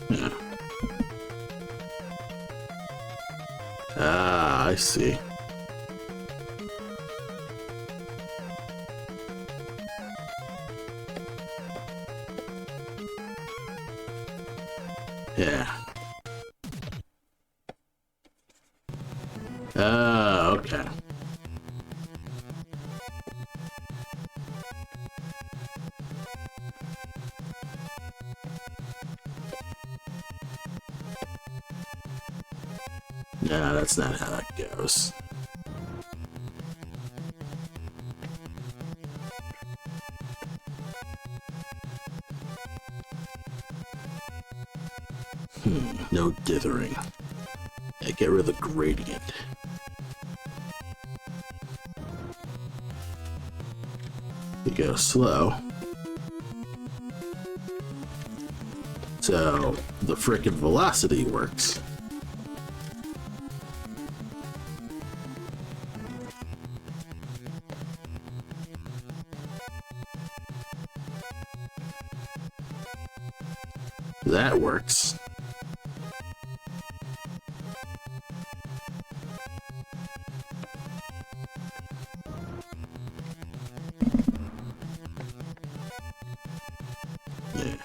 Yeah. Ah, I see. Yeah. Ah, okay. No, that's not how that goes. No dithering. Yeah, get rid of the gradient. You go slow. So the frickin' velocity works. That works. Yeah.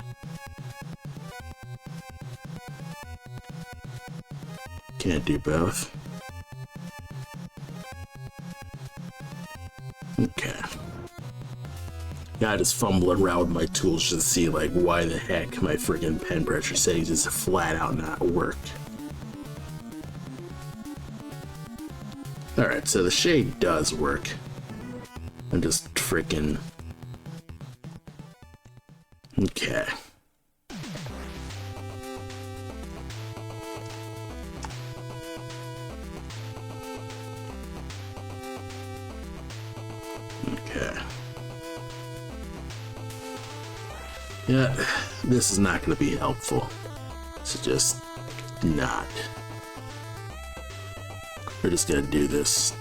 Can't do both. Okay. Yeah, I just fumbling around with my tools just to see like why the heck my freaking pen pressure settings is flat out not work. Alright, so the shade does work. I'm just freaking... Okay. Okay. Yeah, this is not going to be helpful. So just not. We're just going to do this.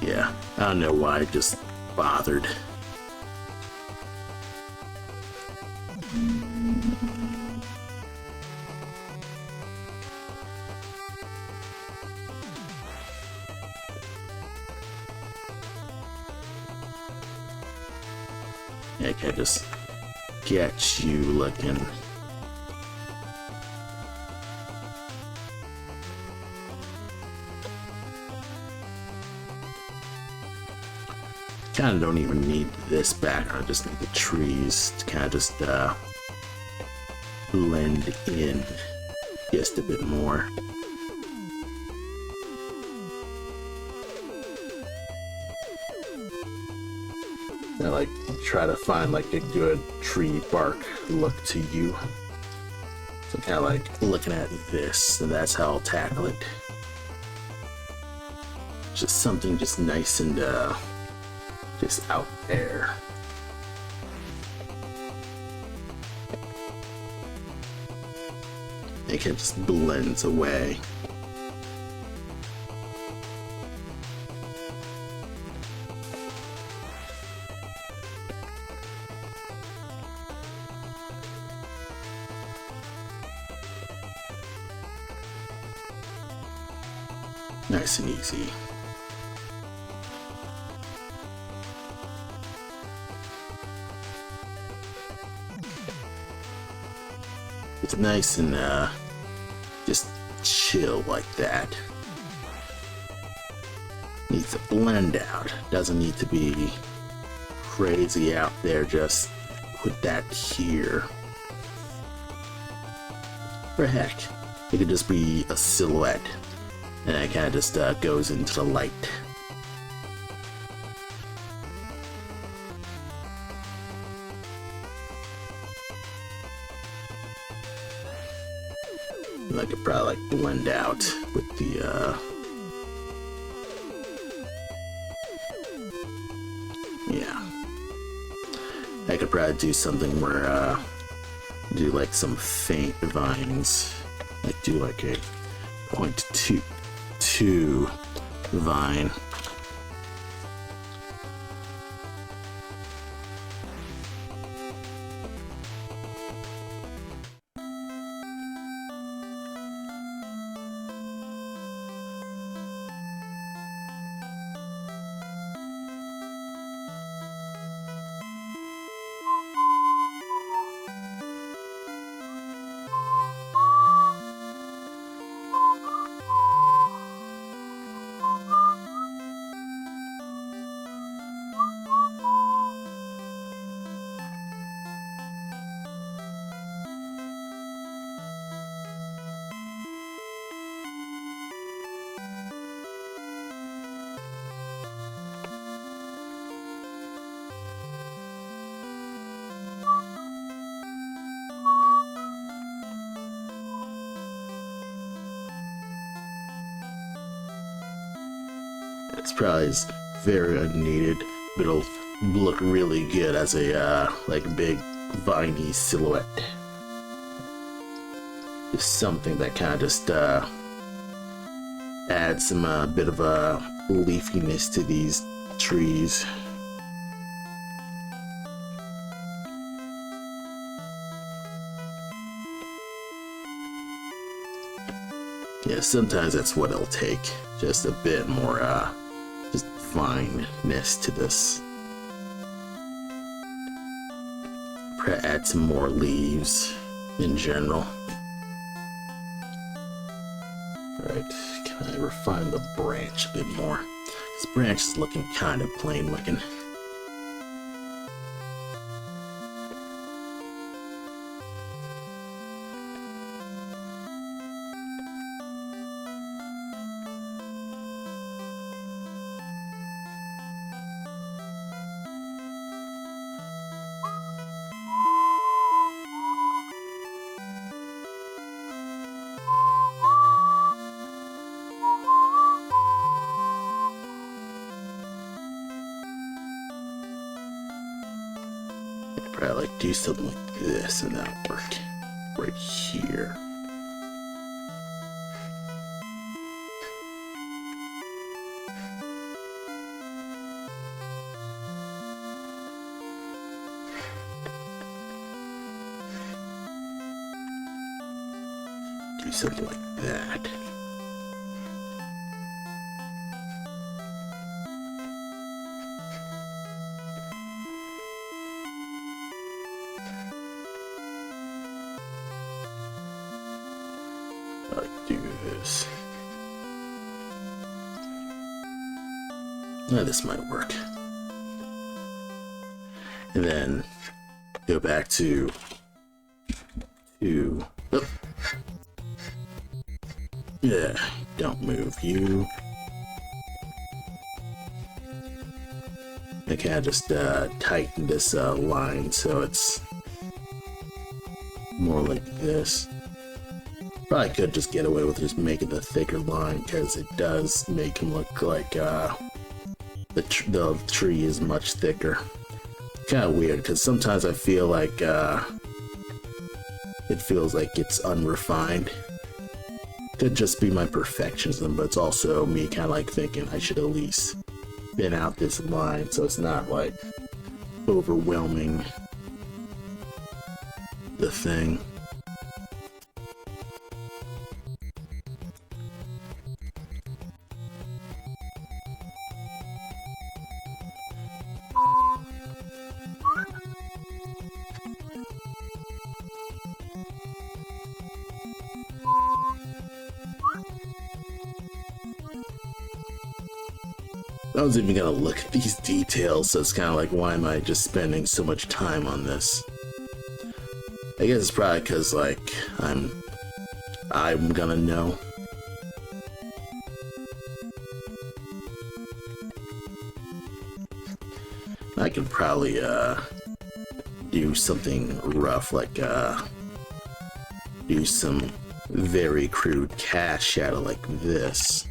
Yeah, I don't know why I just bothered. Yeah, I can just get you looking. Kind of don't even need this background, I just need the trees to kind of just blend in just a bit more. I like try to find like a good tree bark look to you. So kind of like looking at this, and that's how I'll tackle it. Just something just nice and just out there. It just blends away. Nice and easy. It's nice and just chill like that. Needs to blend out. Doesn't need to be crazy out there. Just put that here. For heck, it could just be a silhouette, and it kind of just goes into the light. I could probably like blend out with the yeah. I could probably do something where do like some faint vines. Like do like a 0.22 vine. It's probably very unneeded, but it'll look really good as a like big viney silhouette. Just something that kind of just adds some bit of a leafiness to these trees. Yeah, sometimes that's what it'll take. Just a bit more, just fineness to this. Probably add some more leaves in general. Alright, can I refine the branch a bit more? This branch is looking kind of plain looking. Probably like do something like this and that'll work right here. Do something like that. Do this. Now this might work. And then go back to oh. Yeah, don't move you. I kind of just tighten this line so it's more like this. Probably could just get away with just making the thicker line because it does make him look like the tree is much thicker. Kind of weird because sometimes I feel like it feels like it's unrefined. Could just be my perfectionism, but it's also me kind of like thinking I should at least thin out this line so it's not like overwhelming the thing. I was even gonna look at these details, so it's kind of like, why am I just spending so much time on this? I guess it's probably because, like, I'm gonna know. I could probably, do something rough, like, do some very crude cast shadow like this.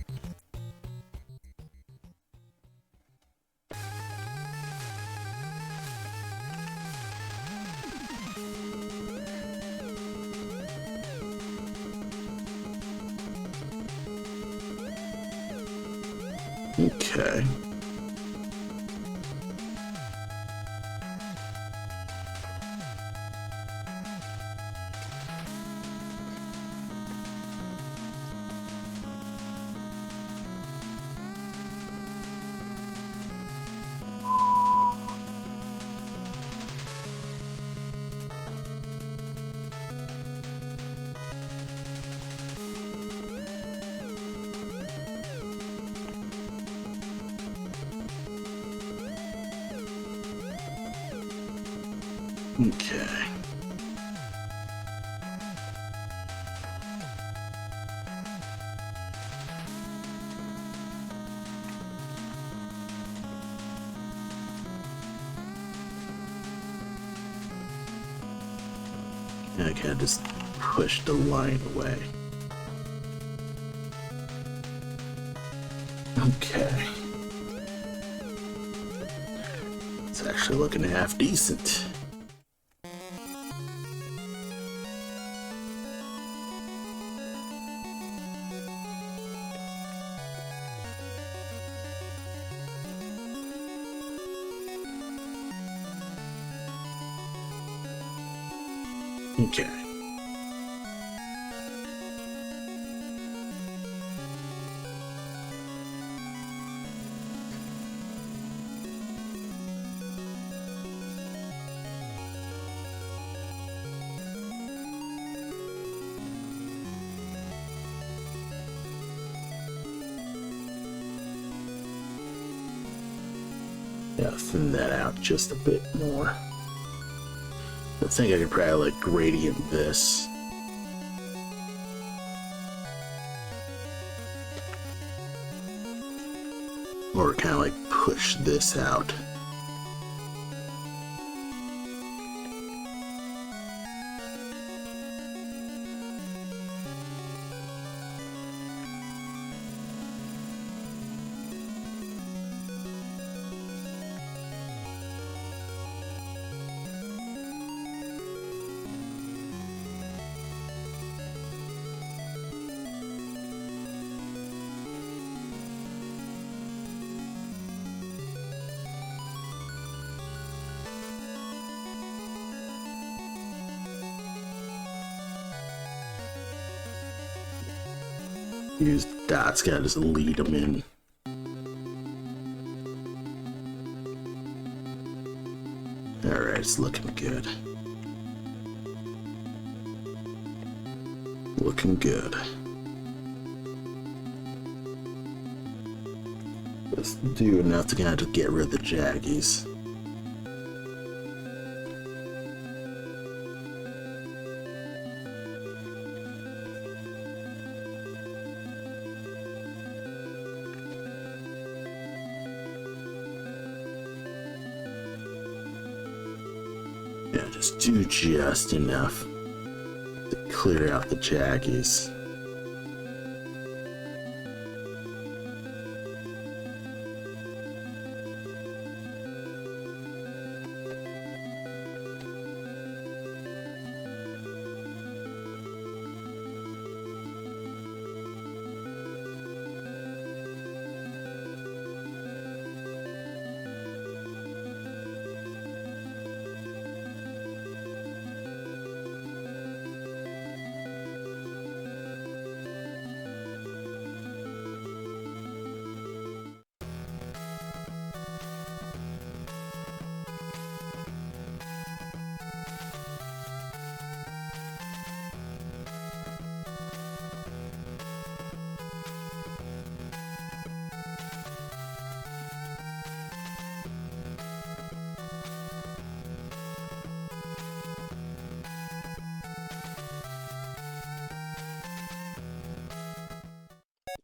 Okay. Okay. I can't just push the line away. It's actually looking half decent. Okay. Yeah, thin that out just a bit more. I think I could probably like gradient this. Or kind of like push this out. Use dots, gotta just lead them in. Alright, it's looking good. Looking good. Just do enough to kind of get rid of the jaggies. Yeah, just do just enough to clear out the jaggies.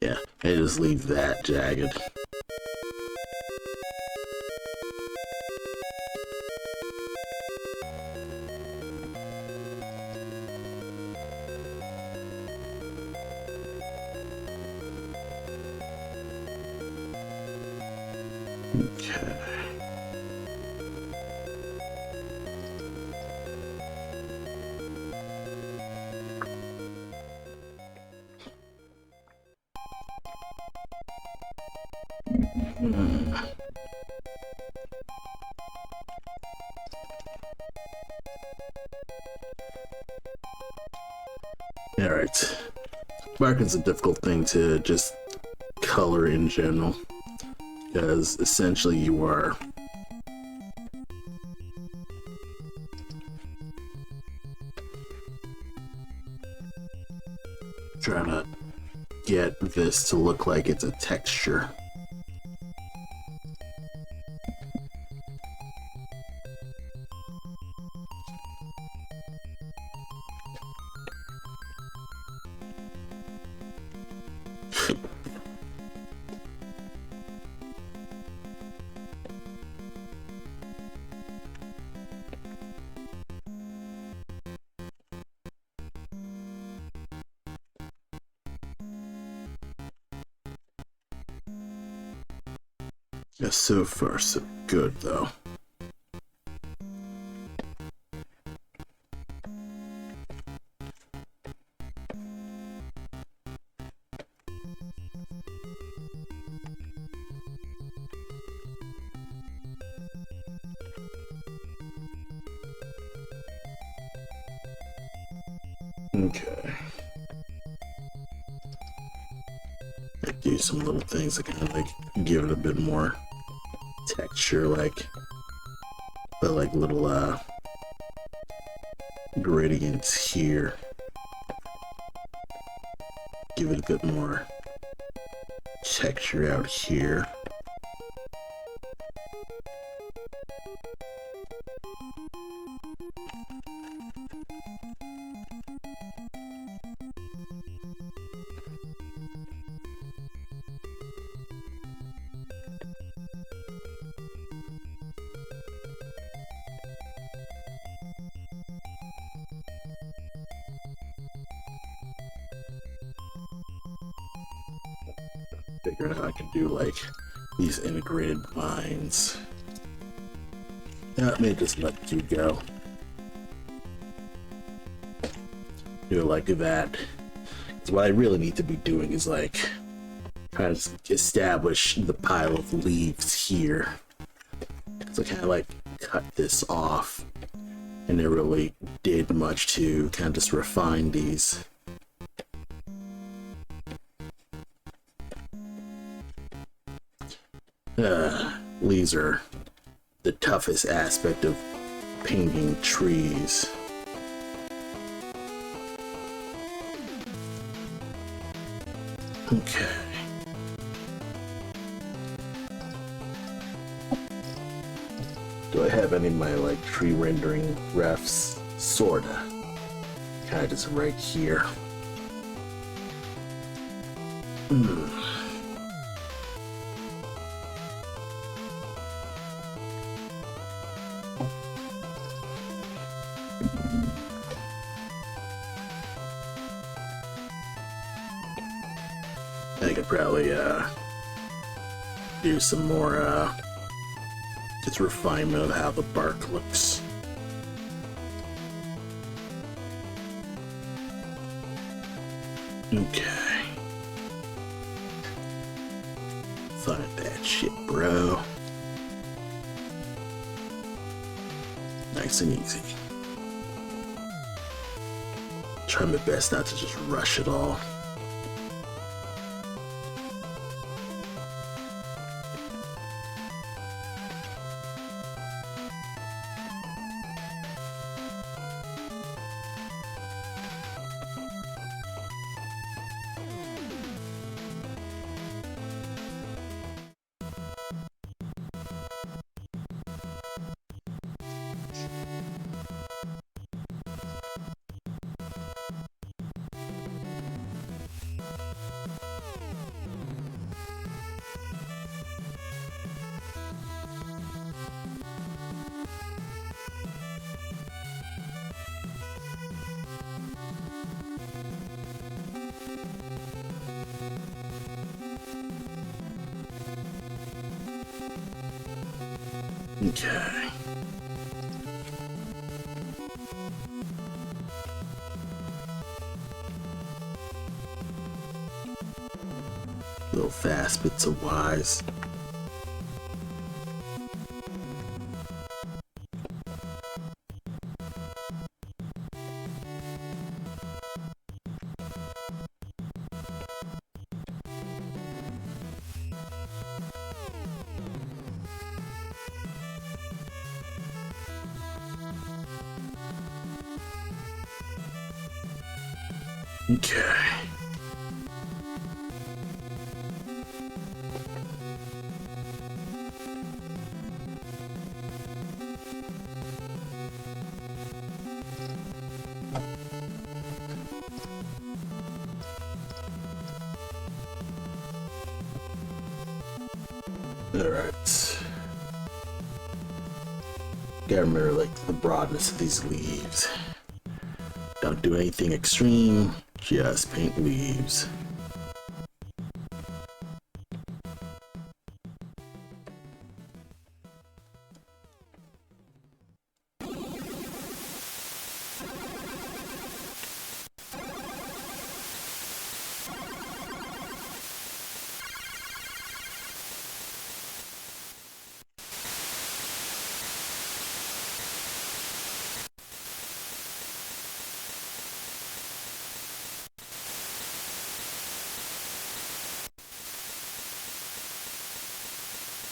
Yeah, I just leave that jagged. Okay. Alright. Marking's a difficult thing to just color in general, because essentially you are trying to get this to look like it's a texture. Yeah, so far so good though. Okay. I do some little things that kind of like give it a bit more texture, like, but like little gradients here. Give it a bit more texture out here. Figuring out I can do like these integrated vines. Yeah, I may just let you go. Do it like that. So what I really need to be doing is like trying to establish the pile of leaves here. So I kind of like cut this off, and never really did much to kind of just refine these. Leaves are the toughest aspect of painting trees. Okay. Do I have any of my like tree rendering refs? Sorta. Kind of just right here. I could probably do some more just refinement of how the bark looks. Okay. Fun at that shit, bro. Nice and easy. Try my best not to just rush it all. Okay. Little fast bits of wise. Okay. Alright. Gotta remember, like, the broadness of these leaves. Don't do anything extreme, just paint leaves.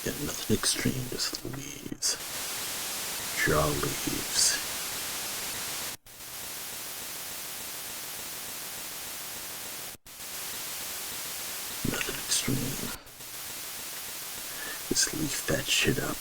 Yeah, nothing extreme, just leaves. Draw leaves. Nothing extreme. Just leaf that shit up.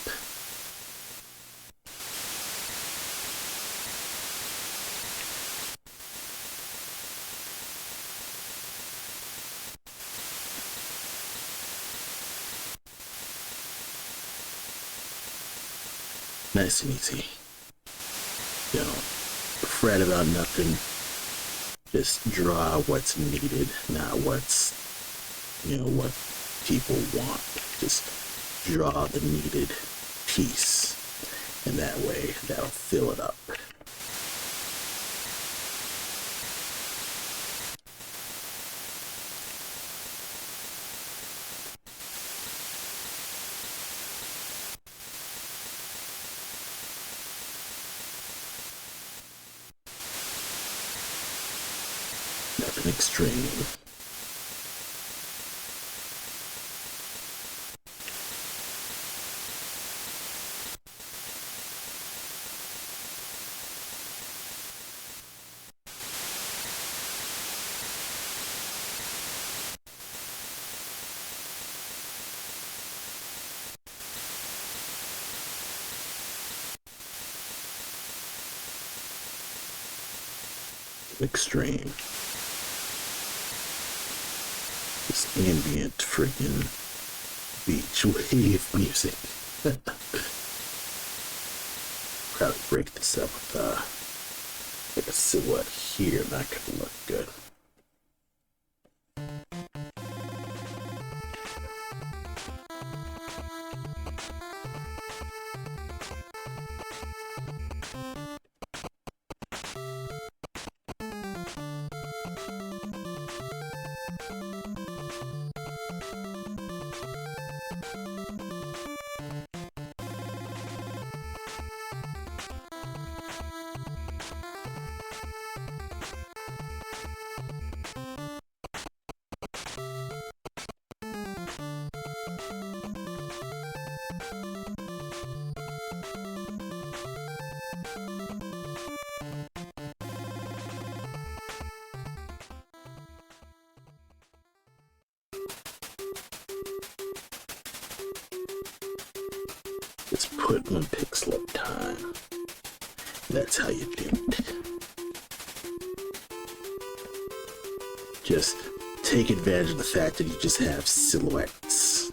Nice and easy. You know, fret about nothing. Just draw what's needed, not what's, you know, what people want. Just draw the needed piece, and that way that'll fill it up. Nothing extreme. Extreme. This ambient friggin' beach wave music. Probably break this up with like a silhouette here, not gonna look good. Just put one pixel at a time. That's how you do it. Just take advantage of the fact that you just have silhouettes.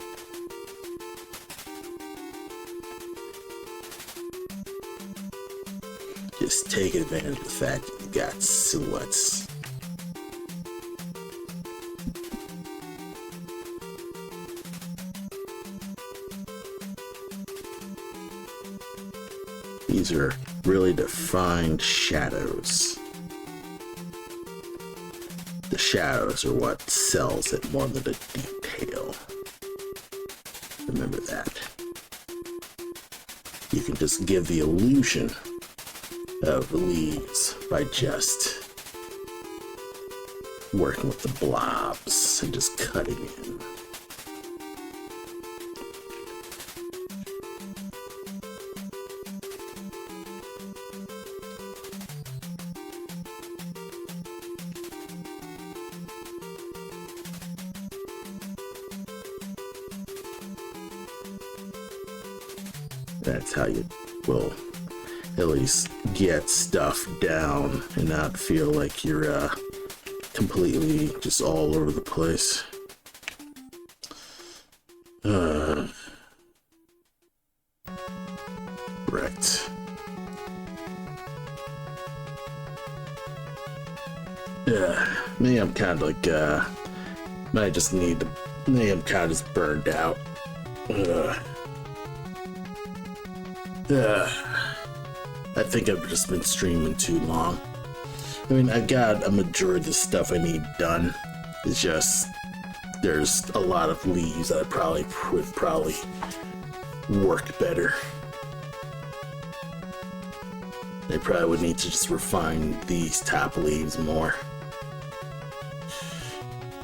Just take advantage of the fact that you got silhouettes. These are really defined shadows. The shadows are what sells it more than the detail. Remember that. You can just give the illusion of the leaves by just working with the blobs and just cutting in. That's how you will at least get stuff down and not feel like you're completely just all over the place. Right. Yeah, maybe I'm kind of like, maybe I'm kind of just burned out. I think I've just been streaming too long. I mean, I got a majority of the stuff I need done. It's just there's a lot of leaves that I would probably work better. I probably would need to just refine these top leaves more.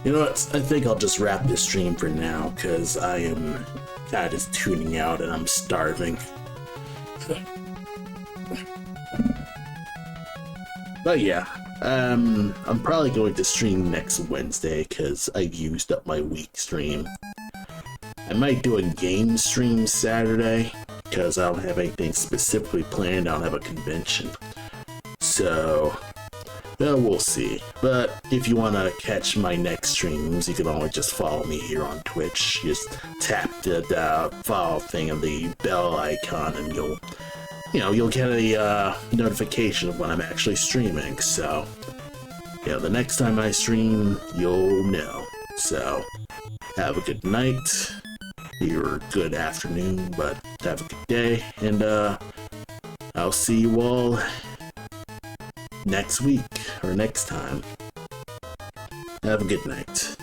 You know what? I think I'll just wrap this stream for now, because I am kind of just tuning out and I'm starving. But yeah, I'm probably going to stream next Wednesday, because I've used up my week stream. I might do a game stream Saturday, because I don't have anything specifically planned. I don't have a convention. So, well, we'll see. But if you want to catch my next streams, you can always just follow me here on Twitch. Just tap the follow thing and the bell icon, and you'll get a notification of when I'm actually streaming. So, the next time I stream, you'll know. So, have a good night, or good afternoon, but have a good day, and I'll see you all next week, or next time. Have a good night.